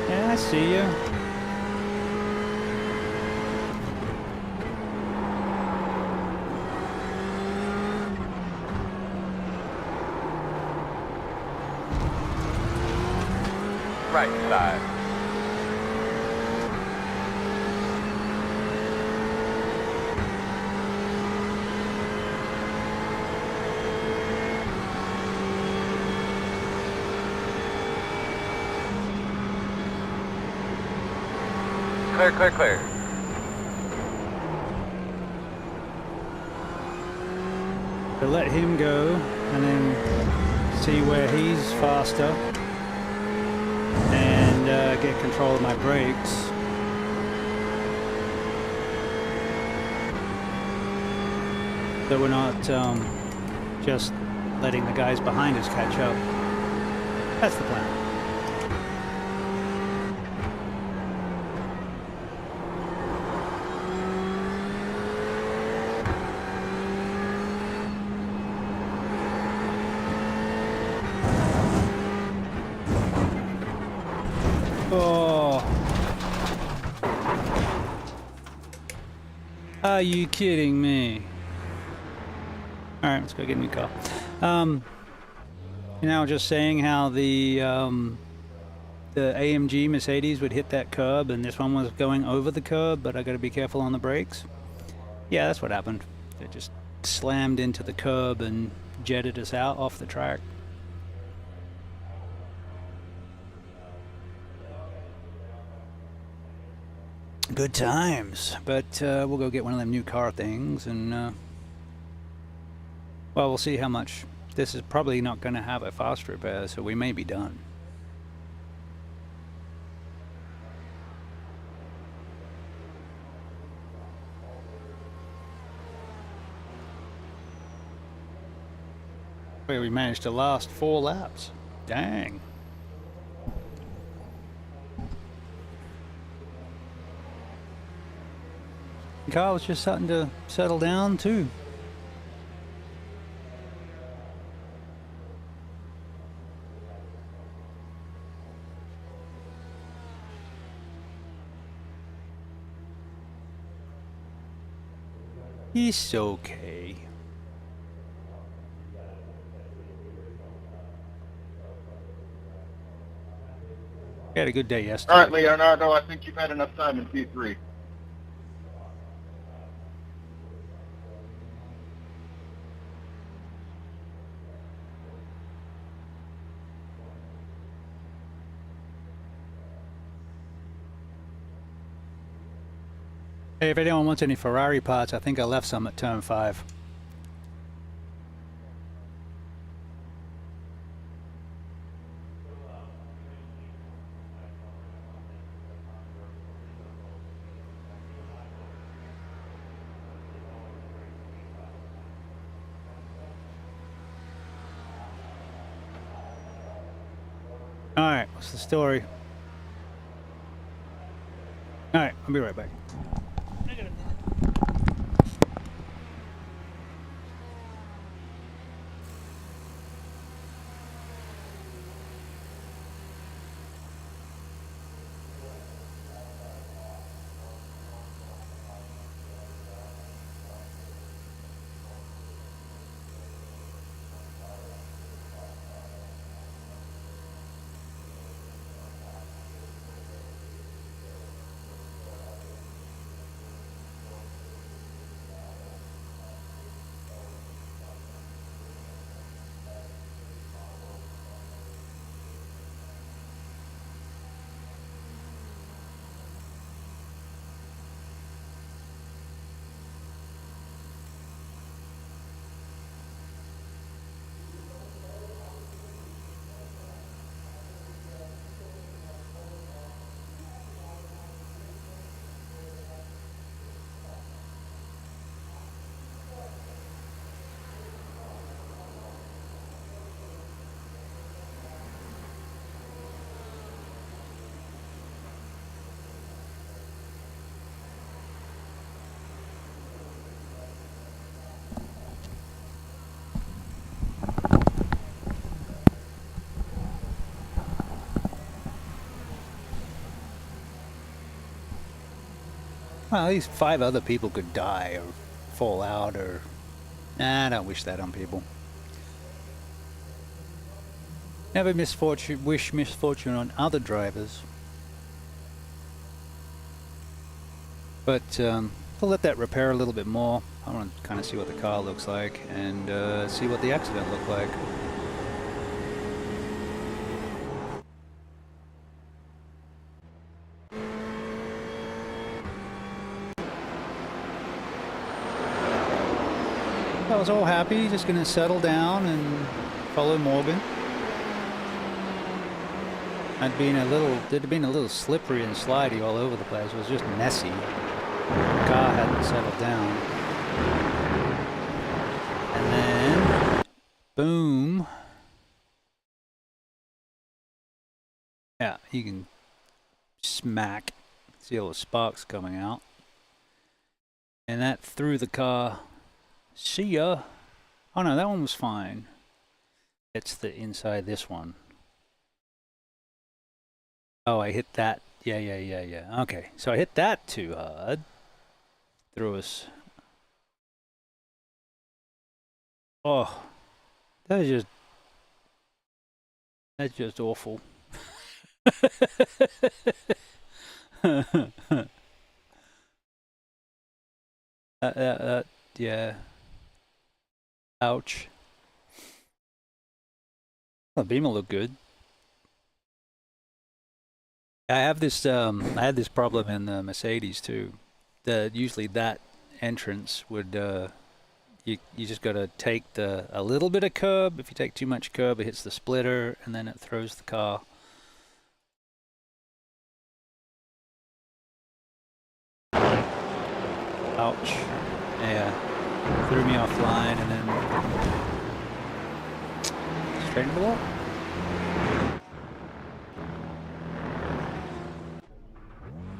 Yeah, I see you. Right side. Clear, clear, clear. To let him go and then see where he's faster and get control of my brakes. So we're not just letting the guys behind us catch up. That's the plan. Oh. Are you kidding me? Alright, let's go get a new car. You know, just saying how the AMG Mercedes would hit that curb and this one was going over the curb, but I gotta be careful on the brakes. Yeah, that's what happened. It just slammed into the curb and jetted us out off the track. Good times, but we'll go get one of them new car things and well, we'll see how much. This is probably not going to have a fast repair, so we may be done. Well, we managed to last 4 laps. Dang. Carl was just starting to settle down too. He's okay. We had a good day yesterday. All right, Leonardo, I think you've had enough time in P3. Hey, if anyone wants any Ferrari parts, I think I left some at turn 5. Alright, what's the story? Alright, I'll be right back. Well, at least 5 other people could die or fall out or... Nah, I don't wish that on people. Never wish misfortune on other drivers. But we'll let that repair a little bit more. I want to kind of see what the car looks like and see what the accident looked like. I was all happy, just going to settle down and follow Morgan. It'd been a little slippery and slidey all over the place. It was just messy. The car hadn't settled down. And then, boom. Yeah, you can smack. See all the sparks coming out. And that threw the car. See ya. Oh no, that one was fine. It's the inside this one. Oh, I hit that. Yeah. Okay, so I hit that too hard. Threw us. Oh, that's just awful. Yeah. Ouch. The beam will look good. I have this. I had this problem in the Mercedes too. Usually that entrance would. You just got to take a little bit of curb. If you take too much curb, it hits the splitter, and then it throws the car. Ouch. Yeah. Threw me offline and then straight into the wall.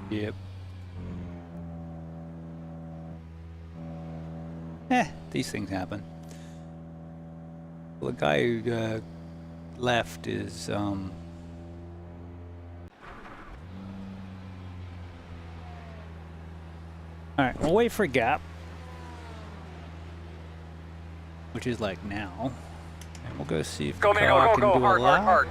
Yep. These things happen. Well, the guy who left is alright, we'll wait for a gap. Which is like now. And we'll go see if the car can do a lap.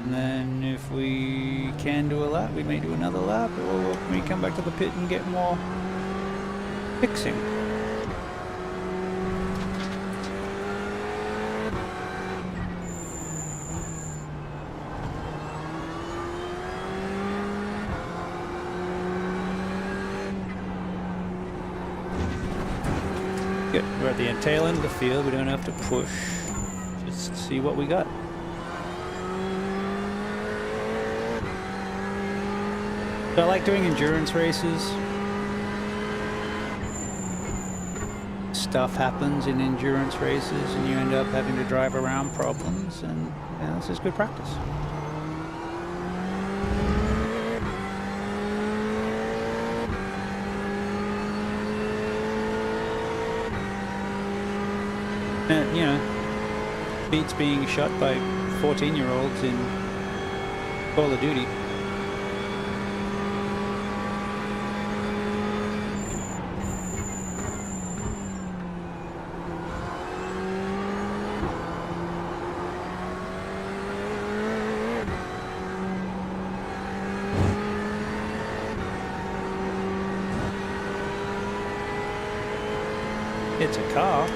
And then if we can do a lap, we may do another lap, or we come back to the pit and get more fixing. Good. We're at the tail end of the field. We don't have to push. Just see what we got. So I like doing endurance races. Stuff happens in endurance races and you end up having to drive around problems, and this is good practice. You know, beats being shot by 14-year-olds in Call of Duty. It's a car.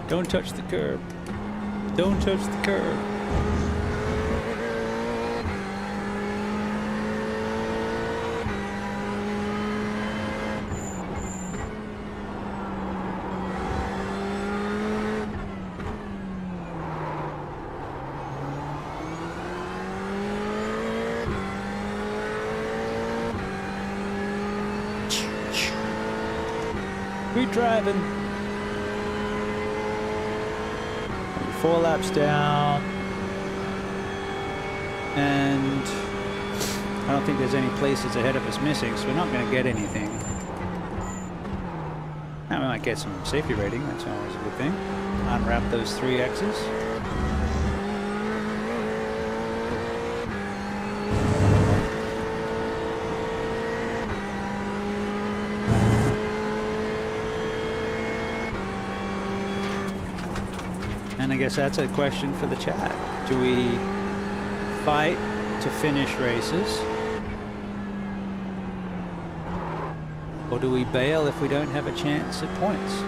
Don't touch the curb. Don't touch the curb. Keep driving. 4 laps down. And I don't think there's any places ahead of us missing, so we're not going to get anything. Now we might get some safety rating, that's always a good thing. Unwrap those 3 X's. And I guess that's a question for the chat. Do we fight to finish races? Or do we bail if we don't have a chance at points?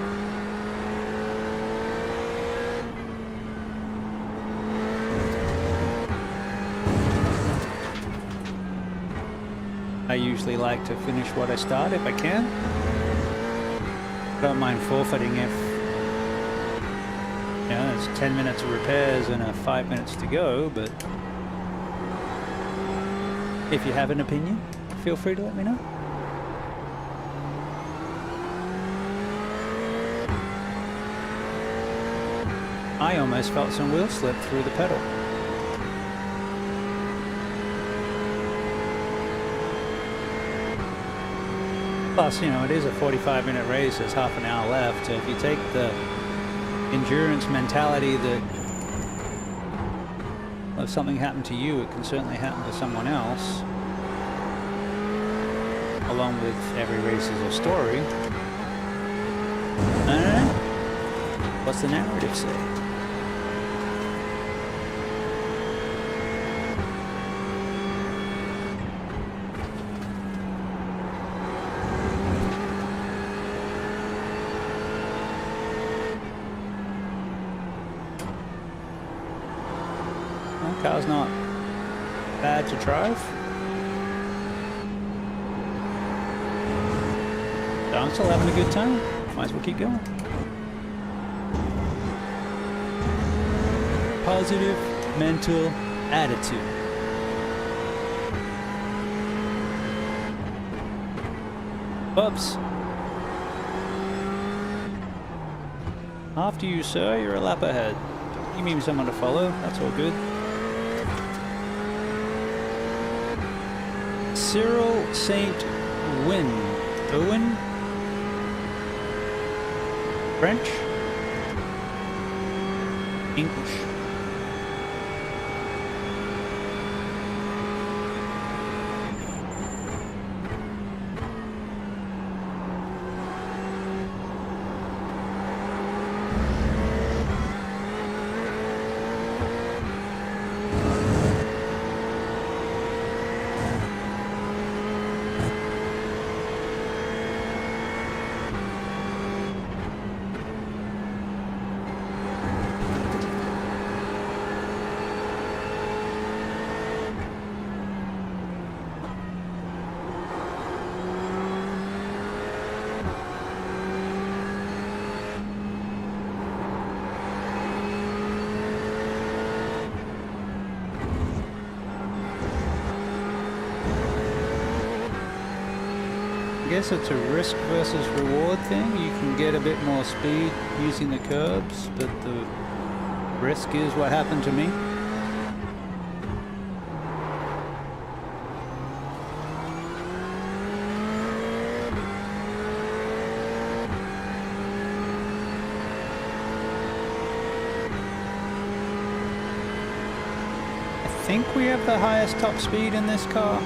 I usually like to finish what I start if I can. Don't mind forfeiting if, you know, there's 10 minutes of repairs and 5 minutes to go, but if you have an opinion, feel free to let me know. I almost felt some wheel slip through the pedal. Plus, you know, it is a 45-minute race, there's half an hour left, so if you take the endurance mentality that if something happened to you, it can certainly happen to someone else, along with every race is a story. I don't know. What's the narrative say? Car's not bad to drive. So I'm still having a good time. Might as well keep going. Positive mental attitude. Oops. After you, sir, you're a lap ahead. You mean someone to follow, that's all good. Cyril St. Owen? French? English? I guess it's a risk versus reward thing. You can get a bit more speed using the curbs, but the risk is what happened to me. I think we have the highest top speed in this car.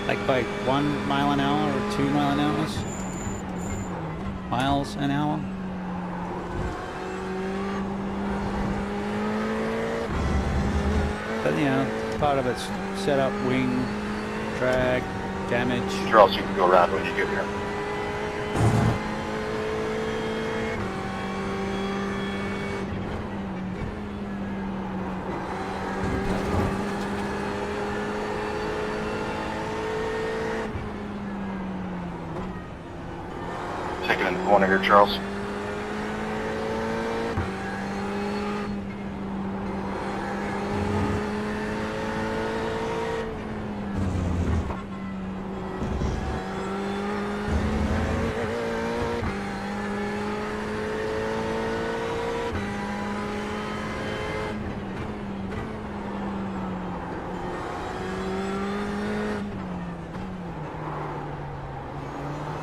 Like by 1 mile an hour or 2 mile an hour? Miles an hour? But you know, part of it's setup, wing, drag, damage. Charles, you can go around when you get here. Take it in the corner here, Charles.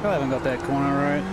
I haven't got that corner right.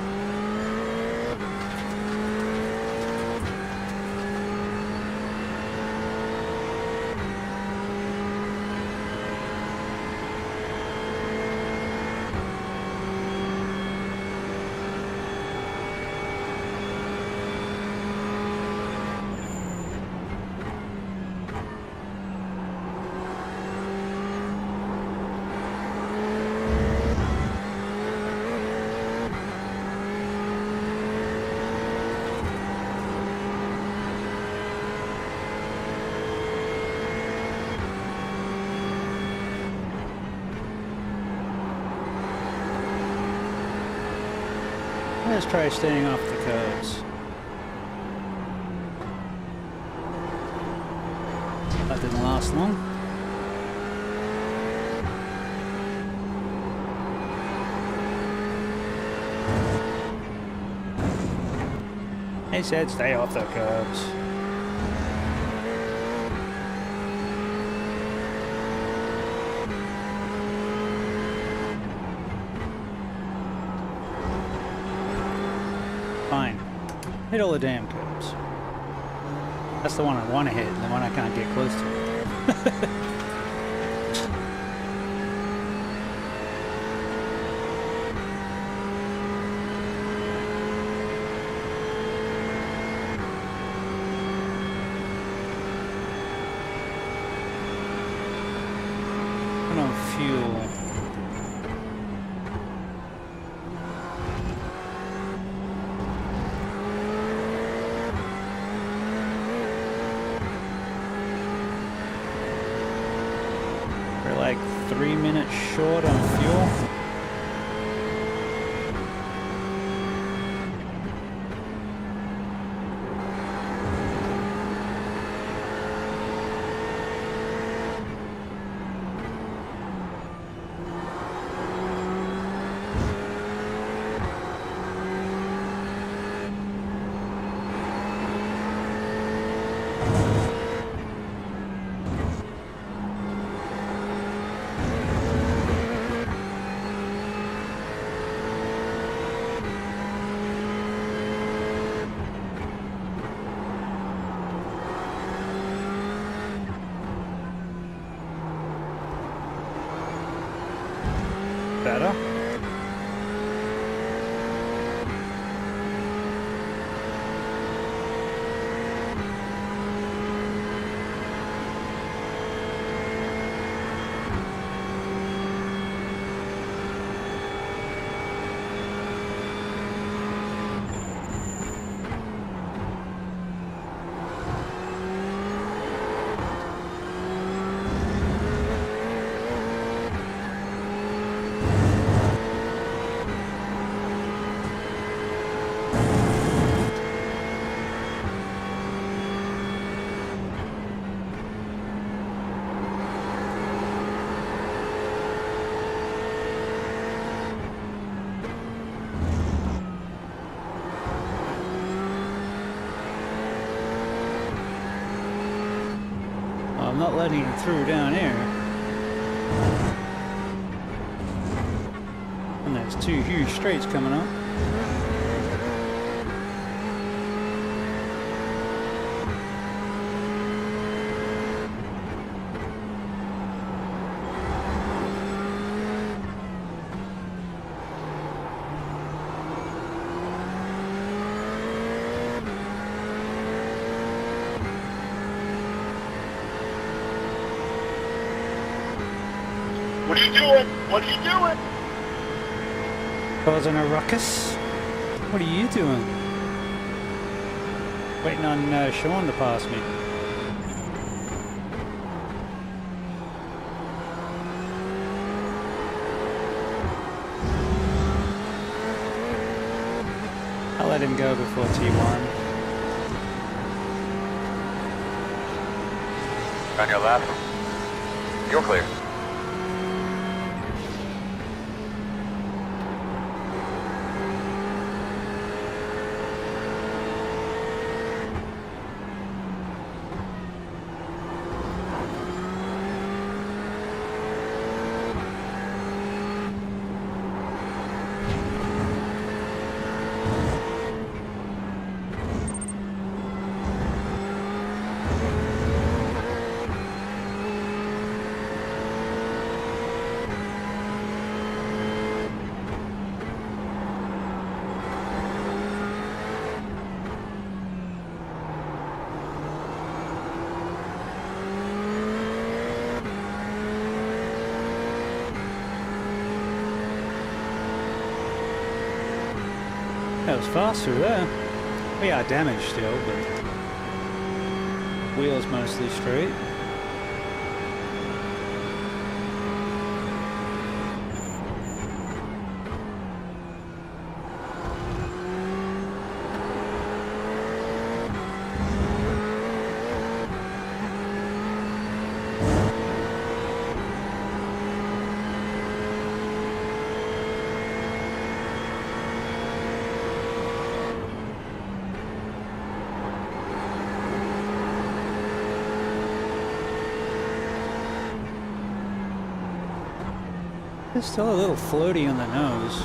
Let's try staying off the curbs. That didn't last long. He said stay off the curbs. Fine. Hit all the damn curbs. That's the one I want to hit, and the one I can't get close to. Put on fuel. We're like 3 minutes short on fuel. Better. I'm not letting him through down here. And there's two huge straights coming up. What are you doing? What are you doing? Causing a ruckus? What are you doing? Waiting on Sean to pass me. I'll let him go before T1. On your left. You're clear. That was faster there. We are damaged still, but wheels mostly straight. It's still a little floaty on the nose.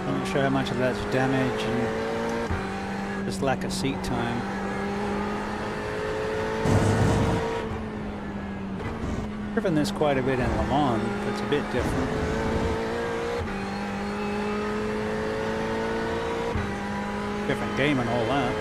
I'm not sure how much of that's damage and just lack of seat time. Driven this quite a bit in Le Mans, but it's a bit different. Different game and all that.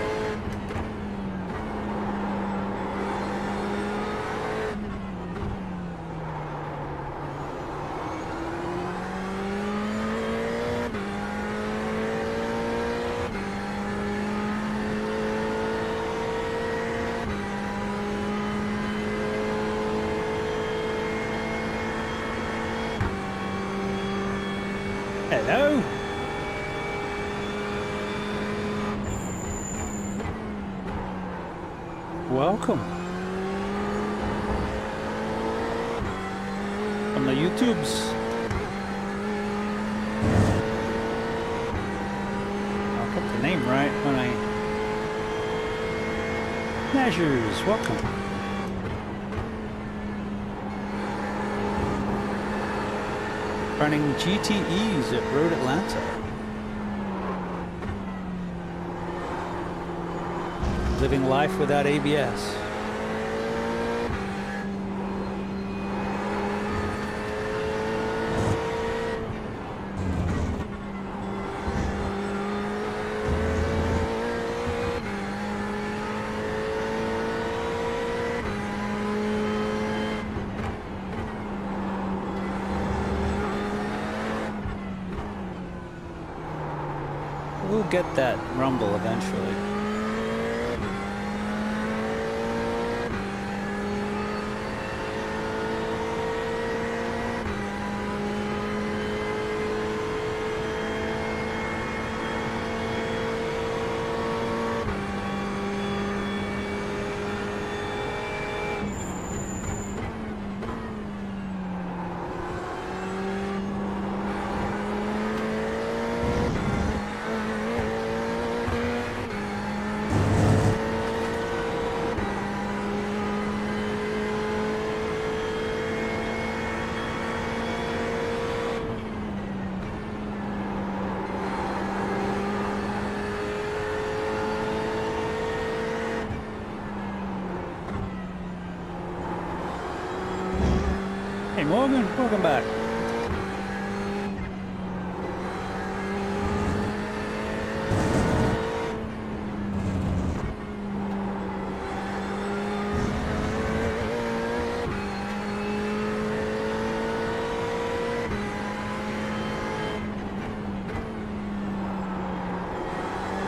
Hello? Welcome. From the YouTubes. I'll get the name right when I... Measures, welcome. Running GTEs at Road Atlanta. Living life without ABS. We'll get that rumble eventually. Hey Morgan, welcome back.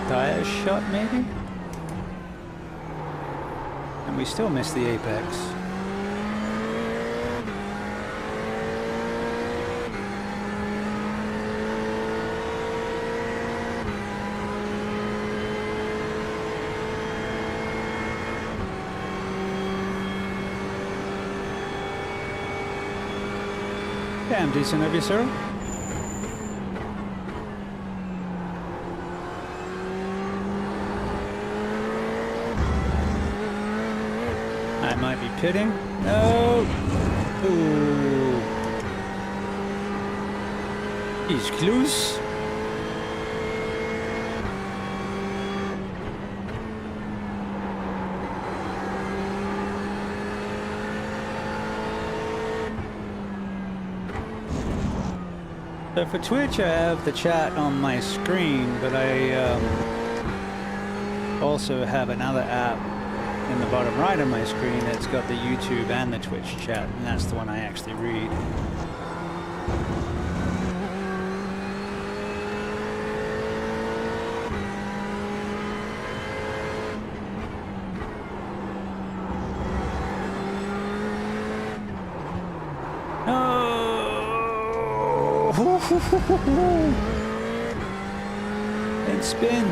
Tire shot maybe? And we still miss the apex. Damn decent of you, sir. I might be pitting. No. Ooh. He's close. So for Twitch, I have the chat on my screen, but I also have another app in the bottom right of my screen that's got the YouTube and the Twitch chat, and that's the one I actually read. And spin.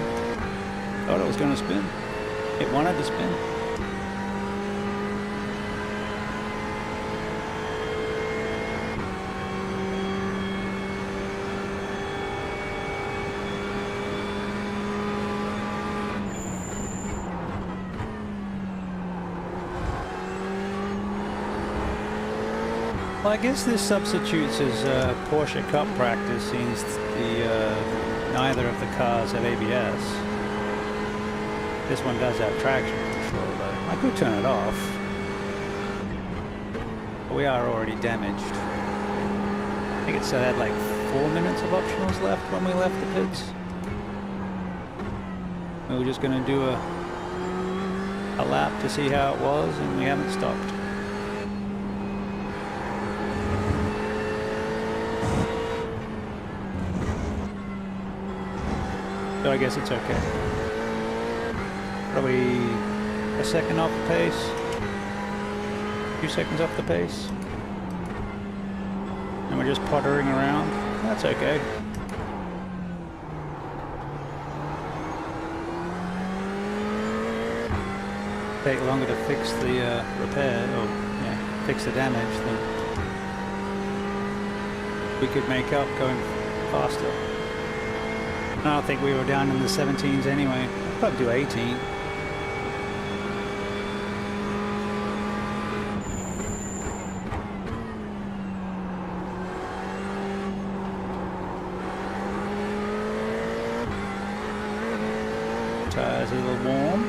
Thought it was gonna spin. It wanted to spin. Well, I guess this substitutes as Porsche Cup practice since neither of the cars have ABS. This one does have traction control though. I could turn it off. But we are already damaged. I think it said I had like 4 minutes of optionals left when we left the pits. We were just going to do a lap to see how it was, and we haven't stopped. So I guess it's okay. Probably a second off the pace. 2 seconds off the pace. And we're just puttering around. That's okay. Take longer to fix the repair, or yeah, fix the damage, then we could make up going faster. I don't think we were down in the 17s anyway. I'd probably do 18. Tires a little warm.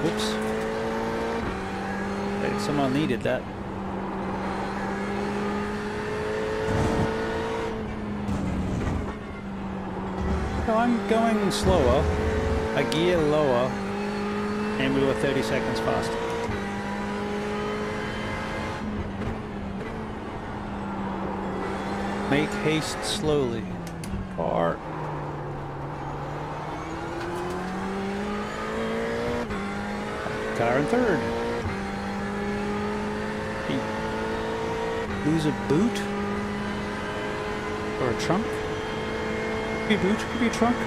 Whoops. Someone needed that. So I'm going slower, a gear lower, and we were 30 seconds faster. Make haste slowly. Car. Car in third. Lose a boot? Or a trunk? Could be a boot, could be a trunk.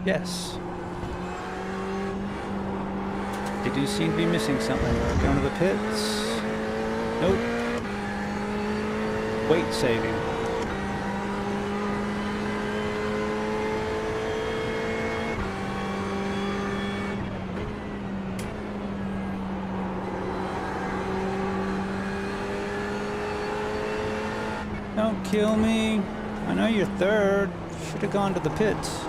Yes. They do seem to be missing something. Going to the pits. Nope. Weight saving. Don't kill me. I know you're third. Should have gone to the pits.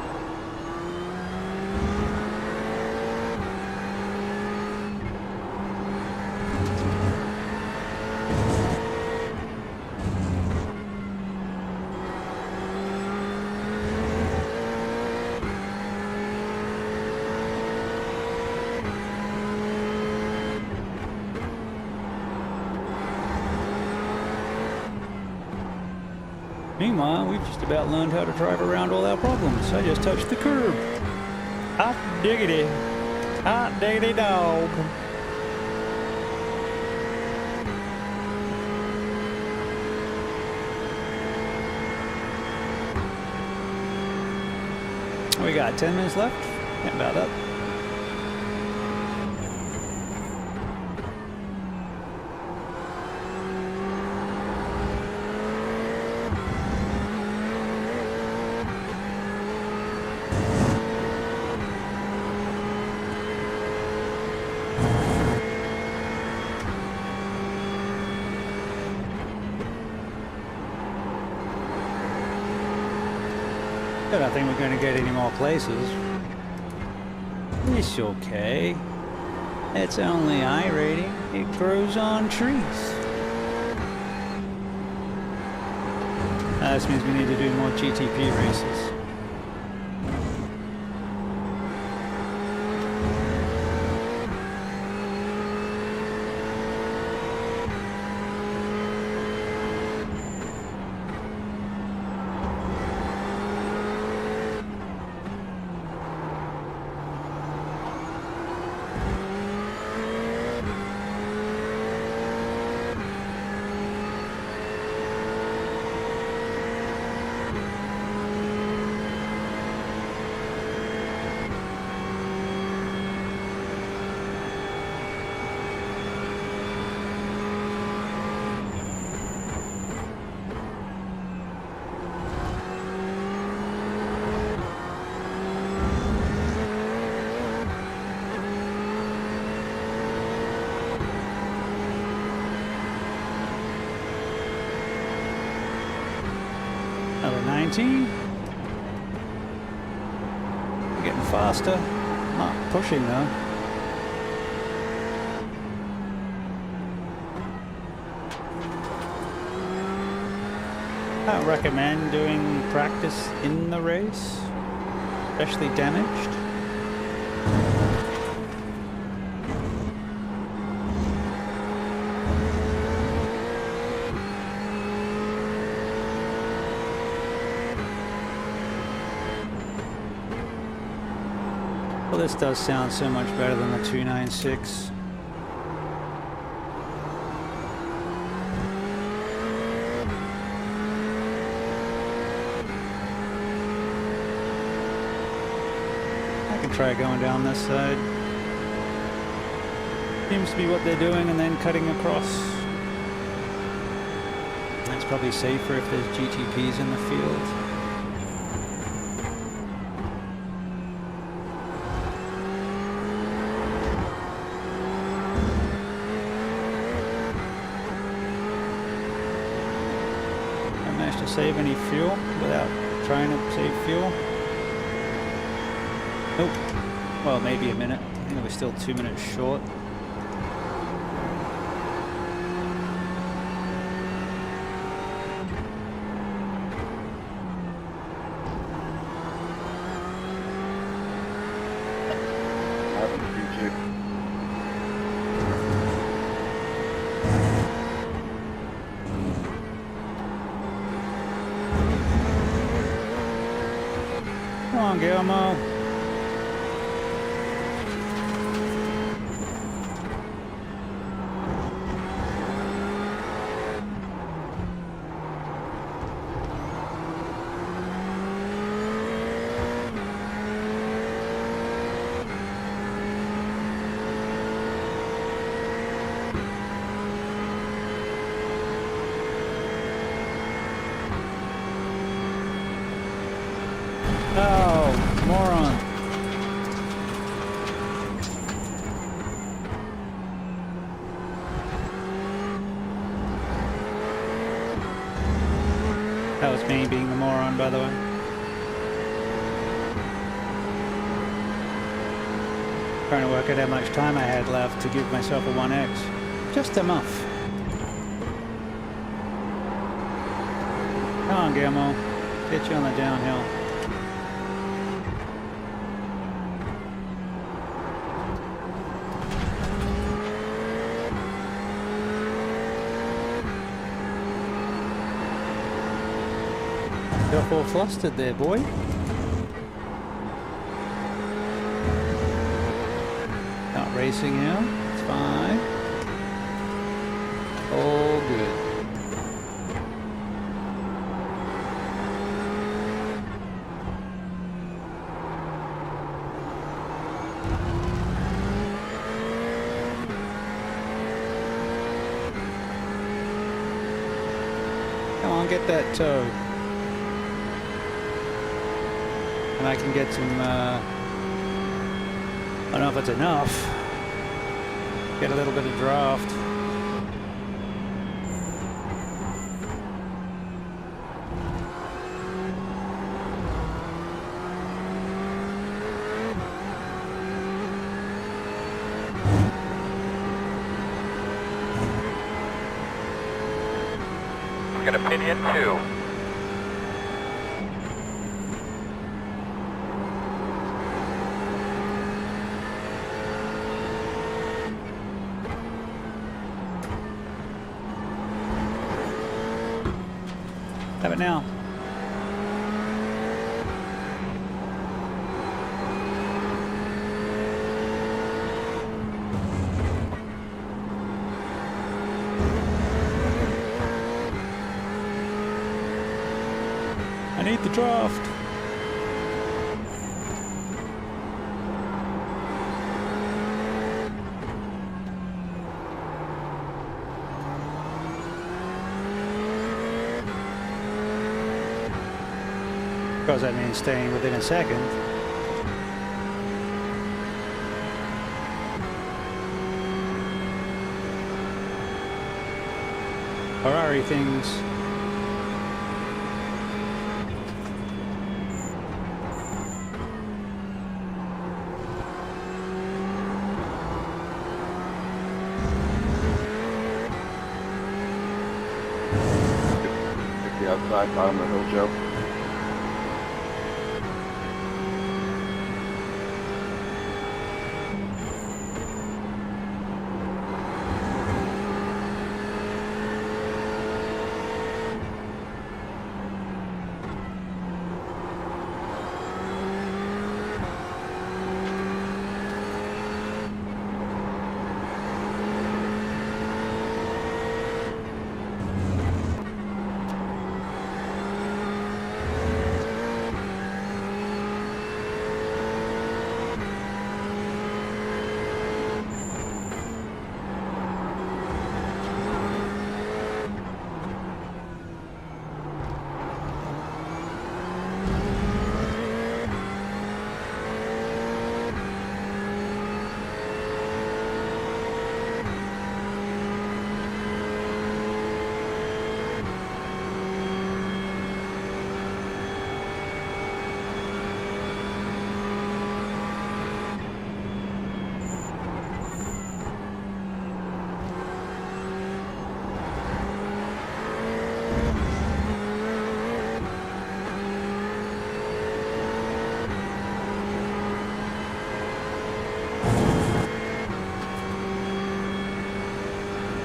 Meanwhile, we've just about learned how to drive around all our problems. I just touched the curb. Hot diggity. Hot diggity dog. We got 10 minutes left. Yeah, about that. I don't think we're going to get any more places. It's okay. It's only iRacing. It grows on trees. this means we need to do more GTP races. Another 19. We're getting faster. Not pushing though. I don't recommend doing practice in the race, especially damaged. Well, this does sound so much better than the 296. I can try going down this side. Seems to be what they're doing, and then cutting across. That's probably safer if there's GTPs in the field. Save any fuel without trying to save fuel. Nope. Well, maybe a minute. I think we're still 2 minutes short. Come on, Guillermo. Oh, moron. That was me being the moron, by the way. Trying to work out how much time I had left to give myself a 1x. Just enough. Come on, Guillermo. Get you on the downhill. Got all flustered there, boy. Not racing now. It's fine. All good. Come on, get that toe. And I can get some, I don't know if it's enough. Get a little bit of draft. We're gonna pin in 2. Have it now. I need the draft. Because that means staying within a second. Ferrari things. Pick the outside bottom of the hill, Joe.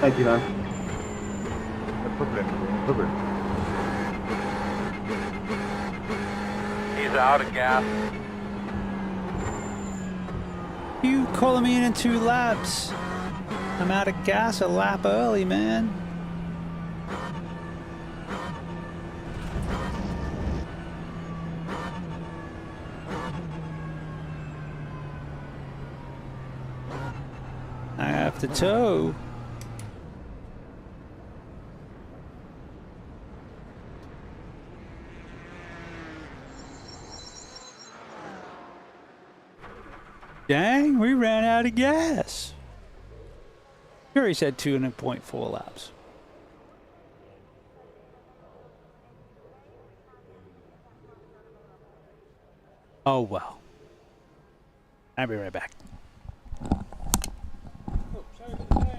Thank you, man. No problem, no problem. He's out of gas. You calling me in 2 laps? I'm out of gas a lap early, man. I have to tow. Dang, we ran out of gas. Sure, he said 2.4 laps. Oh, well. I'll be right back. Oh, sorry for the delay.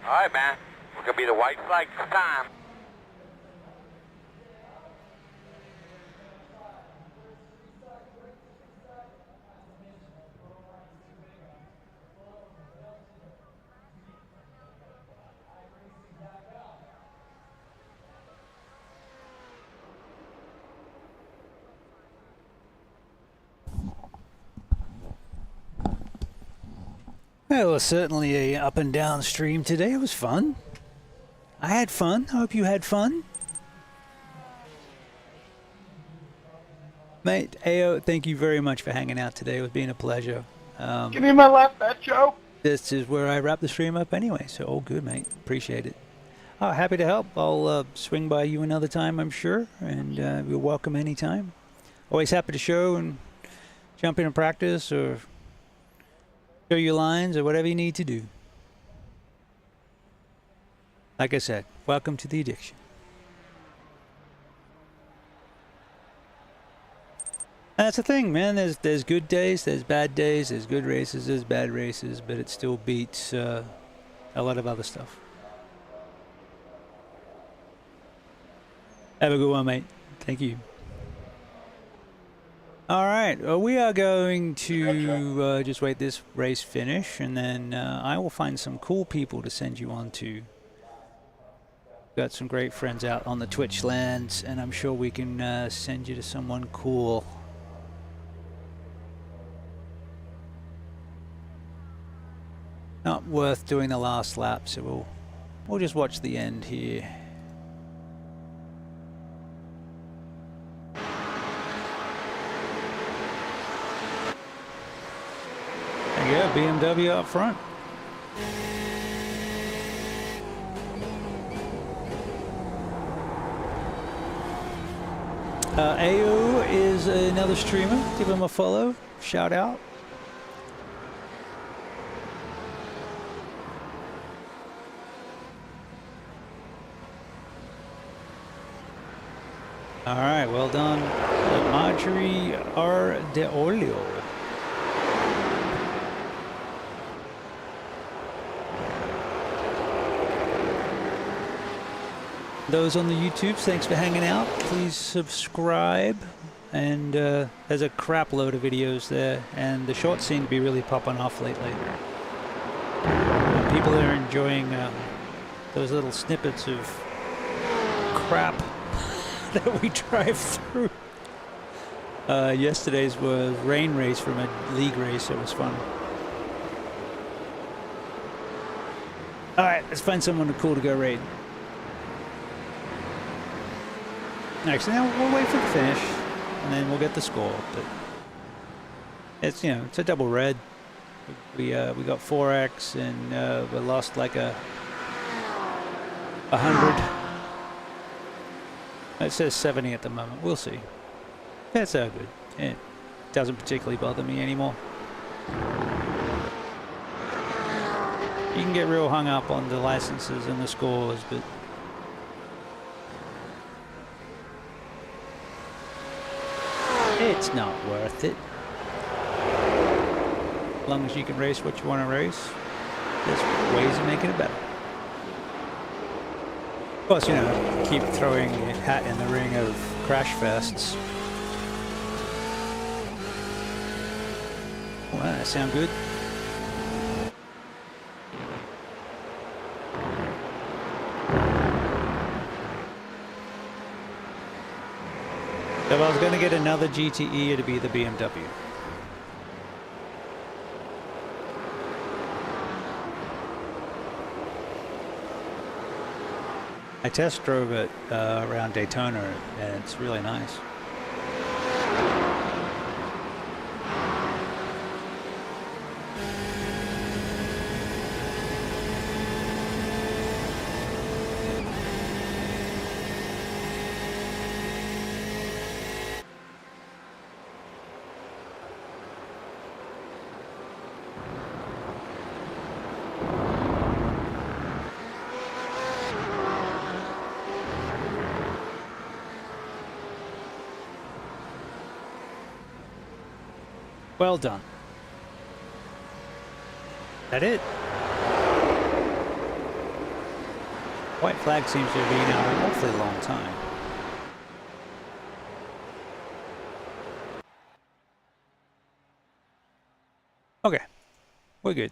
All right, man. We're gonna be the white flag this time. Well, it was certainly a up and down stream today. It was fun. I had fun. I hope you had fun. Mate, Ayo, thank you very much for hanging out today. It was being a pleasure. Give me my lap back, Joe. This is where I wrap the stream up anyway, so all good, mate. Appreciate it. Oh, happy to help. I'll swing by you another time, I'm sure, and you're welcome anytime. Always happy to show and jump in and practice or show you lines or whatever you need to do. Like I said, welcome to the addiction. That's the thing, man. There's good days, there's bad days, there's good races, there's bad races, but it still beats a lot of other stuff. Have a good one, mate. Thank you. All right, we are going to just wait this race finish, and then I will find some cool people to send you on to. Got some great friends out on the Twitch lands, and I'm sure we can send you to someone cool. Not worth doing the last lap, so we'll just watch the end here. Yeah, BMW up front. AO is another streamer. Give him a follow. Shout out. All right, well done, Marjorie R. De Olio. Those on the YouTubes, thanks for hanging out. Please subscribe. And there's a crap load of videos there, and the shorts seem to be really popping off lately. People are enjoying those little snippets of crap that we drive through. Yesterday's was rain race from a league race. It was fun. All right, let's find someone cool to go raid. Actually, now we'll wait for the finish, and then we'll get the score. But it's, you know, it's a double red. We got 4x, and we lost like 100. It says 70 at the moment. We'll see. That's all good. It doesn't particularly bother me anymore. You can get real hung up on the licenses and the scores, but it's not worth it. As long as you can race what you want to race, there's ways of making it better. Of course, you know, keep throwing your hat in the ring of crash fests. Well, that sound good. If I was going to get another GTE, it'd be the BMW. I test drove it around Daytona, and it's really nice. Well done. That it? White flag seems to have been out an awfully long time. Okay, we're good.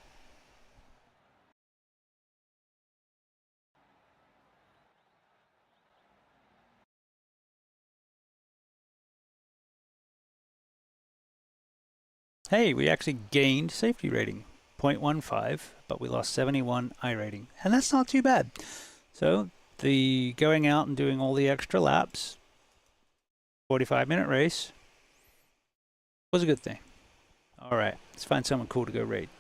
Hey, we actually gained safety rating, 0.15, but we lost 71 iRating, and that's not too bad. So the going out and doing all the extra laps, 45-minute race, was a good thing. All right, let's find someone cool to go raid.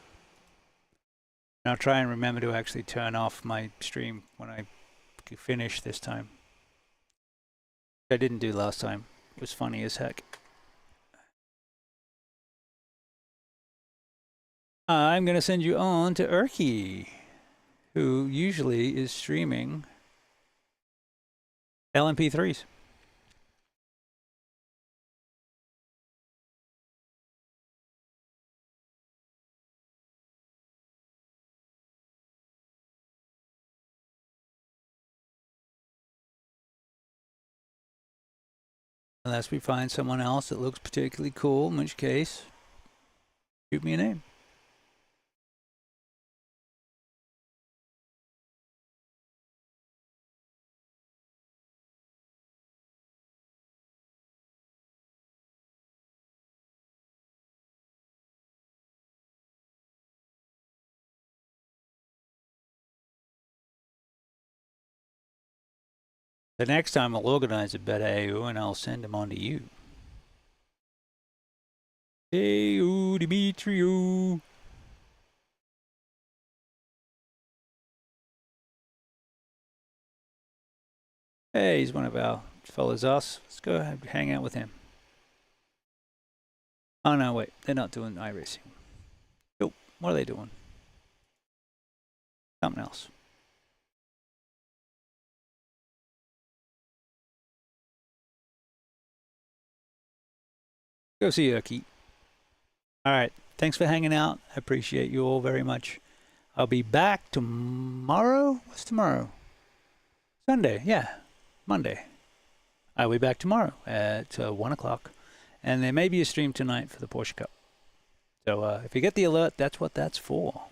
And I'll try and remember to actually turn off my stream when I to finish this time. I didn't do last time. It was funny as heck. I'm going to send you on to Erky, who usually is streaming LMP3s. Unless we find someone else that looks particularly cool, in which case, shoot me a name. The next time I'll organize a better AU and I'll send them on to you. AU Dimitrio. Hey, he's one of our fellas us. Let's go ahead and hang out with him. Oh no, wait, they're not doing iRacing. Nope, what are they doing? Something else. Go see Erky. Alright, thanks for hanging out. I appreciate you all very much. I'll be back tomorrow. What's tomorrow? Sunday, yeah. Monday. I'll be back tomorrow at 1 o'clock. And there may be a stream tonight for the Porsche Cup. So if you get the alert, that's what that's for.